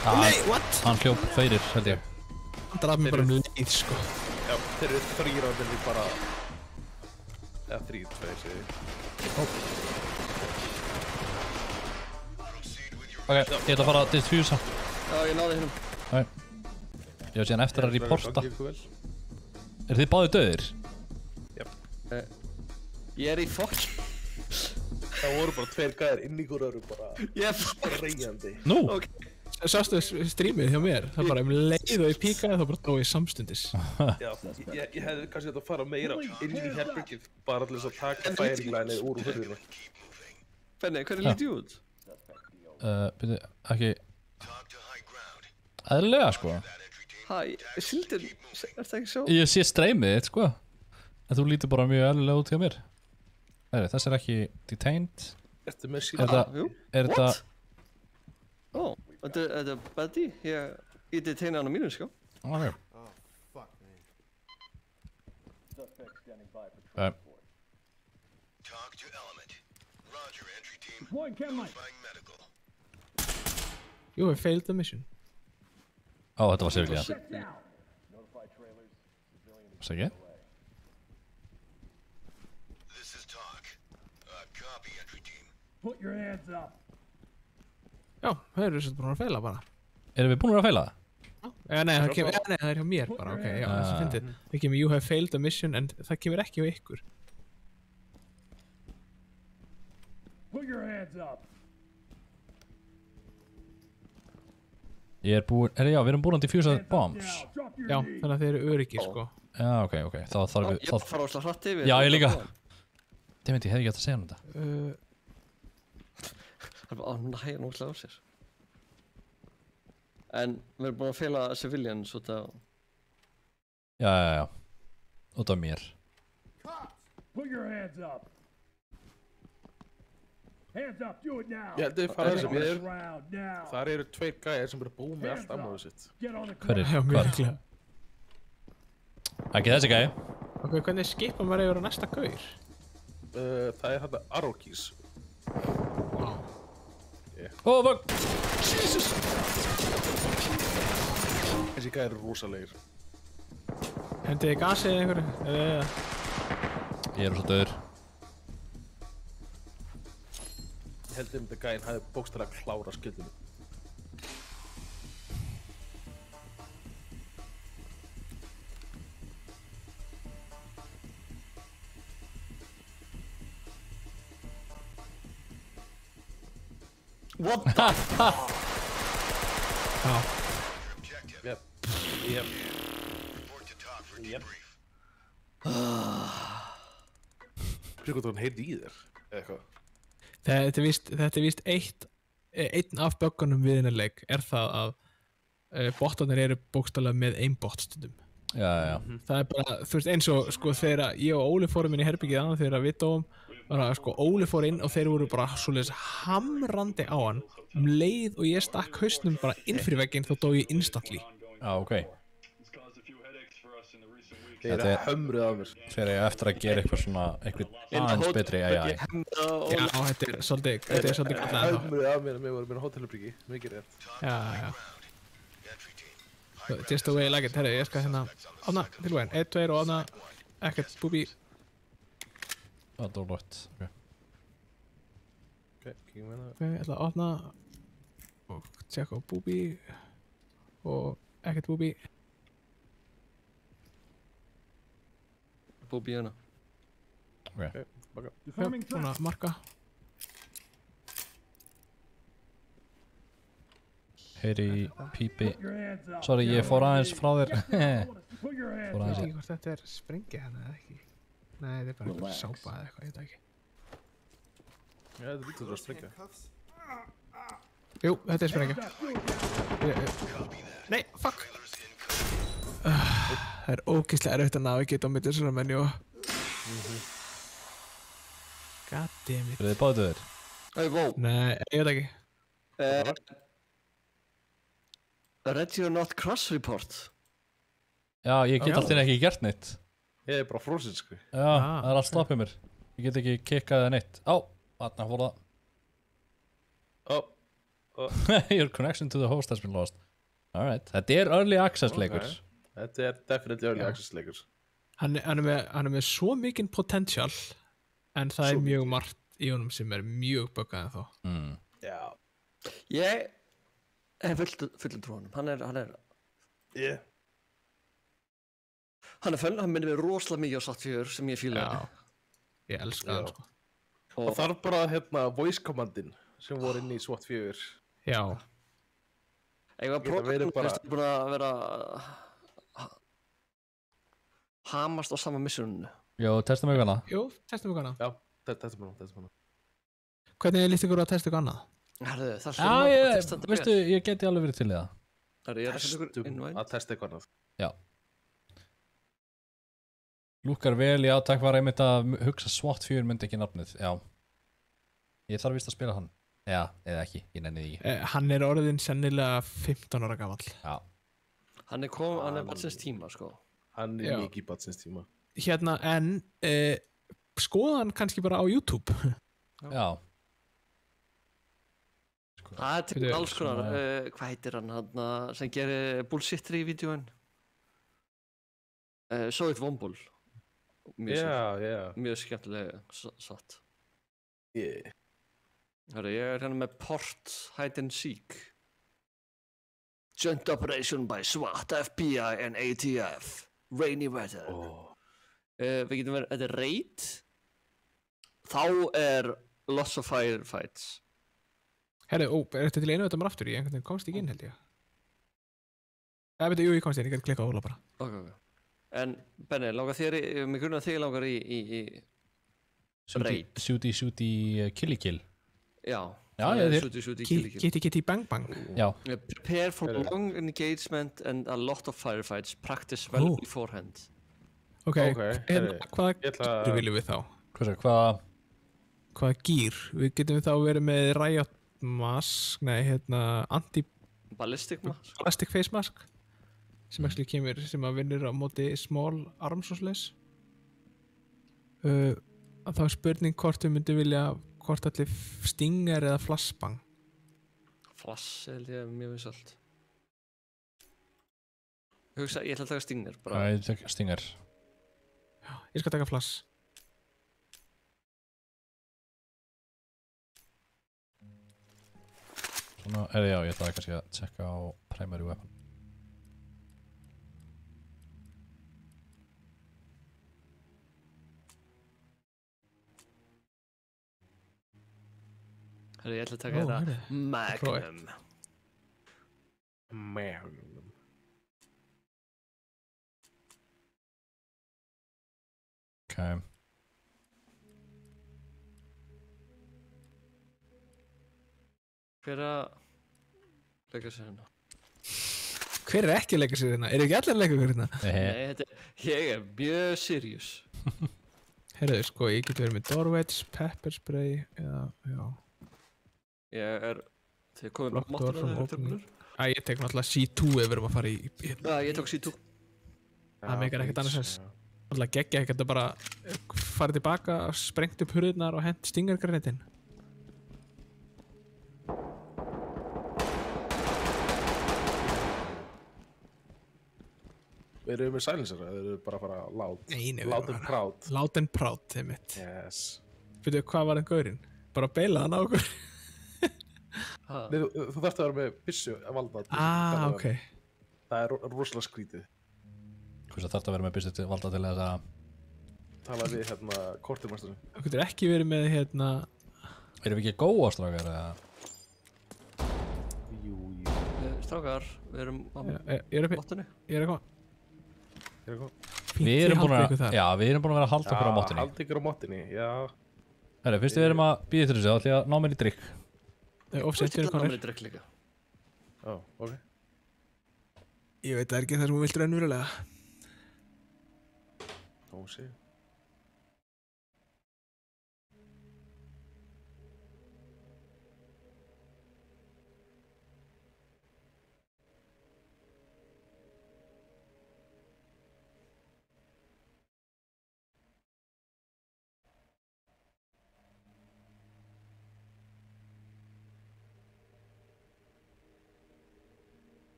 Nei, what? Hann hljóp fyrir, held ég. Hann draf mig bara leið, sko. Já, þeir eru 3 ráðinni bara... Eða 3, 2, segi ég. Ok, ég ætla að fara að diffusa. Já, ég náði hinnum. Ok. Ég var síðan eftir að reporta. Er þið báðir döðir? Ég í Fox. Það voru bara 2 gæðir inn í hverju bara spreyjandi. Nú? Sástu streamið hjá mér, það bara leið og ég píkaði þá bara dó ég samstundis. Já, ég hefði kannski þetta að fara meira inn í herbergið bara til þess að taka færinglænið úr hurðinni. Benni, hvernig lítið ég út? Byrju, ekki... Eðlilega, sko. Hæ, Sildur, er það ekki svo? Ég sé streymið þitt, sko. En þú lítur bara mjög eðlilega út hjá mér. Þess er ekki detained. Ertu með síðan? Er þetta... Ó, þetta er Betty. Ég detaina hann á mínu, sko. Ok. Talk to Element. Roger, entry team. Deploying chem light. You have failed the mission. Ó, þetta var Sirgja. Sirgja? This is talk. Copy, entry team. Put your hands up. Já, það eru svolítið búin að feila bara. Erum við búin að feila það? Nei, það er hjá mér bara, ok, já, þess að fyndið. Það kemur you have failed the mission, en það kemur ekki hjá ykkur. Put your hands up. Ég er búin, já, við erum búin að diffusa bombs. Já, þannig að þeir eru öryggir, sko. Já, ok, þá þarf við... Ég fara óslega hratt yfir. Já, ég líka. Ég hefði ekki átt að segja þetta. Það er bara að næja núslega á sér. En við erum búin að feila civilians út af... Já. Út af mér. Put your hands up. Hands up, do it now. Ég held að þið fara þessum yfir. Þar eru 2 gæðir sem eru búið með allt ammáðu sitt. Hver er? Já, mjög líklega. Ekki þessi gæði. Ok, hvernig skipa maður yfir á næsta gaur? Það er þetta arrow keys. Wow. Ó, fuck! Jesus! Þessi gæðir eru rosalegir. Hendið þið gasið eða einhverju? Ég er svo döður. Ég held að þetta gæðin hafi bókstæðlega klára skildinu. What the fuck? Yep. Report to talk for debrief. Hvernig hvort hann heyrði í þér, eða eitthvað? Þetta er víst einn af böggunum við hennar leik er það að bottarnir eru bókstaflega með aimbot stundum. Já. Það er bara, þú veist, eins og sko þegar ég og Óli fórum inn í herbyggið annað þegar við dóum, bara sko Óli fór inn og þeir voru bara svoleiðis hamrandi á hann leið og ég stakk hausnum bara inn fyrir vegginn þá dó ég instantly. Já, ok. Þeir eru hömruð af mér. Þeir eru eftir að gera eitthvað svona, eitthvað aðeins betri AI. Já, þetta er svolítið kallað. Hömruð af mér að mér voru mér á hótelherbyggi, mikið rétt. Já. Just the way I like it, herri, ég skal hérna átna, tilbúin, 1, 2 og átna, ekkert, búbi. Það er dórlótt, ok. Ok, kíkjum hérna. Ok, ég ætla að átna og tjekka á búbi og ekkert búbi. Búbi hérna. Ok, baka. Svona marka. Heyri pípi. Sorry, ég fór aðeins frá þér. Ég veit ekki hvort þetta er sprengja hérna eða ekki. Nei, þetta er bara eitthvað sápa eða eitthvað, ég veit ekki. Já, þetta er líka að sprengja. Jú, þetta er sprengja. Nei, fuck! Það er ógeðslega erfitt að navigata á milli þessara menju. God damn it. Eru þið báðið þér? Nei, ég veit ekki. Ready or not cross report. Já, ég get alltaf ekki gert neitt. Ég er bara frosin, sko. Já, það er allt stoppið mér. Ég get ekki kikkað eða neitt. Á, þarna fór það. Your connection to the host has been lost. Alright, þetta er early access leikur. Þetta er definitely early access leikur. Hann er með svo mikinn potential en það er mjög margt í honum sem er mjög böggað en þá. Já. Ég fullur trú honum. Hann minnir mig rosalega mikið á Satt 4 sem ég fílaði. Ég elska hann sko. Og þar bara voice commandin sem voru inn í SWAT 4. Já. Ég var búin að vera hamast á sama missioninu. Jó, testum við hana. Jú, testum við hana. Já, testum við hana. Hvernig líst ykkur að testa ykkur annað? Herðu, það hljómar veistu, ég geti alveg verið til í það. Testum að testa eitthvað annað. Já. Lúkar vel, já, takk var einmitt að hugsa SWAT 4 myndi ekki nafnið, já. Ég þarf víst að spila hann. Já, eða ekki, ég nenni því ekki. Hann er orðin sennilega 15 ára gamall. Já. Hann er batsins tíma, sko. Hann er mikið batsins tíma. Hérna, en skoða hann kannski bara á YouTube. Já. Það til alls konar, hvað heitir hann sem gerir bullshittery í vídeóin? Sovjet Vombul. Mjög skemmtilega satt. Herru, ég er hérna með Port Hide and Seek. Joint operation by SWAT, FBI and ATF. Rainy weather. Við getum verið, þetta er raid. Þá er lots of firefights. Herru, er þetta til einu þetta maður aftur í? Einhvern veginn komst ekki inn held ég. Jú, ég komst inn, ég gæti klikkað á hóla bara. Ok. En Benni, langar þér mig grunnar þig langar í raid. Shooty, killy. Já. Já, ég er þér. Kitty bang bang. Já. Prepare for long engagement and a lot of firefights. Practice well beforehand. Ok, hvaða gýr viljum við þá? Hvaða gýr? Við getum þá verið með riot mask, ballistic face mask sem actually kemur, sem að vinnur á móti small arms og slis. Þá er spurning hvort við myndum vilja hvort allir stinger eða flashbang. Flash held ég mjög vissalt. Ég ætla að taka stinger bara. Já, ég taka stinger. Já, ég skal taka flash. Svona, já, ég ætlaði kannski að tjekka á primary weapon. Herru, ég ætla að taka þetta Magnum. Ok. Hver að leika sér hérna? Hver er ekki að leika sér hérna? Er ekki allir að leika sér hérna? Nei, ég er mjög serious. Herru, sko, ég get verið með Dorwedge, Pepper Spray eða, já. Ég er, þegar komið með mótturinn. Ég tek náttúrulega C2 ef við erum að fara í Já, ég tók C2. Það meikar ekkert annars sens. Náttúrulega geggja ekkert að bara fara tilbaka, sprengt upp hurðirnar og hent stingargranatinn. Við erum með silencer, eða eru bara að fara loud? Nei, loud and proud. Loud and proud, þeim mitt. Yes. Veitu, hvað var það gaurinn? Bara beila hann á okkur. Nei, þú þarfst að vera með byssu að valda. Ok. Það er rosalega skrítið. Hvers að þarfst að vera með byssu til valda til þess að tala við kortumæsturinn. Þú getur ekki verið með Erum við ekki góða strákar eða? Jú. Strákar, við erum á móttunni. Ég er að koma. Við erum búin að vera að halda okkur á móttunni. Halda ykkur á móttunni, já. Herru, fyrst við erum að býða til þessu, þá ætlum ég að ná mér í drikk. Offset fyrir konur. Já, ok. Ég veit það ekki það sem þú vilt raunverulega. Ósig.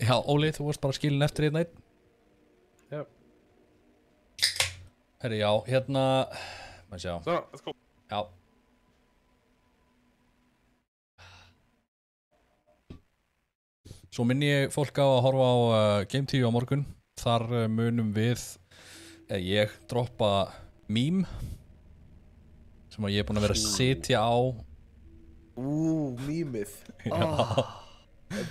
Já, Óli, þú varst bara skilin eftir hérna einn. Já. Herri, já, hérna... Maður sjá. Let's go. Já. Svo minni ég fólk á að horfa á Game TV á morgun. Þar munum við ég droppa meme sem að ég er búinn að vera að sitja á. Mýmið.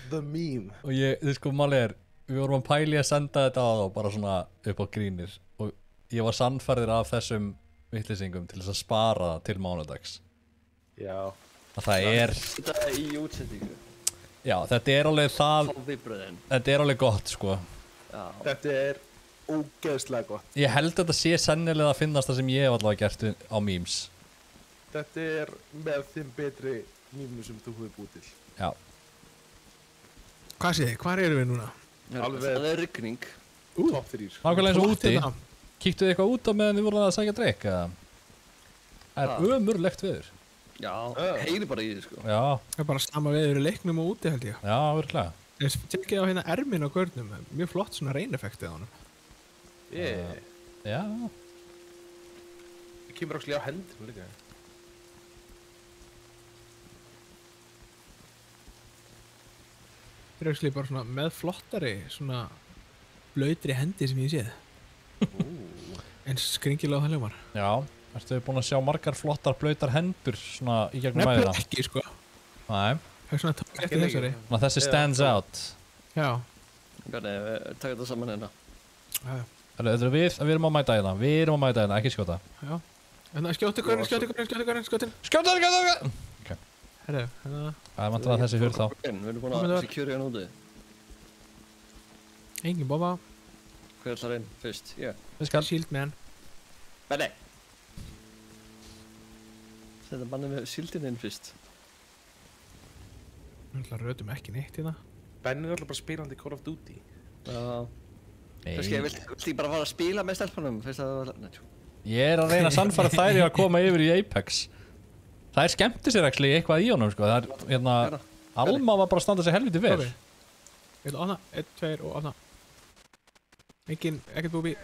The meme. Og þið sko málið við vorum að pæli að senda þetta á þá bara svona upp á grínir og ég var sannfærður af þessum vitleysingum til þess að spara það til mánudags. Já. Að það Þetta í útsendingu. Já, þetta alveg það. Þetta alveg gott, sko. Já. Þetta ógeðslega gott. Ég held að þetta sé sennilega að finnast það sem ég hef allavega gert á memes. Þetta með þeim betri meme sem þú hefur búið til. Já. Hvað sé þið? Hvar erum við núna? Það rigning. Top 3. Nákvæmlega eins og úti. Kíktu þið eitthvað út á meðan þið voruð að sækja drikk, eða? Það ömurlegt veður. Já, heyri bara í því, sko. Já. Það bara sama veður í leiknum og úti, held ég. Já, virkilega. Ég tekkið á hérna ermin á görnum. Mjög flott svona reyneffektið á honum. Já. Það kemur actually á hendum líka. Það actually bara svona með flottari, svona blautri hendi sem ég séð. En skringilega á það hljómar. Já. Ertu búin að sjá margar flottar blautar hendur svona í gegnum æðina? Nefnilega ekki, sko. Nei. Það svona tók eftir þessari. Þessi stands out. Já. Hvernig, taka þetta saman hérna. Já. Við erum að mæta hérna. Við erum að mæta hérna, ekki skjóta. Já. Skjótu hvernig. Ok. Herru, hérna. Það er vantilega þessi hurð þá. Við erum búin að secure hérna úti. Engin boba. Hver ætlar inn fyrst? Ég. Shield man. Benni! Þetta bannið með shieldin inn fyrst. Við ætla rötum ekki neitt hérna. Benni alltaf bara spilandi Call of Duty. Já. Kannski ég vilt bara fara að spila með stelpunum fyrst að það var... Ég að reyna að sannfæra þær í að koma yfir í Apex. Það skemmti sér actually eitthvað í honum, sko. Það hérna... Alma var bara að standa sig helviti vel. Ég vil opna, 1, 2 og opna. Ekkert búbi.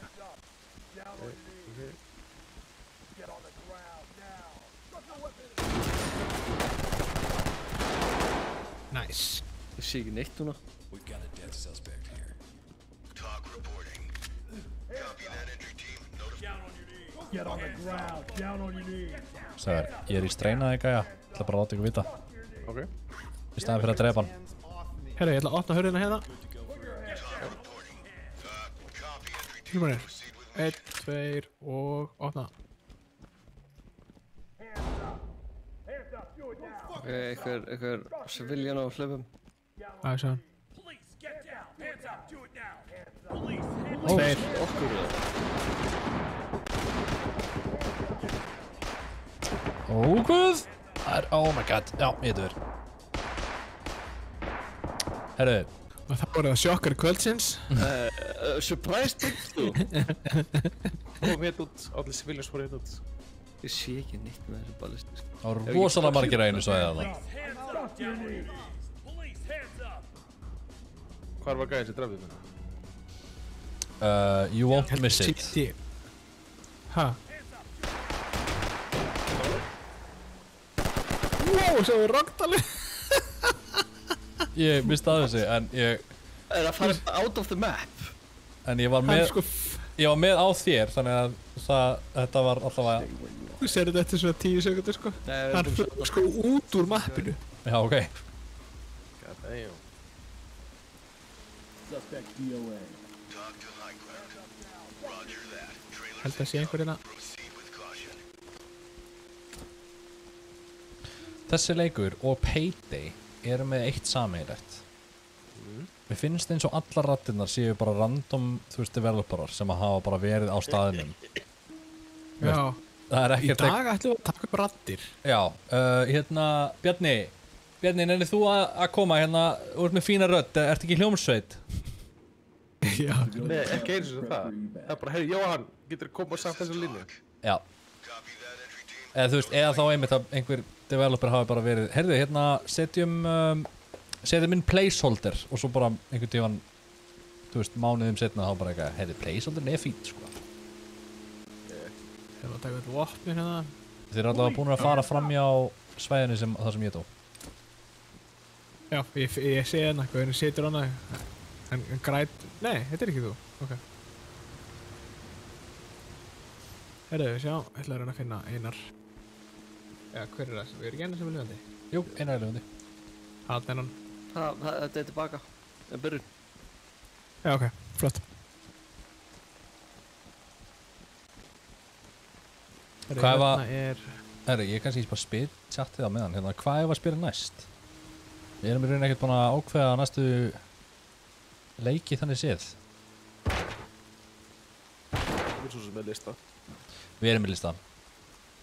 Nice. Ég sé ekki neitt núna. Get on the ground, down on your knees. Sæður, ég í streinaði gæja. Ég ætla bara að láta ykkur vita. Ok. Í staðan fyrir að drepa hann. Herra, ég ætla að opna hurðina hérna. Kýlum hann 1, 2 og opna. Ok, einhver civilian á hlöfum. Það sjá hann. Tveir. Okkur Guð! Það oh my god. Já, ég veit þér. Herru. Og það voru það sjokkar kvöldsins. Surprise big þú. Kom hérna út, allir civilians fór hérna út. Ég sé ekki neitt með þessu ballisti. Það voru rosalega margir að einu svæði að það. Hvar var gæðin sem drafði þetta? You won't miss it. Ha? Wow, svo er Ragdali. Ég misti að þessi, en ég... Það fara out of the map. En ég var með... Ég var með á þér, þannig að þetta var alltaf að... Þú sér þetta eftir svona 10 sekundur, sko. Það er sko út úr mappinu. Já, ok. God damn. Suspect DOA. Held að sé einhver hérna. Þessi leikur og Payday eru með eitt sameiginlegt. Mér finnst eins og allar raddirnar séu bara random, þú veist, developerar sem að hafa bara verið á staðinum. Já. Það er ekkert... Í dag ætlum við að taka upp raddir. Já, hérna, Bjarni, nennir þú að koma hérna, úr með fína rödd, ertu ekki hljómsveit? Já. Nei, ekki eins og það. Það er bara, heyri, Jóhann, getur þú komað samt þessa línu? Já. Eða þú veist, eða þá einmitt að einhver developer hafi bara verið, heyrðu, hérna, setjum inn placeholder og svo bara einhvern tífan, þú veist, mánuðum setna þá bara eitthvað, heyrðu, placeholderin er fínt, sko. Hérna að taka eitthvað vopnir hérna. Þeir eru allavega búin að fara fram hjá svæðinu það sem ég tó. Já, ég sé hérna, hvernig situr hana. En græt... Nei, þetta er ekki þú. Ok. Herðu, sjá, ég ætla að reyna að finna Einar. Já, hver er það? Við erum ekki Einar sem er lifandi? Jú, Einar er lifandi. Þarna er hann. Þetta er tilbaka. Það er byrjun. Já, ok, flott. Hvað var... Herru, ég kannski bara spyr chattið á meðan. Hérna, hvað er að spila næst? Við erum í rauninni ekkert búin að ákveða næstu leiki þannig séð. Við erum svo sem er lista. Við erum í listan.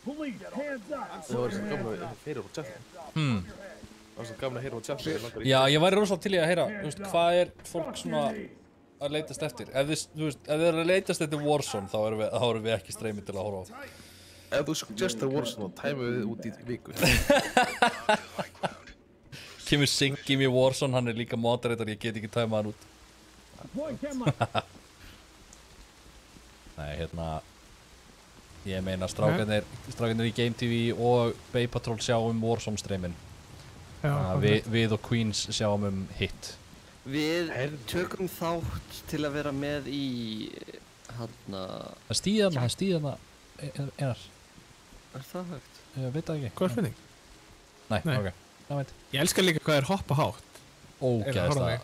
Það var svo gaman að heyra á chattið. Það var svo gaman að heyra á chattið. Já, ég væri rosalega til í að heyra, þú veist, hvað er fólk svona að leitast eftir? Ef þið eru að leitast eftir Warzone, þá erum við ekki streymið til að horfa á. Ef þú suggestar Warzone, þá tæmum við út í viku. Kemur Siggi mér Warzone, hann er líka moderator, ég get ekki tæma hann út. Nei, hérna, ég meina strákarnir í Game TV og Bay Patrol sjáum Warzone streyminn. Við og Queens sjáum hit. Við tökum þátt til að vera með í hérna... Það stíðana, Einar. Er það hægt? Ég veit það ekki. Hvað er spurning? Nei, ok. Það veit. Ég elskar líka hvað er hoppa hátt. Ógeðslega.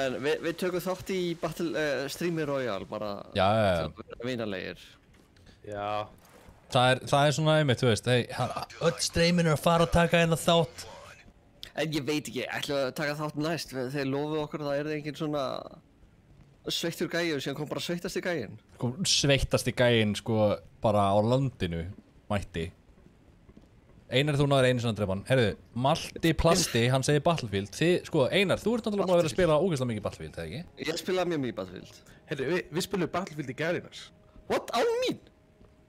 En við tökum þátt í Streamy Royale bara til að vera vinalegir. Já. Það er svona einmitt, þú veist, öll streyminu að fara að taka hérna þátt. En ég veit ekki, ætlum að taka þátt næst. Þeir lofuðu okkur að það er engin svona sveittur gæi og síðan kom bara sveittasti gæin. Sveittasti gæin, sko, bara á landinu mætti. Einar, þú náður einu svona drepan. Herðu, Malti Plasti, hann segir Battlefield. Sko, Einar, þú ert náttúrulega búin að vera að spila ógeðslega mikið Battlefield, eða ekki? Ég spilaði mjög mikið Battlefield. Herðu, við spilum Battlefield í gærinar. What? Án mín?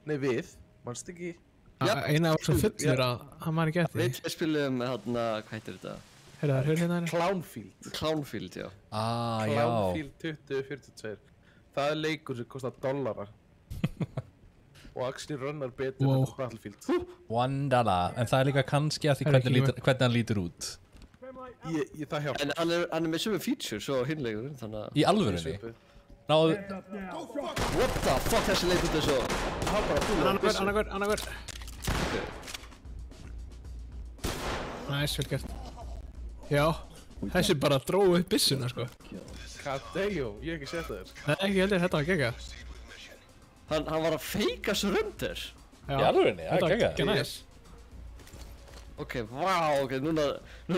Nei, við. Manst ekki? Einar var svo fullur að hann man ekki eftir. Við spilum hérna, hvað heitir þetta? Herðu, það er hérna Einar. Clownfield. Clownfield, já. Já. Clownfield 2042. Það er leikur sem kostar $. Og actually runnar betur en Battlefield. $1. En það er líka kannski að því hvernig hann lítur út. Það hjálp. En hann er með sömu features og hinleikurinn, þannig að... Í alvörunni? Náðu... What the fuck, þessi leit út þessu? Annarkvör. Næs, vel gert. Já, þessi bara dróðu upp byssuna, sko. God damn, ég hef ekki sett það þér. Nei, ekki heldur, þetta var geggjað. Hann var að feika surrender. Í alvörunni, það er geggjað. Þetta var næs. Ok, ok, núna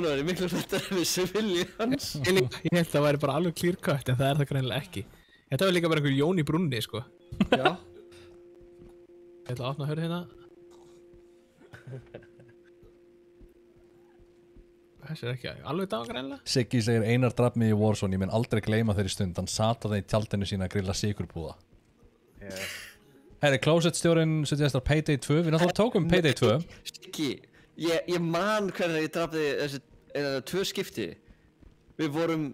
er ég miklu hrættar við civilians. Ég held að það væri bara alveg clear cut, en það er það greinilega ekki. Þetta var líka bara einhver Jón í brunni, sko. Já. Ég ætla að opna að höra hérna. Þessi er ekki alveg dag greinilega. Siggi segir Einar draf mig í Warzone, ég mun aldrei gleyma þeirri stund. Hann sat á þeim í tjaldinu sína að grilla sigurbúða. Herri, Closet-stjórinn suggestar Payday 2. Við náttúrulega tókum Payday 2. Siggi, ég man hvernig ég drafði þessi 2 skipti. Við vorum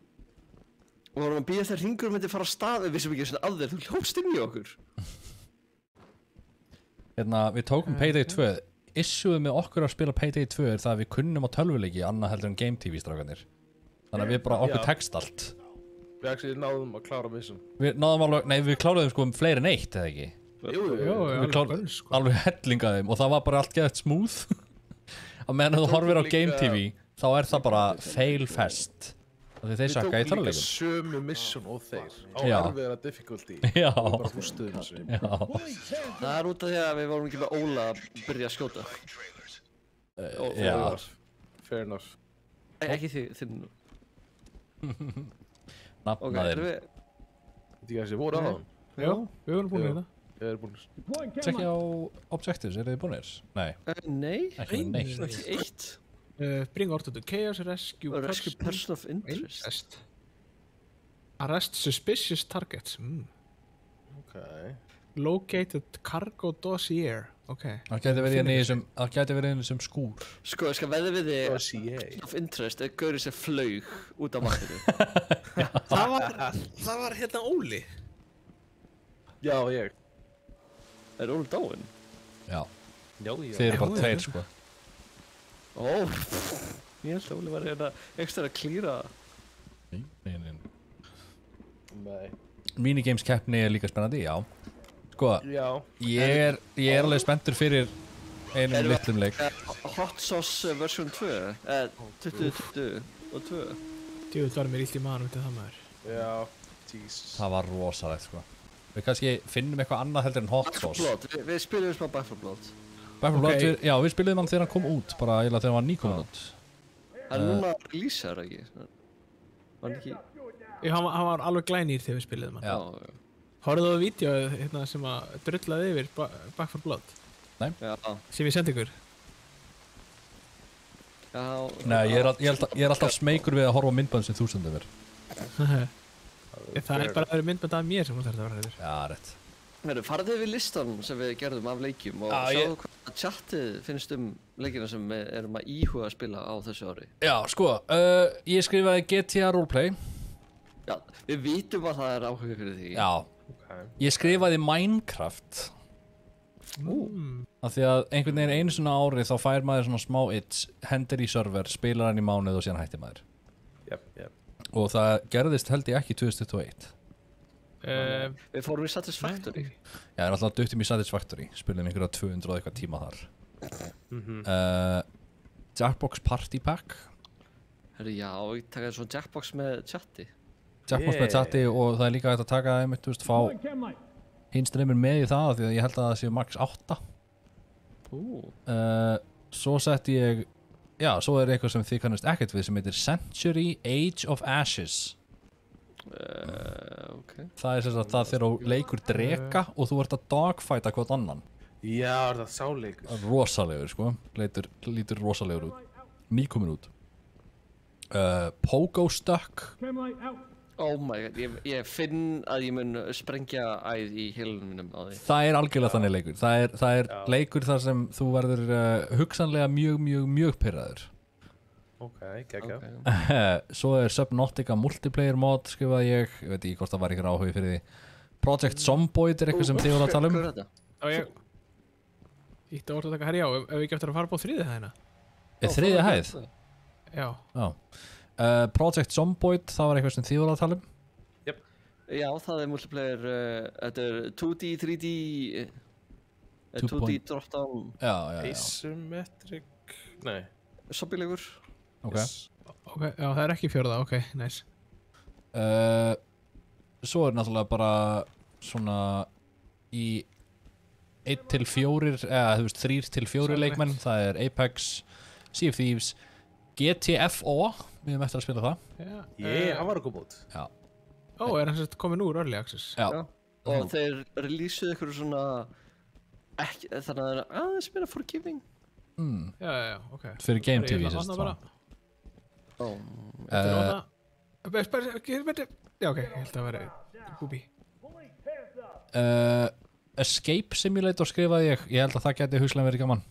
að býða þegar hringur myndi fara á stað, við vissum ekki svona að þeir, þú hljópst inn í okkur. Hérna, við tókum Payday 2. Issueð með okkur að spila Payday 2 er það að við kunnum á tölvuleiki annað heldur en Game TV strákanir. Þannig að við bara okkur tekst allt. Við actually náðum að klára missum. Við náðum alveg, nei við kláruðum sko fleiri en eitt, eða ekki? Jú, við kláruðum alveg hellingaðum og það var bara allt geðt smooth. Að meðan þú horfir á Game TV, þá er það bara fail fest. Þeir sakka í tölvuleikum. Við tókum líka sömu mission og þeir á erfiðara difficulty. Já. Og bara hústuðum þessu. Já. Það er út af því að við vorum ekki með Óla að byrja að skjóta. Já. Fair enough. Ekki þinn. Nafnaðir. Þetta ekki að þessi voru á það? Já, við vorum búin í það. Við erum búin. Tjekkja á Objectives, eru þið búinir? Nei. Nei. Ekki neitt. Ekki eitt. Bring order to chaos, rescue person of interest. Arrest suspicious targets. Okay. Located cargo dossier. Okay. Það gæti verið inn í þessum skúr. Sko, ég skal veðja við þig person of interest eða gaurið sem flaug út á markinu. Það var hérna Óli. Já, ég. Er Óli dáinn? Já. Já. Þeir eru bara tveir, sko. Ég held að Óli var hérna ekstra að klíra. Nei. Minigames keppni líka spennandi, já. Sko, ég er alveg spenntur fyrir einum litlum leik. Hot Sauce version 2, 2022. Djúvill var mér illt í maðurum til það maður. Já, Jesus. Það var rosalegt, sko. Við kannski finnum eitthvað annað heldur en Hot Sauce. Við spilum smá Back 4 Blood. Back 4 Blood, já, við spilum hann þegar hann kom út, bara eiginlega þegar hann var nýkomin út. Það núna releasear ekki. Var hann ekki? Já, hann var alveg glænýr þegar við spiliðum hann. Já. Horfðu þú á vídeoið hérna sem að drullaði yfir Back 4 Blood? Nei. Sem ég sendi ykkur? Já. Nei, ég er alltaf smeykur við að horfa á myndband sem þú sendið mér. Það er bara að vera myndband af mér sem hún þarf að vera hefur. Já, rétt. Farðu við listan sem við gerðum af leikjum og sjáðu hvað chatið finnst leikina sem við erum að íhuga að spila á þessu ári. Já, sko, ég skrifaði GTA Roleplay. Já, við vitum að það er áhuga fyrir því. Já. Ég skrifaði Minecraft. Af því að einhvern veginn einu svona ári þá fær maður svona smá itch, hendir í server, spilar hann í mánuð og síðan hættir maður. Jep. Og það gerðist held ég ekki 2021. Við fórum í Satisfactory. Já, ég er alltaf duttum í Satisfactory, spilum einhverja 200 og eitthvað tíma þar. Jackbox Party Pack. Herru, já, ég taka svona Jackbox með chatti. Jackbox með chatti og það er líka hægt að taka einmitt, þú veist, fá hinn streymir með í það því að ég held að það séu max 8. Svo setti ég, já, svo er eitthvað sem þið kannast ekkert við sem heitir Century Age of Ashes. Það er sem sagt það þegar þú leikur dreka og þú ert að dogfighta hvort annan. Já, er það sáleikur? Rosalegur, sko, lítur rosalegur út. Nýkomin út. Pogo Stuck. Oh my god, ég finn að ég mun sprengja æð í heilunum mínum á því. Það er algjörlega þannig leikur. Það er leikur þar sem þú verður hugsanlega mjög pirraður. Ok, geggjað. Svo er Subnautica multiplayer mod, skrifaði ég veit ekki hvort það var ykkur áhugi fyrir því. Project Zomboid er eitthvað sem þið voru að tala um. Já, ég ítti að orða að taka herri á, ef við ekki eftir að fara búið þriðið hæðina. Þriðja hæð? Já. Project Zomboid, það var eitthvað sem þið voru að tala um. Já, það er multiplayer, þetta er 2D, 3D, 2D drop down. Já. Asymmetric, nei. Zombielegur. Ok, já, það er ekki fjórða, ok, nice. Svo er náttúrulega bara svona í 1-4, eða þú veist 3-4 leikmenn, það er Apex, Sea of Thieves, GTFO, við erum eftir að spila það. Hann var að koma út. Já. Er hann komin úr Early Access? Já. Og þeir releaseuðu ykkur svona, ekki, þannig að það er aðeins meira forgiving. Já, ok. Fyrir Game TV, sérst það. Já, ok, ég held að það væri búbi. Escape Simulator skrifaði ég held að það geti hugsalega verið gaman.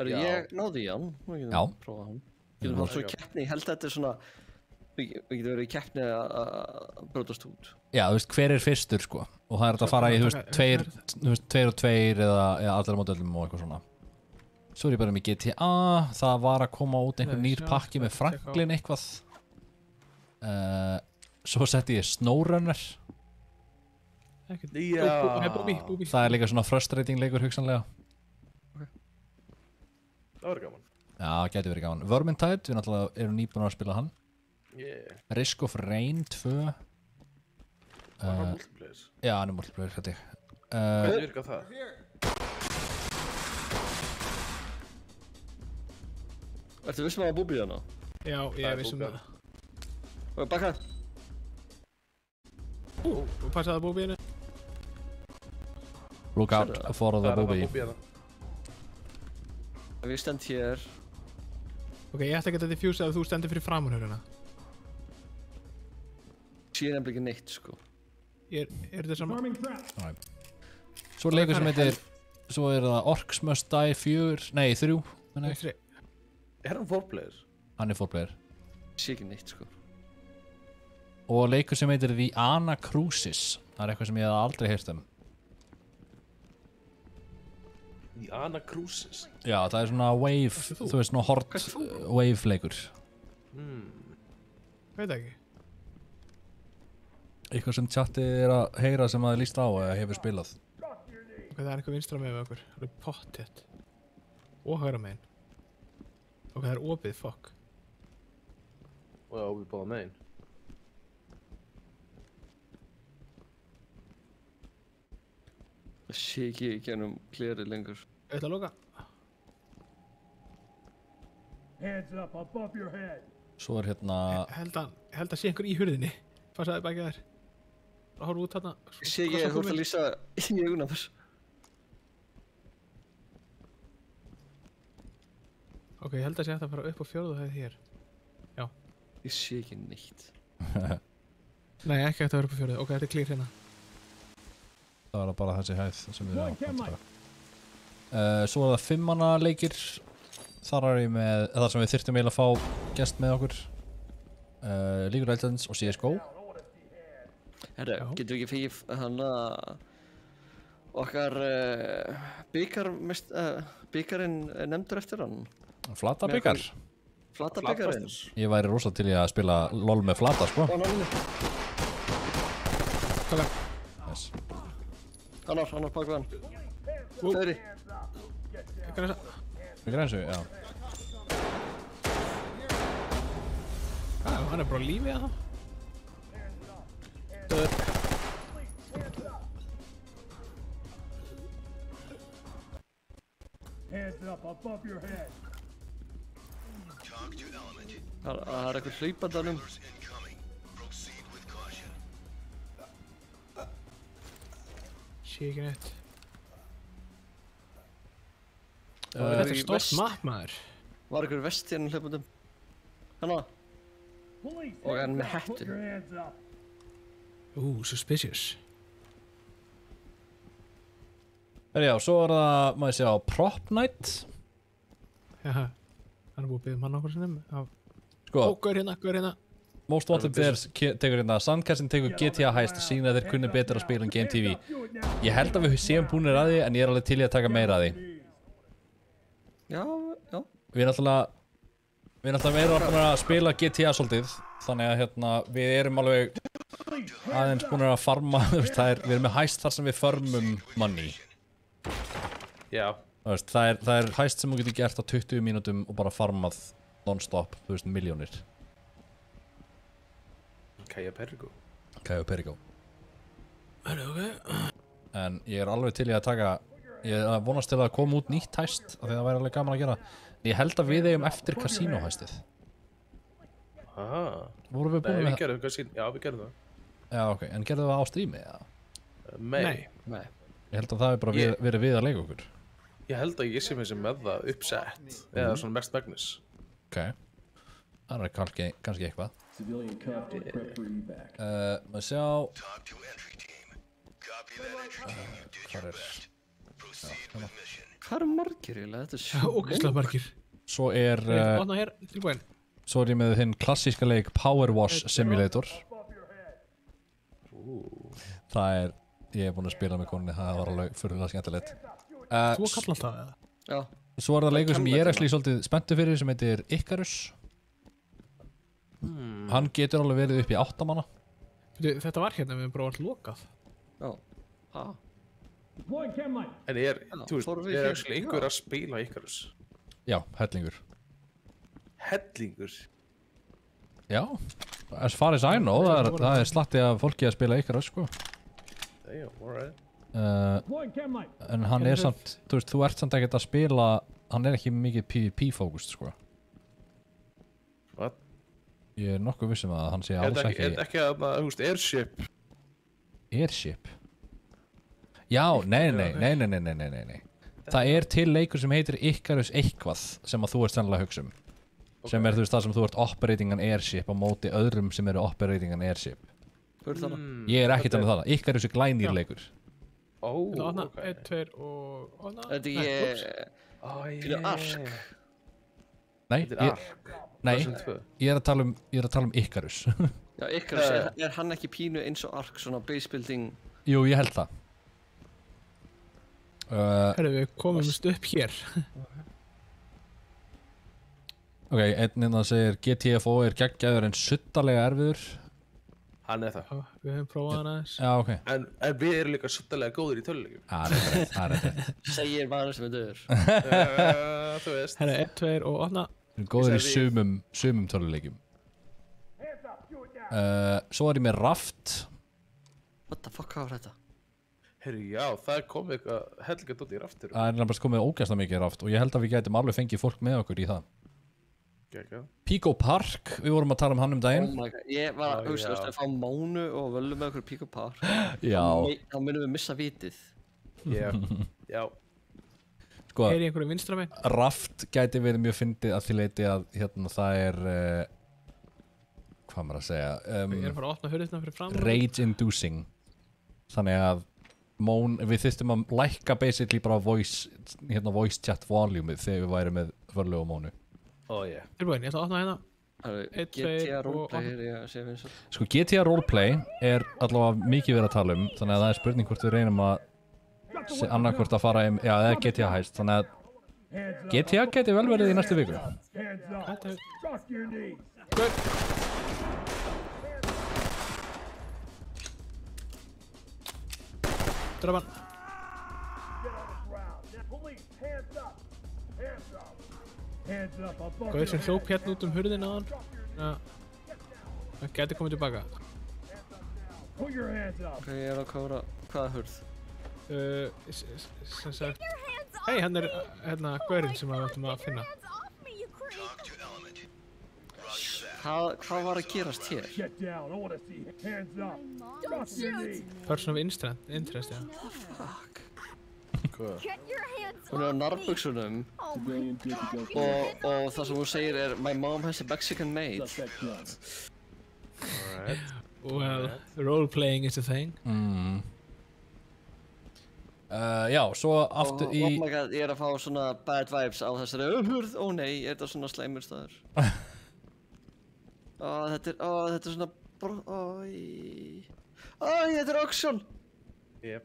Ég náði í hann. Já. Prófa hann. Getum hann svo keppni, ég held að þetta er svona, við getum verið í keppni að brjótast út. Já, þú veist, hver er fyrstur, sko. Og það er þetta að fara í, þú veist, 2 og 2 eða allar mótöldum og eitthvað svona. Svo er ég bara með GTA, það var að koma út einhver nýr pakki með Franklin eitthvað. Svo setti ég SnowRunner. Það er líka svona frustrating leikur hugsanlega. Það var gaman. Já, gæti verið gaman. Vermintide, við náttúrulega erum nýbúin að spila hann. Risk of Rain 2. Var hann multiplayer? Já, hann er multiplayer, hætti ég. Hvernig virkað það? Ertu vissum að það var búbið hana? Já, ég er vissum það. Og baka. Og passaði búbið henni. Look out for the booby. Við stend hér. Ok, ég ætti ekki að diffuse að þú stendur fyrir framhöruna. Sér nefnilega ekki neitt, sko. Er þetta saman? Svo er leikur sem heitir, svo er það Orcs Must Die 4, nei 3. Er hann 4-player? Hann er 4-player. Sér ekki neitt, sko. Og leikur sem heitir The Anacrusis. Það er eitthvað sem ég hef aldrei heyrt um. Diana Cruises. Já, það er svona wave, þú veist, svona hort wave leikur. Veit ekki. Eitthvað sem chatið er að heyra sem það er líst á eða hefur spilað. Ok, það er eitthvað vinstra með okkur. Það er pottet. Og hægra megin. Ok, það er opið, fuck. Og það er opið báða megin. Það sé ekki í gennum gleri lengur. Ég ætla að loka. Hands up above your head. Svo er hérna... Held að sé einhver í hurðinni. Passaði baki þær. Það horfa út þarna. Ég sé ekki að þú ert að lýsa í augunum þess. Ok, ég held að sé hægt að fara upp á 4. hæð hér. Já. Ég sé ekki neitt. Nei, ekki hægt að vera upp á 4. Ok, þetta er clear hérna. Það var bara þessi hæð sem við erum að taka. Svo er það 5-manna leikir. Þar er ég með, þar sem við þyrftum eiginlega að fá gest með okkur. League of Legends og CSGO. Herru, getur við ekki fengið hana okkar bikarinn nefndur eftir hann? Flata bikar? Flata bikarinn. Ég væri rosa til ég að spila LOL með flata, sko. Nice. Hann bak við hann. Fleiri. Við grænsu, já. Hann er bara lífið að það. Hands up above your head. Það er eitthvað hlaupandanum. Sé ekki neitt. Þetta er stórt map, maður. Var eitthvað vest hérna hlaupandum. Hanna. Og hann með hættu. Suspicious. Já, svo er það, maður sé á Prop Night. Já, hann er búið að byggja mann okkur sinnum. Sko. Gaur hérna. Most Wanted Bears tekur hérna, Sandcassin tekur GTA Heist, sína að þeir kunni betur að spila en Game TV. Ég held að við séum búinir að því, en ég er alveg til í að taka meira að því. Já. Við erum alltaf meira að spila GTA svolítið, þannig að hérna, við erum alveg aðeins búinir að farma, við erum með Heist þar sem við farmum money. Já. Það er Heist sem þú getur gert á 20 mínútum og bara farmað non-stop, miljónir. Cayo Perico. Ok. En ég er alveg til í að taka, ég vonast til að koma út nýtt Heist, af því það væri alveg gaman að gera. Ég held að við eigum eftir Casino Heistið. Aha. Vorum við búin með það? Nei, við gerðum Casino, já við gerðum það. Já, ok, en gerðum við það á streami, eða? Nei. Ég held að það er bara verið við að leika okkur. Ég held að ég sé með sem með það uppsett, eða svona mest megnis. Ok, það er kannski eitthvað. Maður sjá... Hvað er margir eiginlega? Þetta er ógeðslega margir. Svo er... Svo er ég með hinn klassíska leik Power Wash Simulator. Það er... Ég er búinn að spila með konunni, það var alveg furðulega skemmtilegt. Þú að kalla alltaf eða? Já. Svo er það leikur sem ég er actually svolítið spenntur fyrir sem heitir Icarus. Hann getur alveg verið upp í 8 manna. Þetta var hérna, við hefum bara alltaf lokað. Já. Ha? En þú veist, er actually einhver að spila Icarus? Já, hellingur. Hellingur? Já, as far as I know, það er slatti af fólki að spila Icarus, sko. Damn, alright. En hann er samt, þú ert samt ekkert að spila, hann er ekki mikið PvP-fókust, sko. What? Ég er nokkuð vissum að hann sé alls ekki... Er ekki að, þú veist, Airship? Airship? Já, nei. Það er til leikur sem heitir Icarus eitthvað sem að þú ert sennilega að hugsa um. Sem er, þú veist, það sem þú ert operating an airship á móti öðrum sem eru operating an airship. Ég er ekki talað um það. Icarus er glænýr leikur. Ok. 1, 2 og... Þetta er Ark. Nei, ég er að tala um Icarus. Já, Icarus, er hann ekki pínu eins og Ark, svona base building? Jú, ég held það. Herru, við komumst upp hér. Ok, einn það segir GTFO geggjaður en suttalega erfiður. Hann það. Við höfum prófað hann aðeins. Já, ok. En við erum líka suttalega góðir í töluleikjum. Það er rétt. Segir maður sem er döður. Þú veist. Herru, 1, 2 og 8. Við erum góðir í sumum töluleikjum. Svo ég með Raft. What the fuck, hvað var þetta? Herru, já, það kom eitthvað helga dótt í Raftur. Það er nefnilega komið ógæslega mikið Raft og ég held að við gætum alveg fengið fólk með okkur í það. Pico Park, við vorum að tala hann daginn. Oh my god, ég var að hugsa að fá Mánu og Völlu með okkur Pico Park. Já. Þá munum við missa vitið. Já. Sko, Heyri einhverju vinstra megin? Raft gæti verið mjög fyndið að því leiti að hérna það er hvað maður að segja Við erum bara að opna hurðina fyrir fram. Rage inducing. Þannig að við þyrstum að lækka basically bara voice chat volumeið þegar við værum með Völlu og Mánu. Tilbúin, ég ætla að opna hérna. 1, 2 GTA og Roleplay er ég að segja vinsal. Sko GTA Roleplay er allavega mikið verið að tala þannig að það er spurning hvort við reynum að annarkvort að fara eða GTA Heist, þannig að GTA geti vel verið í næstu viku. Drapan. Gauður sem hljóp hérna út hurðina á hann. Það geti komið tilbaka. Ok, ég er að kóra hvaða hurð? Sem sagt Hei, hann er hérna gaurinn sem við ættum að finna. Hvað var að gerast hér? Person of interest, já. Fuck. Hún er á narbuksunum og það sem hún segir er My mom has a Mexican maid. Alright. Well, role-playing is a thing. Já, svo aftur í... Oh my god, ég er að fá svona bad vibes á þessari hurð. Ó nei, er þetta svona slæmur staður? Þetta er svona... þetta er auction! Yep.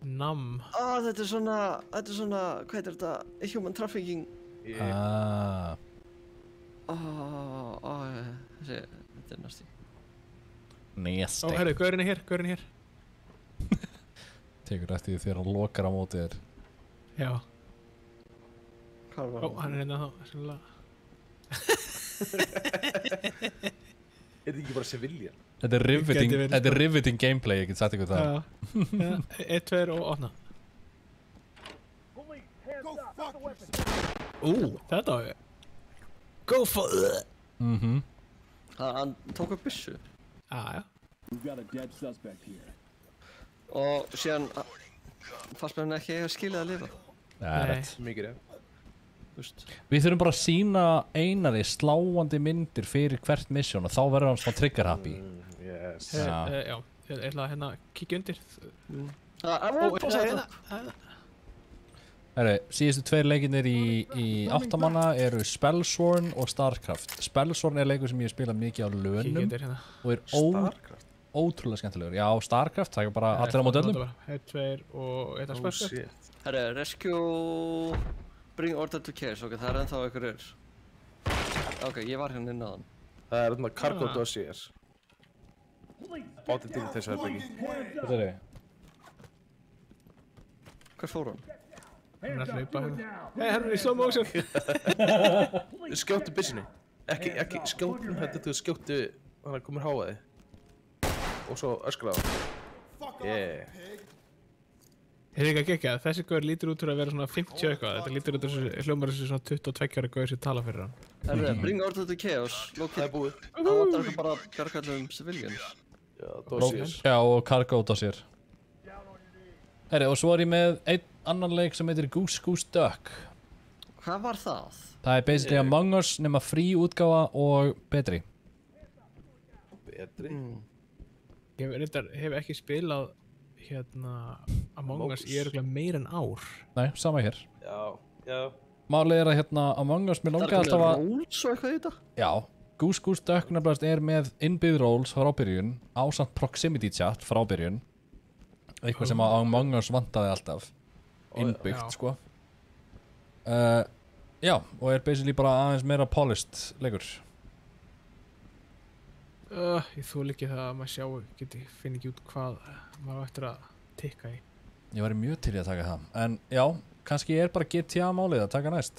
Nam. Þetta er svona, hvað heitir þetta? Human trafficking. Þetta er nasty. Nasty. Herru, gaurinn er hér. Tekur eftir því þegar hann lokar á móti þér. Já. Hvað var hann? Hann er hérna þá, sennilega. Er þetta ekki bara civilian? Þetta er riveting gameplay, ég get sagt ykkur það. Já, 1, 2 og 8. Þetta var ég. Go for it! Hann tók upp byssu. Já. Og síðan fannst mér hann ekki eiga skilið að lifa. Það er rétt. Mikið rétt. Við þurfum bara að sína Einari sláandi myndir fyrir hvert mission og þá verður hann svona trigger happy. Yes. Já, ég ætla að hérna kíkja undir. Síðustu 2 leikirnir í 8 manna eru Spellsworn og Starcraft. Spellsworn er leikur sem ég spila mikið á lönum og er ótrúlega skemmtilegur. Já, Starcraft, það er bara allir á móti öllum. 1, 2 og 1 spellsworn. Herru, rescue... Bring order to chaos, ok, það er ennþá einhverjur. Ok, ég var hérna inn á þann. Það er þarna cargo dossiers. Bátið til þessu herbyggi. Hvað er þið? Hvert fór hann? Hann er að hlaupa hérna. Hei, hann er í slow motion. Skjóttu byssunni. Ekki skjóttu, þetta skjóttu, hann er komin háaði. Og svo öskraði. Yeah. Hefur ekki að gegja, þessi gaur lítur út fyrir að vera svona 50 eitthvað. Þetta lítur út fyrir hljómar þessi svona 22 ára gaur sem tala fyrir hann. Herru, bring order to chaos. Það er búið. Það vantar ekki bara að bjarga allum civilians. Já, dossiers. Já, og cargo dossier. Herru, og svo er ég með einn annan leik sem heitir Goose Goose Duck. Hvað var það? Það er basically Among Us nema frí útgáfa og betri. Betri? Ég hef ekki spilað hérna Among Us í örgulega meir en ár. Nei, sama hér. Já. Málið er að hérna Among Us mér langar alltaf að... Það er komið rolls og eitthvað í þetta? Já, Goose Goose Duck nefnilegast er með innbyggð rolls frá byrjun, ásamt proximity chat frá byrjun Eitthvað sem að Among Us vantaði alltaf innbyggt sko Já, og basically bara aðeins meira polished leikur Ég þoli ekki það að maður finn ekki út hvað maður ættir að tikka í Ég væri mjög til í að taka það En já, kannski bara GTA málið að taka næst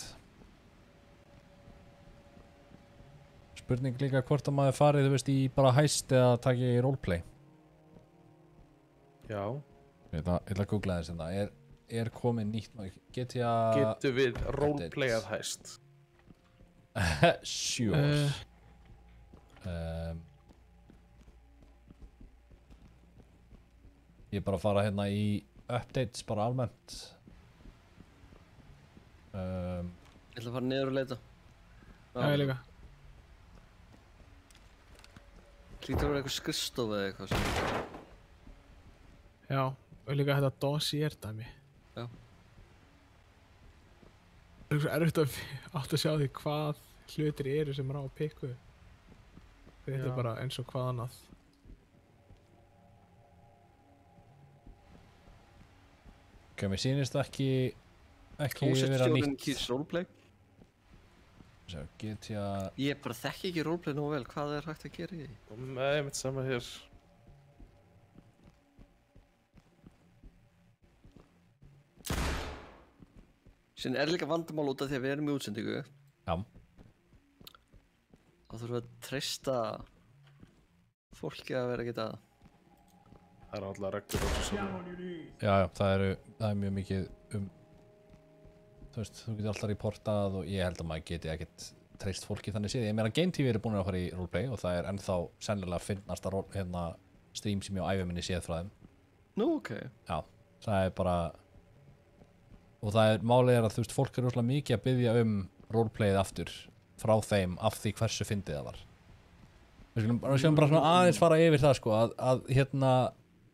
Spurning líka hvort að maður farið, þú veist, í bara heist eða taki í roleplay Já Ég ætla að googla þess þetta Er komið nýtt GTA Getum við roleplayað heist? Sure Ég bara fara hérna í updates bara almennt Ég ætla að fara niður og leita Já, ég líka Hlýtur að vera eitthvað skrifstofa eða eitthvað sem Já, og líka þetta dossier dæmi Já Það svo erfitt að átt að sjá því hvað hlutir eru sem á að pikku Þetta er bara eins og hvað annað Ok, mér sýnist ekki vera nýtt Hósetstjórinn kýrs roleplay Sjá, GTA Ég bara þekki ekki roleplay nú vel, hvað er hægt að gera í því? Nei, mitt sama hér Síðan líka vandamál út af því að við erum í útsendingu Já Þá þurfum við að treysta fólki að vera að geta Það er alltaf reglur Já, það er mjög mikið Þú veist, þú getur alltaf reportað og ég held að maður geti ekkert treyst fólki þannig séð. Ég meina Game TV eru búin að fara í roleplay og það er ennþá sennilega finnasta stream sem ég á ævi minni séð frá þeim. Nú, ok. Já, það er bara og það er málið að þú veist, fólk er rosalega mikið að biðja roleplayið aftur frá þeim af því hversu fyndið það var. Við skulum bara svona aðeins fara yfir það sko að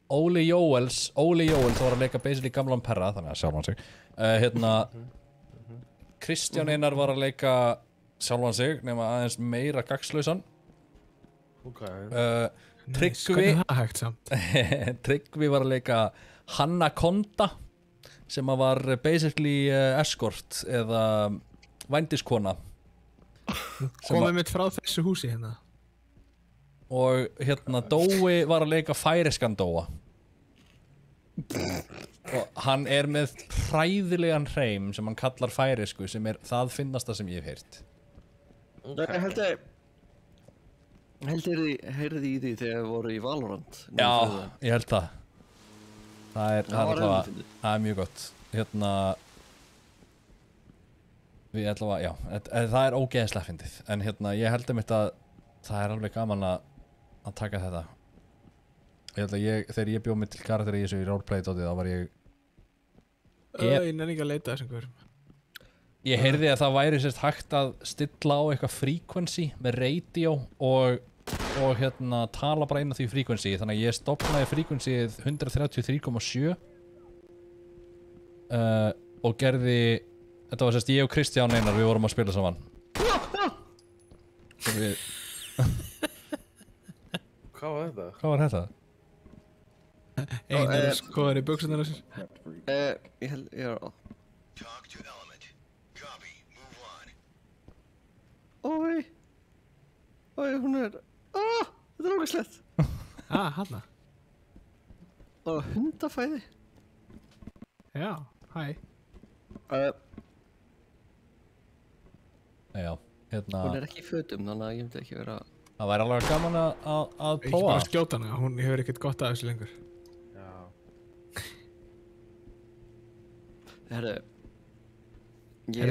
Óli Jóels var að leika basically gamlan perra, þannig að sjálfan sig. Kristján Einar var að leika sjálfan sig, nema aðeins meira gagnslausan. Tryggvi var að leika Hannakonda, sem var basically escort eða vændiskona. Komið mitt frá þessu húsi hérna. Og Dói var að leika færiskan Dóa. Og hann er með hræðilegan hreim sem hann kallar færisku, sem er það finnasta sem ég hef heyrt. Ég heyrði í því þegar við voru í Valorant. Já, ég held það. Það er mjög gott. Við allavega, já, það er ógeðslega fyndið. En ég held einmitt að það er alveg gaman að taka þetta. Ég held að þegar ég bjóð mig til karakter í þessu roleplay-dótið, þá var ég nenni ekki að leita þessum hverjum. Ég heyrði að það væri sérst hægt að stilla á eitthvað frequency með radio og tala bara inn á því frequency, þannig að ég stopnaði frequencyið 133,7 og gerði, þetta var sérst ég og Kristján Einar, við vorum að spila saman. Hvað var þetta? Hvað var þetta? Einar skoðar í buksunar á sér. Ég held, ég er á. Talk to element. Copy. Move on. Ói, hún er, þetta er ógæslegt. Hanna. Og hundafæði. Já, hæ. Já, Hún er ekki í fötum, þannig að ég myndi ekki vera. Það væri alveg gaman að prófa. Ekki bara skjóta hana, hún hefur ekkert gott að þessu lengur. Já. Herru, ég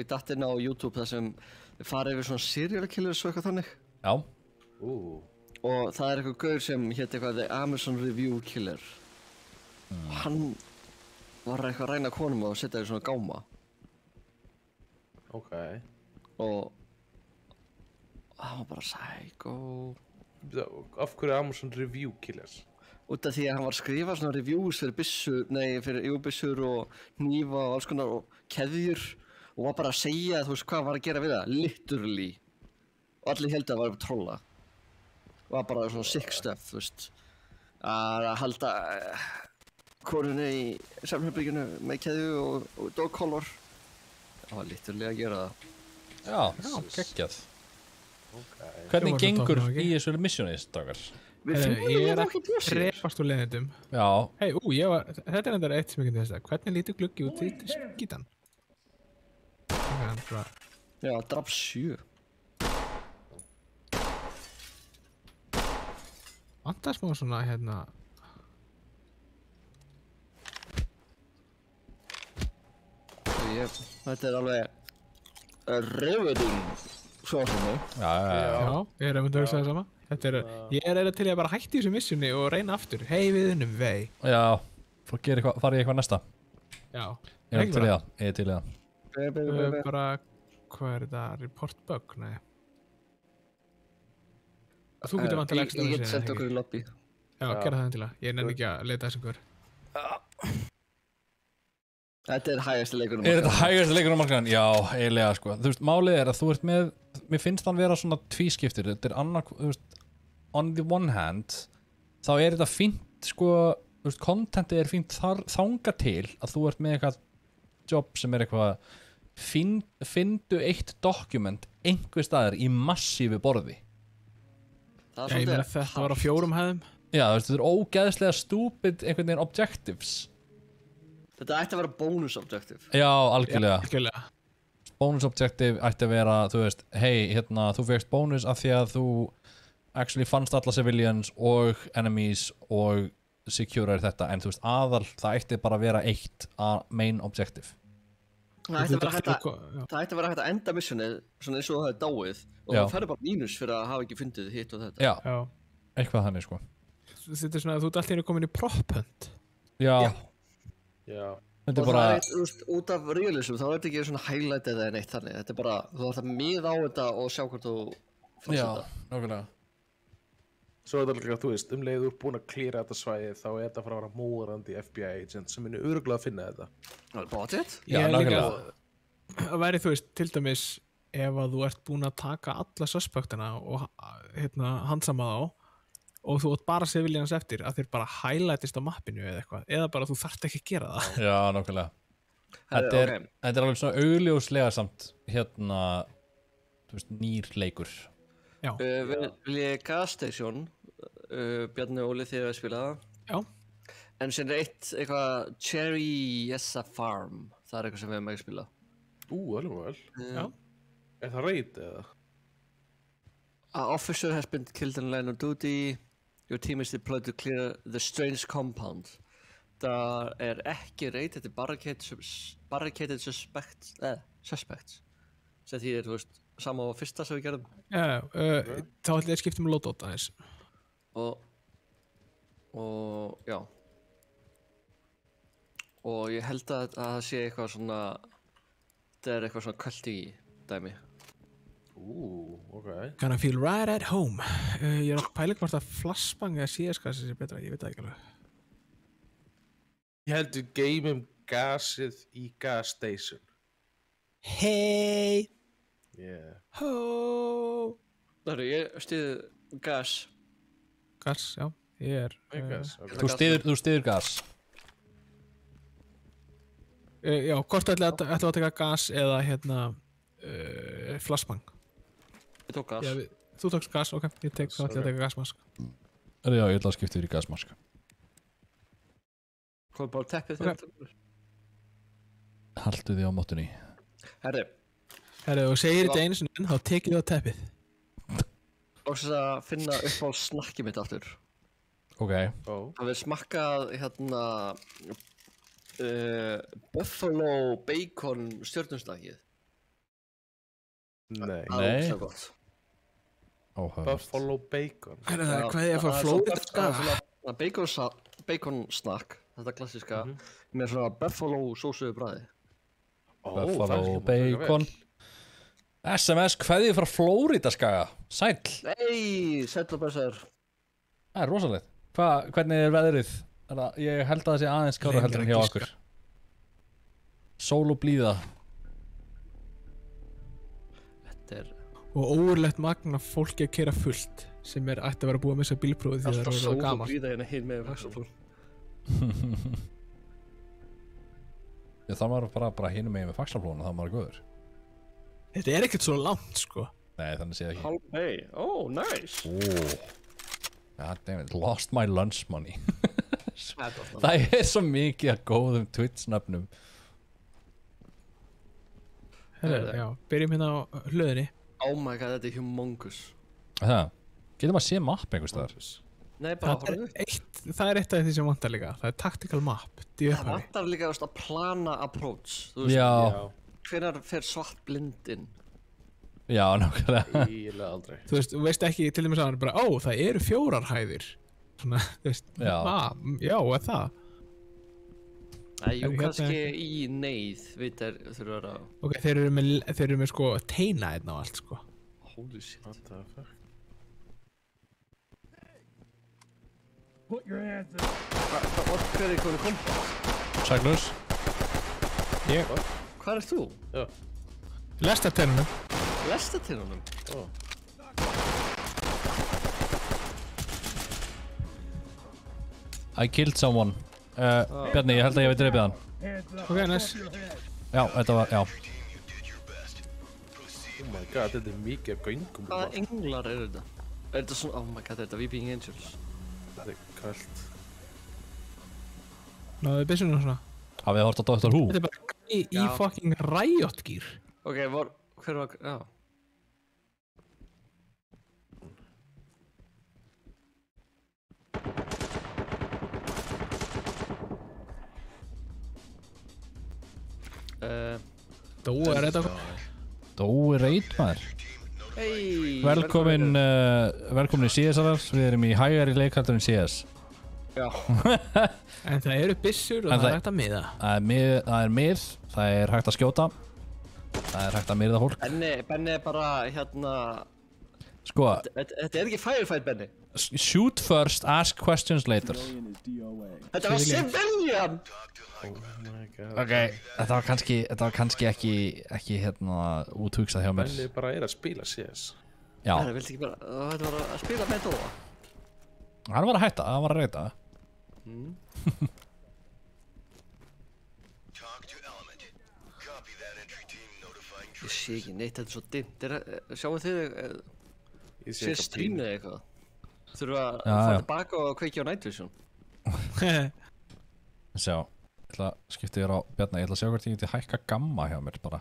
datt inn á YouTube þar sem við farið yfir svona serial killers og eitthvað þannig. Já. Og það er eitthvað gaur sem hétt eitthvað The Amazon Review Killer. Hann var eitthvað að ræna konum og setja þér svona gáma. Ok. Og það var bara psycho. Af hverju Amazon Review Killers? Út af því að hann var að skrifa svona reviews fyrir byssur og hnífa og alls konar og keðjur og var bara að segja þú veist hvað var að gera við það, literally. Og allir held að það var eitthvað trolla. Var bara svona sick stuff, þú veist. að halda konunni í samherberginu með keðju og dog collar. Það var líturlega að gera það. Já, geggjað. Hvernig gengur í þessu missioni, Dagar? Ég er að trefast úr leiðindum. Já. Hei, þetta er enda eitt sem ég geti þess að. Hvernig lítur gluggi út í skítan? Já, draf 7. Vantar smá svona hérna. Þetta er alveg riveting svo sem Já, ég er einmitt að hugsa það sama. Ég er til að bara hætti þessu missioni og reyna aftur. Hei, við unnum vei. Já, farið ég eitthvað næsta. Já. Ég er til í það. Bara, hvað er þetta? Report bug? Nei. Þú getur vantilega ekki Ég get sett okkur í lobby. Já, gera það endilega. Ég nenni ekki að leita þessum hver. Þetta er hægasti leikurinn. Er þetta hægasti leikurinn á markaðan? Já, eiginlega sko. Þú veist, málið er að þú ert með, mér finnst þann vera svona tvískiptir. Þetta er annar, þú veist, on the one hand, þá er þetta fínt sko, þú veist, contentið er fínt þanga til að þú ert með eitthvað jobb sem er eitthvað, findu eitt dokument einhver staðar í massífi borði. Já, ég meina þetta var á 4 hæðum. Já, þú veist, þetta er ógeðslega stupid einhvern veginn objectives. Þetta ætti að vera bonus objective. Já, algjörlega. Bonus objective ætti að vera, þú veist, hei, hérna, þú fegst bonus af því að þú actually fannst alla civilians og enemies og securear þetta, en þú veist, það ætti bara að vera eitt main objective. Það ætti að vera hægt að enda missionið svona eins og það er dáið og það færði bara mínus fyrir að hafa ekki fundið hitt og þetta. Já, eitthvað þannig sko. Þetta er svona að þú ert alltaf hérna komin í prop hunt. Já. Og það er út af realism, þá er þetta ekki svona highlight eða neitt þannig. Þetta er bara, þú þarf að miða á þetta og sjá hvort þú fannst þetta. Já, nákvæmlega. Svo er þetta líka, þú veist, leið þú ert búin að klíra þetta svæði, þá er þetta frá að vera múrandi FBI agent sem er örugglega að finna þetta. Það er bara þetta? Já, nákvæmlega. Það væri, þú veist, til dæmis ef að þú ert búin að taka alla suspektina og handsama þá og þú átt bara civilians eftir að þeir bara highlightist á mappinu eða eitthvað, eða bara þú þarft ekki að gera það. Já, nákvæmlega. Þetta er alveg svona augljóslega samt þú veist, nýr leikur. Já. Vil ég Gas Station, Bjarni og Óli þegar að spila það. Já. En sem er eitthvað Cherry Yessa Farm, það er eitthvað sem við hefum ekki spilað. Alveg vel. Já. Er það raid eða? A officer has been killed in line of duty. Your team is deployed to clear the strange compound. Það er ekki raid, þetta er barricaded suspects. Sem því þú veist, sama á fyrsta sem við gerðum. Já, þá ætla ég að skipta með loadout aðeins. Og já. Og ég held að það sé eitthvað svona, þetta er eitthvað svona kvöld í dæmi. Okay. Gonna feel right at home. Ég er að pæla hvort að flashbang eða CS-gas sé betra, ég veit það ekki alveg. Ég held við geymum gasið í Gas Station. Hey! Yeah. Ho! Það eru, ég styði gas. Gas, já, ég er. Gas, okay. Þú styður gas. Já, hvort ætla að taka gas eða flashbang. Ég tók gas. Þú tókst gas, ok. Ég tek þá ætla að taka gasmask. Já, ég ætla að skipta þér í gasmask. Hvað er bara teppið þegar? Haltu því á móttunni. Herri, og segir þetta einu sinni, þá tekið þið á teppið. Og þess að finna upp á snakkið mitt aftur. Ok. Það við smakkað Buffalo Bacon stjörnusnakkið. Nei. Það er ógeðslega gott. Buffalo Bacon. Það er hvað ég að fara Florida. Það er bacon snack, þetta klassíska, með svona Buffalo sósuðu bragði. Buffalo Bacon. SMS kveðið frá Florida skaga. Sæll. Nei, sæll og bæsar. Það er rosalegt. Hvernig er veðrið? Ég held að það sé aðeins skára heldur en hjá okkur. Sól og blíða. Þetta er... Og ógurlegt magna fólki að keyra fullt. sem ætti að vera búið að missa bílprófið því það Alltaf eru sól og gamalt. blíða hérna hinn með Faxaflóa. Það var bara hinum megin með Faxaflóna, það var góður. Þetta er ekkert svo langt, sko. Nei, þannig séð ekki. Hey, oh, nice. God damn it, lost my lunch money. Það er svo mikið að góðum Twitch-nöfnum. Já, byrjum hérna á hlöðinni. Oh my god, þetta er humongous. Það? Getur maður að sé mapp einhvers staðar? Nei, bara það er eitt af því sem vantar líka. Það er tactical map. Það vantar líka að plana approach. Já. Hvenær fer svart blindin? Já, nákvæmlega. Ílega aldrei. Þú veist ekki til dæmis að hann bara, það eru 4 hæðir. Svona, þú veist, já, er það? Jú, kannski í neyð, veit þurfa að... Ok, þeir eru með sko teina einn á allt, sko. Holy shit. What the fuck? Put your hands up. Hver er komið kompa? Sæklus. Ég. Hvað er þú? Já. Lestarteinunum. Lestarteinunum? I killed someone. Bjarni, ég held að ég veit dreipið hann. Ok, nice. Já, þetta var, já. Oh my god, þetta er mikið göngum. Hvaða englar eru þetta? Er þetta svona, oh my god, þetta er Weeping Angels. Þetta er kallt. Náðu byssunum svona. Hafið þið hort á Dr. Who? Þetta er bara í fucking Riot Gear. Ok, hver var, já. Dói er þetta. Dói reit maður. Hey, velkomin í CS-arar. Við erum í hægari leikhaldur en CS. Já. En það eru byssur og það er hægt að miða. Það er mið, það er hægt að skjóta. Það er hægt að myrða fólk. Benni er bara hérna... Sko... Þetta er ekki firefight, Benni. Shoot first, ask questions later. Þetta var civilian! Ok, þetta var kannski ekki hérna úthugsað hjá mér. Benni bara er að spila CS. Já. Það vildi ekki bara, þetta var að spila með Dóa. Hann var að hætta, hann var að reyta. Ég sé ekki neitt, þetta er svo dimmt. Sjáum þið, sé streamið eitthvað? Þurfum að fara tilbaka og kveikja á Night Vision. Sjá, ég ætla að skipta þér á Bjarni, ég ætla að sjá hvort ég geti hækka gamma hjá mér bara.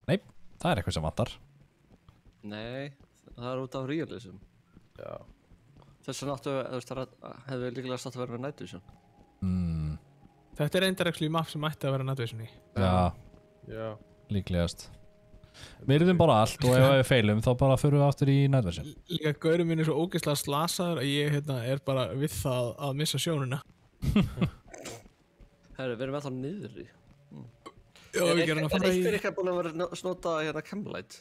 Nei, það er eitthvað sem vantar. Nei, það er út af realism. Já. Þess vegna hefðu líklega státt að vera með Night Vision. Þetta er eindaregslu map sem ætti að vera Night Vision í. Já. Líklegast. Við erum bara allt og ef við feilum þá bara förum við aftur í Night Vision. Líka gaurinn minn er svo ógeðslega slasaður að ég er bara við það að missa sjónuna. Herru, við erum alltaf niður í. Já, við gerum að fara í... Er eitthvað ekki búin að vera snota hérna Camlight?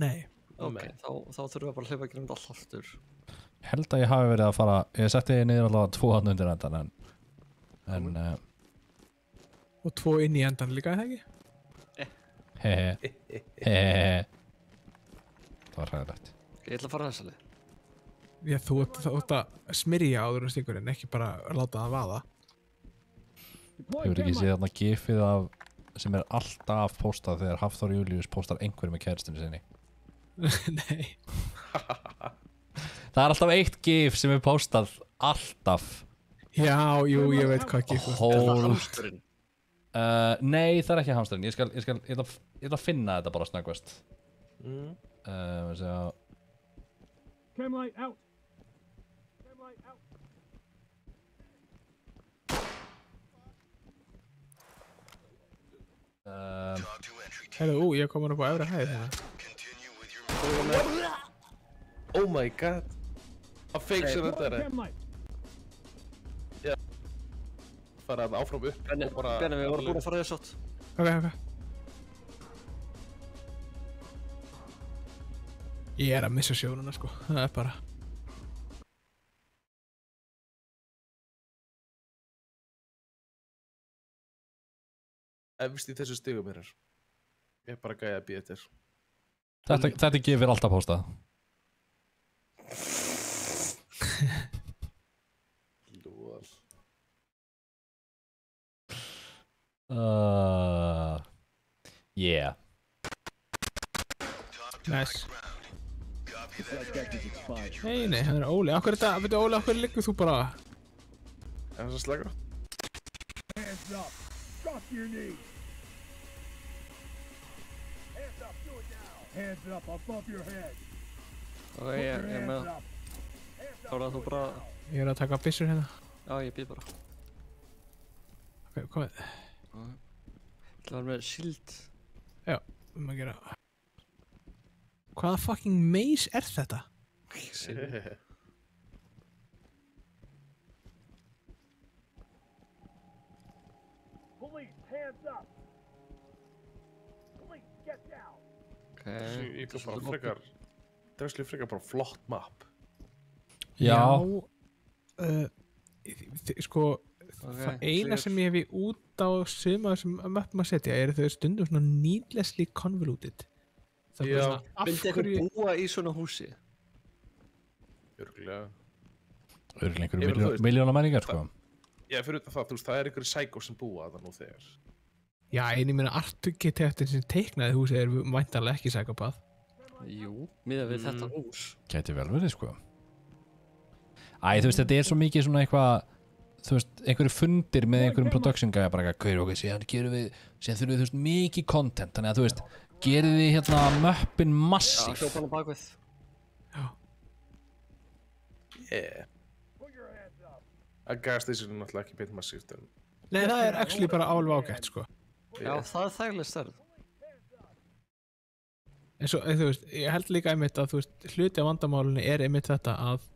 Nei. Ok, þá þurfum við bara að hlaupa ekki nefnd allt aftur. Ég held að ég hafi verið að fara, ég setti niður allavega 2 hann undir endan en og 2 inn í endan líka, eða ekki? Það var hræðilegt. Ég ætla að fara þessa leið. Já, þú ætti að smyrja áður um stingurinn, ekki bara láta það vaða. Hefur ekki séð þarna gifið af sem er alltaf postað þegar Hafþór Július postar einhverju með kæristinu sinni? Nei. Það er alltaf eitt gif sem er postað alltaf. Já, jú, ég veit hvað gif. Er það hamsturinn? Nei, það er ekki hamsturinn. Ég ætla að finna þetta bara snöggvast. Camlight out. Camlight out. Herru, ég kom upp á efri hæð hérna. Oh my god. Að fake sem þetta er. Já. Fara áfram upp. Benni, við vorum búin að fara þess átt. Ok. Ég er að missa sjónuna, sko. Það er bara... Efst í þessu stigum hér. Ég er bara gæði að býða þér. Þetta gefur alltaf póstað. Lúðal. Yeah. Nice. Nei, það Óli. Akkur Óli, akkur liggur þú bara? Það svo slaka. Hands up. Drop your knees. Hands up, do it now. Hands up above your head. Ok, ég með það. Þá þú bara... Ég að taka byssur hérna. Já, ég býð bara. Ok, hvað? Það var með shield. Já, að gera. Hvaða fucking maze þetta? Police, hands up. Police, get down. Ég går bara frekar. Dressli frekar bara flott map. Já. Sko, það eina sem ég hef út á suma sem möppum að setja þau stundum svona needlessly convoluted. Já. Vildi eitthvað búa í svona húsi? Örgulega. Örgulega miljóna menningar, sko. Já, fyrir það, þú veist, það einhverjir psycho sem búa það nú þegar. Já, eini meina arkitektin sem teiknaði húsi væntanlega ekki psychopath. Jú, miðað við þetta hús. Gæti vel verið, sko. Æ, þú veist, þetta svo mikið svona eitthvað, þú veist, einhverju fundir með einhverjum production gæja bara eitthvað, síðan þurfum við, þú veist, mikið content, þannig að þú veist, gerið þið hérna möppin massíf. Já, hljópan á bakvið. Já. Yeah. Að gas station náttúrulega ekki beint massíft, en... Nei, það actually bara alveg ágætt, sko. Já, það þægileg stærð. En svo, þú veist, ég held líka einmitt að, þú veist, hluti af vandamálunni einmitt þetta að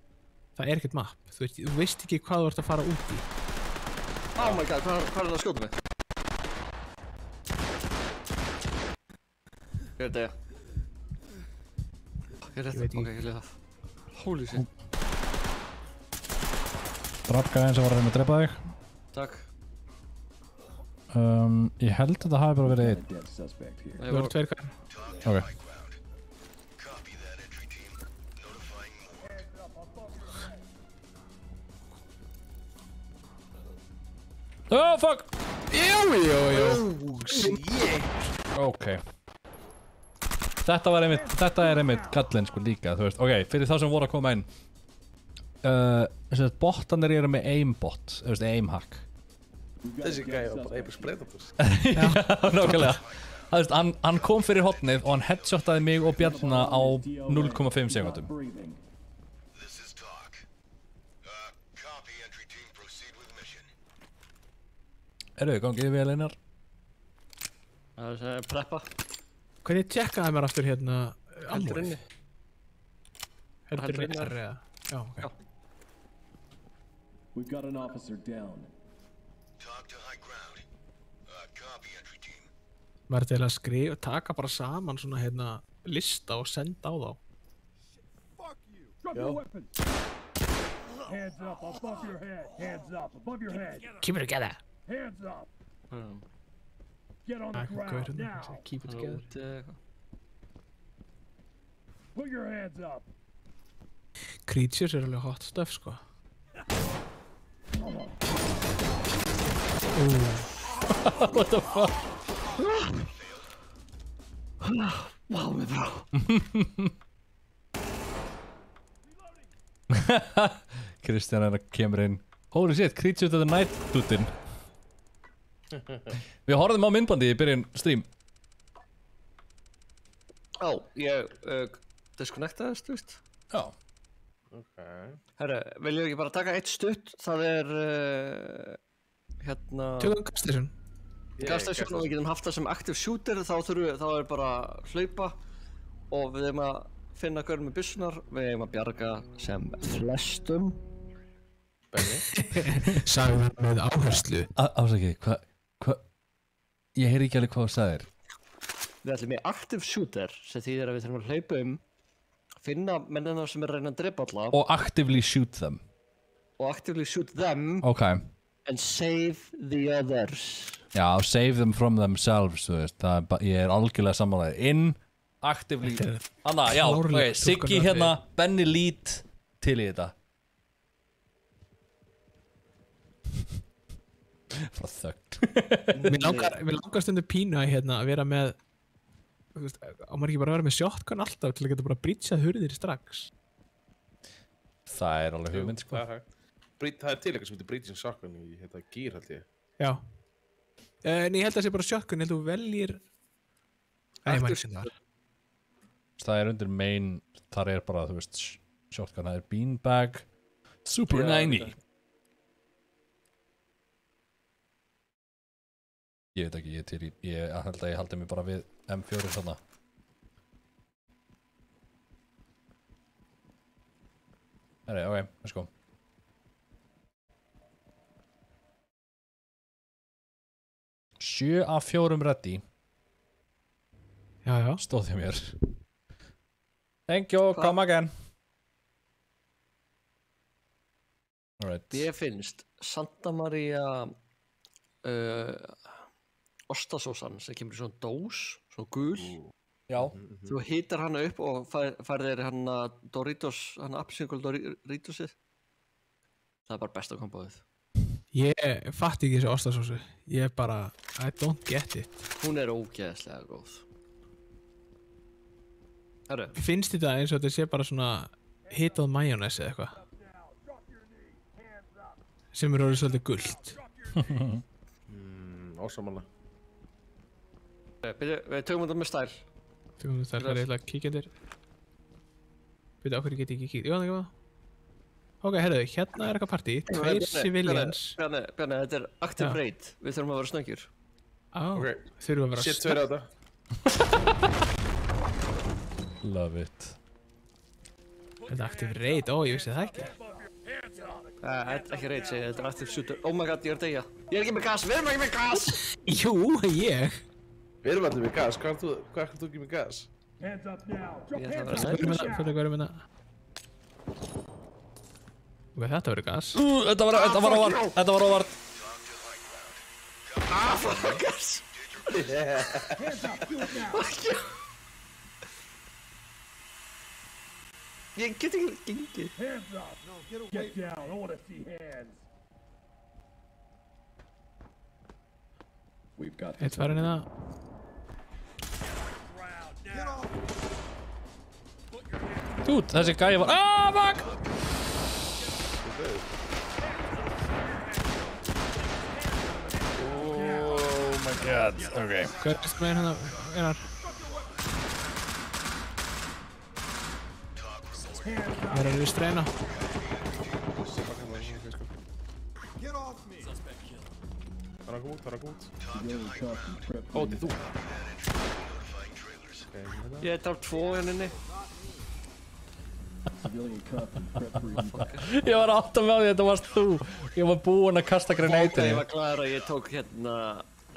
það ekkert map. Þú veist ekki hvað þú ert að fara út í. Oh my god, hvað það að skjóta mig? Ég veit það. Ég veit það. Holy shit. Drapgæðin sem var að reyna að drepa þig. Takk. Ég held að þetta hafi bara verið einn. Það voru tveir gæðin. Ok. Oh fuck! Jú. Ok. Þetta er einmitt kallinn sko líka, þú veist. Ok, fyrir þá sem voru að koma inn. Bottanir eru með aimbot, þú veist, aimhack. Þessi gæði var bara Apex Predators. Já, nákvæmlega. Það veist, hann kom fyrir hotnið og hann headshotaði mig og Bjarna á 0,5 sekundum. Eru gangið vel einar? Það er preppa. Hvernig tjekkaði mér aftur hérna Heldur inni. Heldur inni R eða? Já, ok. We've got an officer down. Talk to high ground. Copy entry team. Maður til að skrifa, taka bara saman svona hérna lista og senda á þá. Fuck you. Drop your weapon. Hands up above your head. Hands up above your head. Keep it together. Hands up. Get on the ground now. Keep it together. Put your hands up. Creatures alveg hot stuff, sko. What the fuck? Wow, mér brá. Kristján kemur inn. Holy shit, Creature to the Night dútin. Við horfðum á myndbandi í byrjun stream. Ég disconnectaðist, þú veist. Já. Ok. Herru, viljum við ekki bara taka eitt stutt? Það er hérna... Tökum gasstation. Gasstation og við getum haft það sem active shooter. Þá er bara hlaupa og við erum að finna gaur með byssunar. Við erum að bjarga sem flestum. Benni. Sagði það með áherslu. Ásaki, hvað? Ég heyri ekki alveg hvað þú sagðir. Við ætlum í active shooter sem þýðir að við þurfum að hlaupa finna mennina sem er að reyna að drepa alla. Og actively shoot them. Og actively shoot them. Ok. And save the others. Já, save them from themselves, þú veist. Ég er algjörlega sammálaðið. Actively Anna, já, ok, Siggi hérna Benny Lead til í þetta Frá þögn Mér langar stundu pínu að hérna að vera með þú veist, á maður ekki bara að vera með shotgun alltaf til að geta bara breachað hurðir strax Það alveg hugmynd sko Það er til eitthvað sem heitir breaching shotgun í hérna Gear held ég Já en ég held að það sé bara shotgun, ég held að þú veljir Nei, maður sem það Það undir main þar bara, þú veist shotgun, það beanbag Super 90 Ég veit ekki, ég held að ég haldi mig bara við M4 svona. Herri, ok, let's go. Sjö af 4 ready. Já. Stóð þið mér. Thank you, come again. Alright. Ég finnst Santa Maria ostasósan sem kemur í svona dós, svona gul. Já. Þú hitar hana upp og færðir hana Doritos, hana appelsingul Doritosið. Það er bara besta komboðið. Ég fatt ekki þessu ostasósu. Ég bara, I don't get it. Hún er ógeðslega góð. Herru. Finnst þetta eins og þetta sé bara svona hitað majónes eða eitthvað? Sem orðið svolítið gult. Ásamanlega. Við tökum þetta með stæl. Tökum þetta með stæl, það er eitthvað kíkjandir. Byrja, okkur get ég ekki kíkja. Jú, það ekki það. Ok, herðu, hérna er eitthvað partí. 2 civilians. Bjarni, þetta er active raid. Við þurfum að vera snöggjur. Ok, þurfum að vera Shit, 2 á þetta. Love it. Þetta er active raid, ég vissi það ekki. Þetta er ekki raid, segi þetta er active shooter. Oh my god, ég er að deyja. Ég er ekki með gas, við erum ekki með gas! Jú, ég. Við erum allir með gas, hvað er þú ekki með gas? Hands up now. Ég ætla að vera næst. Fyrir að vera minna. Ok, þetta verður gas. Þetta var óvart. Fuck gas! Fuck you! Ég get ekki gengið. Hands up. No, get down. I want to see hands. We've got Eitt farin í það. Dude, þessi gæi var... fuck! Oh my god, ok. Hvað er þetta með hérna? Það er að við streyna. Það er að út. Ó, þetta er þú. Ég tar 2 henni. Ég var átt að með því að þetta varst þú. Ég var búinn að kasta grenadinni. Ég var glaður að ég tók hérna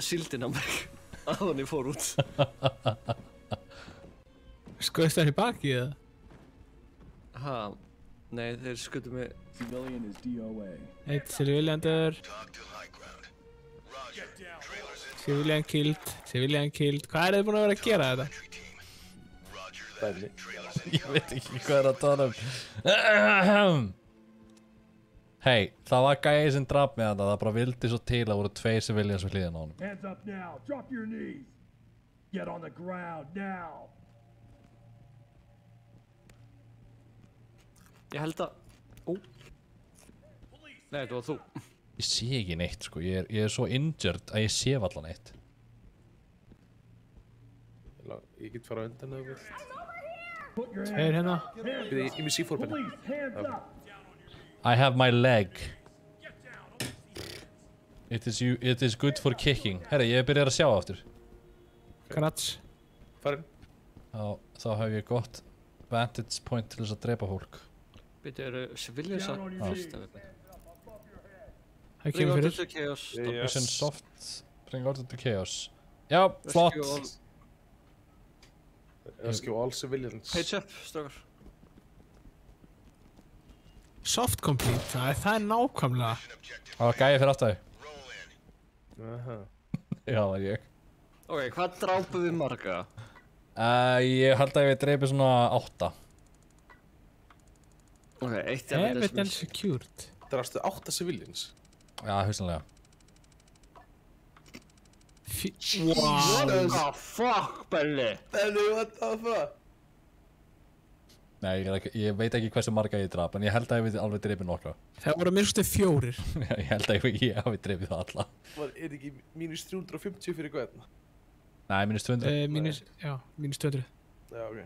síldin á mig að hann ég fór út. Skoðist það í baki eða? Ha, nei, þeir skutu mig. Eitt civiliandur. Civilian killed. Hvað er þið búin að vera að gera þetta? Dæli. Ég veit ekki hvað er að tala um. Hei, það var gæði sem draf með þetta. Það bara vildi svo til að voru 2 civilians við hliðina á honum. Hands up now. Drop your knees. Get on the ground now. Ég held að... Nei, þetta var þú. Ég sé ekki neitt sko, ég er svo injured að ég sé allan neitt. Ég get fara undan eða vill. Tveir hérna. Ég með C4 penni. I have my leg. It is good for kicking. Herri, ég byrjar að sjá aftur. Grats. Farin. Þá hef ég gott vantage point til þess að drepa fólk. Býttu, eru civilians að fyrsta við mig? Það kemur fyrir. Bring order to chaos. Mission soft. Bring order to chaos. Já, flott. Rescue all civilians. Page up, strókar. Soft complete, það er nákvæmlega. Það var gæði fyrir aftur. Aha. Já, það var ég. Ok, hvað drápum við marga? Ég held að ég dreipi svona 8. Ok, 1 Evidence secured. Drastu 8 civilians? Já, hugsanlega. What the fuck, Benni? Benni, what the fuck? Nei, ég veit ekki hversu marga ég draf, en ég held að ég veit alveg dreipið nokkra. Það voru minnstu 4. Ég held að ég hafi dreipið það alla. Er ekki mínus 350 fyrir hvern? Nei, mínus 200. Mínus 200. Já, ok.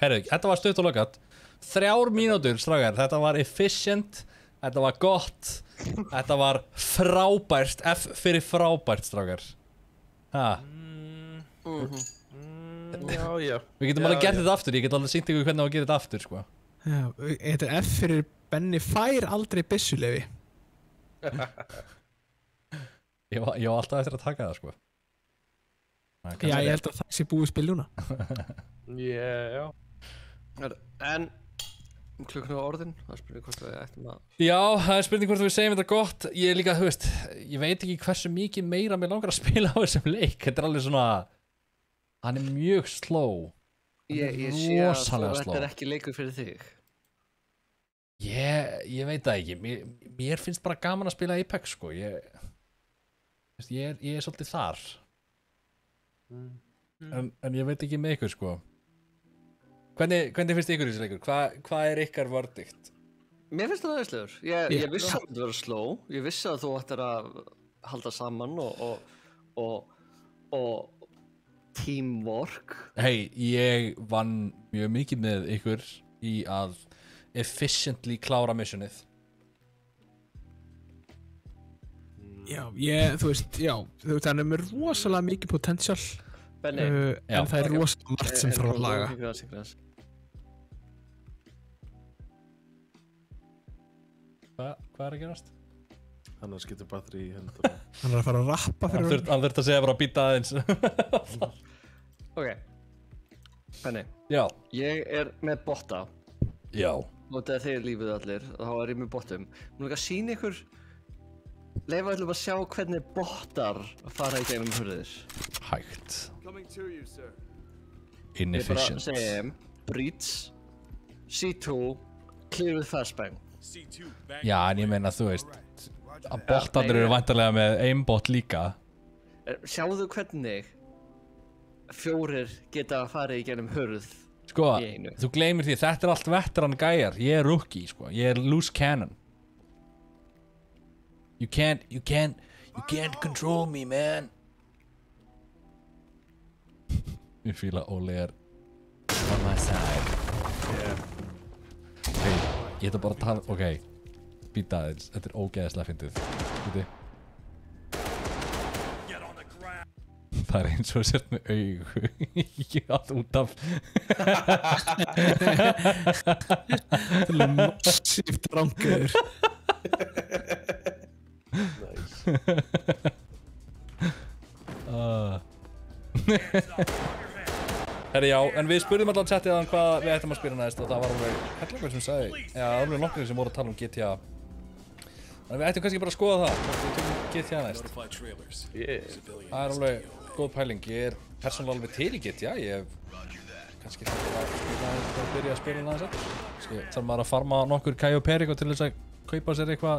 Herru, þetta var stutt og löggat. 3 mínútur, strákar. Þetta var efficient. Þetta var gott. Þetta var frábært. F fyrir frábært, strákar. Já. Við getum alveg gert þetta aftur. Ég get alveg sýnt ykkur hvernig á að gera þetta aftur, sko. Já, þetta er F fyrir Benni fær aldrei byssulefi. Ég var alltaf eftir að taka það, sko. Já, ég held að það sé búið spil núna. Já. En klukkan á orðin, það er spurning hvort við ættum að... Já, það er spurning hvort við segjum þetta gott. Ég líka, þú veist, ég veit ekki hversu mikið meira mér langar að spila á þessum leik. Þetta er alveg svona... Hann er mjög slow. Ég sé að þetta er ekki leikur fyrir þig. Ég veit það ekki. Mér finnst bara gaman að spila Apex, sko. Ég er svolítið þar. En ég veit ekki með ykkur, sko. Hvernig finnst ykkur þessi leikur? Hvað er ykkar verdict? Mér finnst það aðeinslegur. Ég vissi að þetta verður slow. Ég vissi að þú ættir að halda saman og teamwork. Hei, ég vann mjög mikið með ykkur í að efficiently klára missionið. Þú veist, það er með rosalega mikið potential. Benni. En það er rosalega margt sem þarf að laga. Hvað er að gerast? Annars getur batteri í hendur. Hann er að fara að rappa fyrir hann þurft að segja bara að býta aðeins. Ok. Benni. Já. Ég er með botta. Já. Og þegar þeir lífið allir, þá er ég með bottum. Nú ekki að sýna ykkur, leifa öllum að sjá hvernig bottar fara í gegnum hurðir. Hægt. Ég Inefficient. bara segjum, breach, C2, clear with fastbang. Já, en ég meina, þú veist, að bottarnir eru væntanlega með aimbot líka. Sjáðu hvernig 4 geta að fara í gegnum hurð Sko, í einu. þú gleymir því, þetta er allt veteran gæjar. Ég er rookie, sko. Ég er loose cannon. You can't control me, man. Ég fíla Óli er on my side. Ok, ég ætla bara að tala, ok, býta aðeins, þetta er ógeðslega fyndið. Býti. Það er eins og sért með augu. Ég allt út af. Það er massíft rangur. Herri, já, en við spurðum allan chatið aðan hvað við ættum að spila næst og það var alveg hellingur sem sagði, já, alveg nokkur sem voru að tala um GTA. Þannig við ættum kannski bara að skoða það, við tökum GTA næst. Það er alveg góð pæling, ég er persónulega alveg til í GTA, ég hef kannski að byrja að spila næst eftir. Þarf maður að farma nokkur Caio Perico til þess að kaupa sér eitthvað,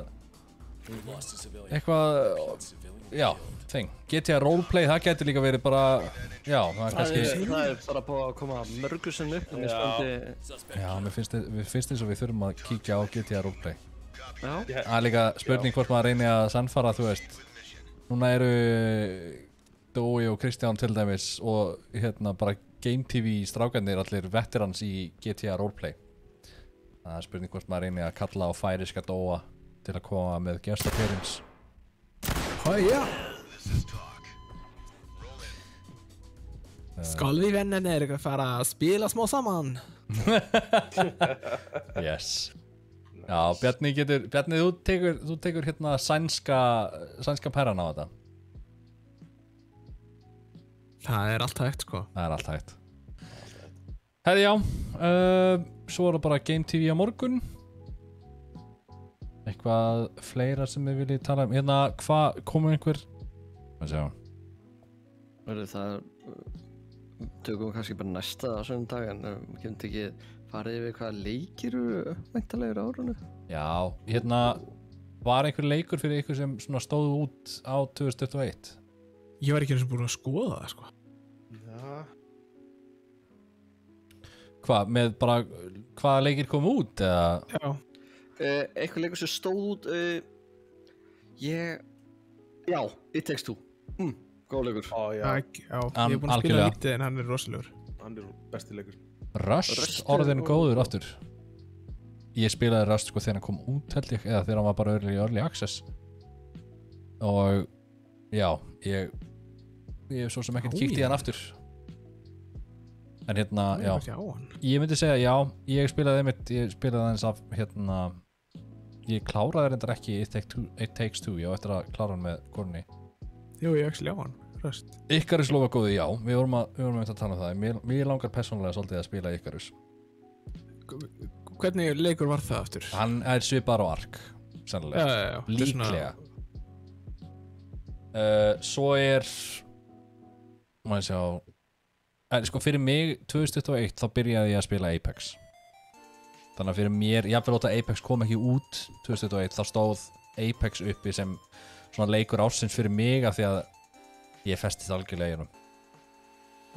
já, þing. GTA roleplay, það getur líka verið bara, já, það er kannski... Það er bara búið að koma mörgu sem upp, og mér spöndi... Já, mér finnst eins og við þurfum að kíkja á GTA roleplay. Já. Það er líka spurning hvort maður reynir að sannfara, þú veist. Núna eru Dói og Kristján til dæmis og hérna bara Game TV strákarnir allir veterans í GTA roleplay. Það er spurning hvort maður reynir að kalla á færiska Dóa til að koma með guest appearance. Hæja! Skal vi vänner fara að spila smá saman? Yes. Já, Bjarni, þú tekur hérna sænska perran á þetta. Það er allt hægt, sko. Það er allt hægt. Herri, já, svo er það bara Game TV á morgun. Eitthvað fleira sem við viljum tala um. Hérna, hvað komum einhver? Hvað séu? Það er tökum kannski bara næsta sunnudag en getum ekki farið yfir hvaða leikir eru væntanlegir á árinu. Já, hérna var einhver leikur fyrir ykkur sem svona stóðu út á 2021? Ég var ekki eins og búin að skoða það, sko. Já. Hvað, með bara, hvaða leikir kom út, eða? Já. Eitthvað leikur sem stóð út, já, It Takes Two. Góð leikur. Já, ég er búin að spila lítið en hann er rosalegur. Hann er besti leikur. Rust, orðin góður aftur. Ég spilaði Rust sko þegar hann kom út held ég, eða þegar hann var bara early access. Og já, ég hef svo sem ekkert kíkt í hann aftur. En hérna, já. Ég myndi segja já, ég spilaði aðeins af hérna, ég kláraði reyndar ekki It Takes Two, ég á eftir að klára hann með konunni. Jú, ég ekki ljá hann, Rust. Icarus lofa góði, já, við vorum að tala um það. Mér langar persónulega svolítið að spila Icarus. Hvernig leikur var það aftur? Hann er svipar á Ark, sennilega. Já. Líklega. Svo má ég sjá, sko fyrir mig 2021 þá byrjaði ég að spila Apex. Þannig að fyrir mér, jafnvel þótt að Apex kom ekki út 2021, þá stóð Apex uppi sem svona leikur ársins fyrir mig af því að ég festist algjörlega í hennum.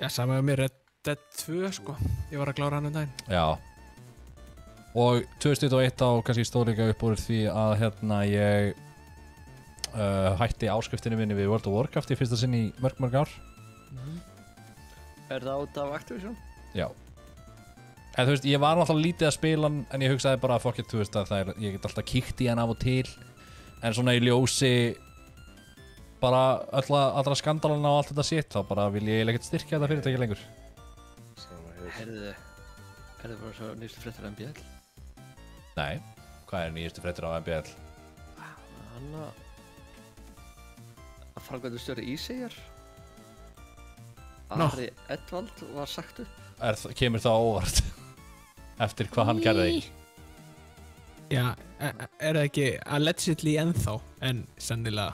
Já, sama með mér Red Dead 2 sko, ég var að klára hann daginn. Já. Og 2021 þá kannski stóð líka upp úr því að hérna ég hætti áskriftinu minni við World of Warcraft í fyrsta sinn í mörg ár. Er það út af Activision? Já. En þú veist, ég var náttúrulega lítið að spila hann en ég hugsaði bara fuck it, þú veist að ég get alltaf kíkt í hann af og til. En svona í ljósi bara allra skandalana og allt þetta shit, þá bara vil ég ekkert styrkja þetta fyrirtæki lengur. Er það bara svo nýjastu fréttir á MBL? Nei, hvað er nýjastu fréttir á MBL? Hann að framkvæmdastjóri Íseyjar Ari Edvald var sagt upp. Kemur það óvart eftir hvað hann gerði? Já, er það ekki allegedly ennþá, en sennilega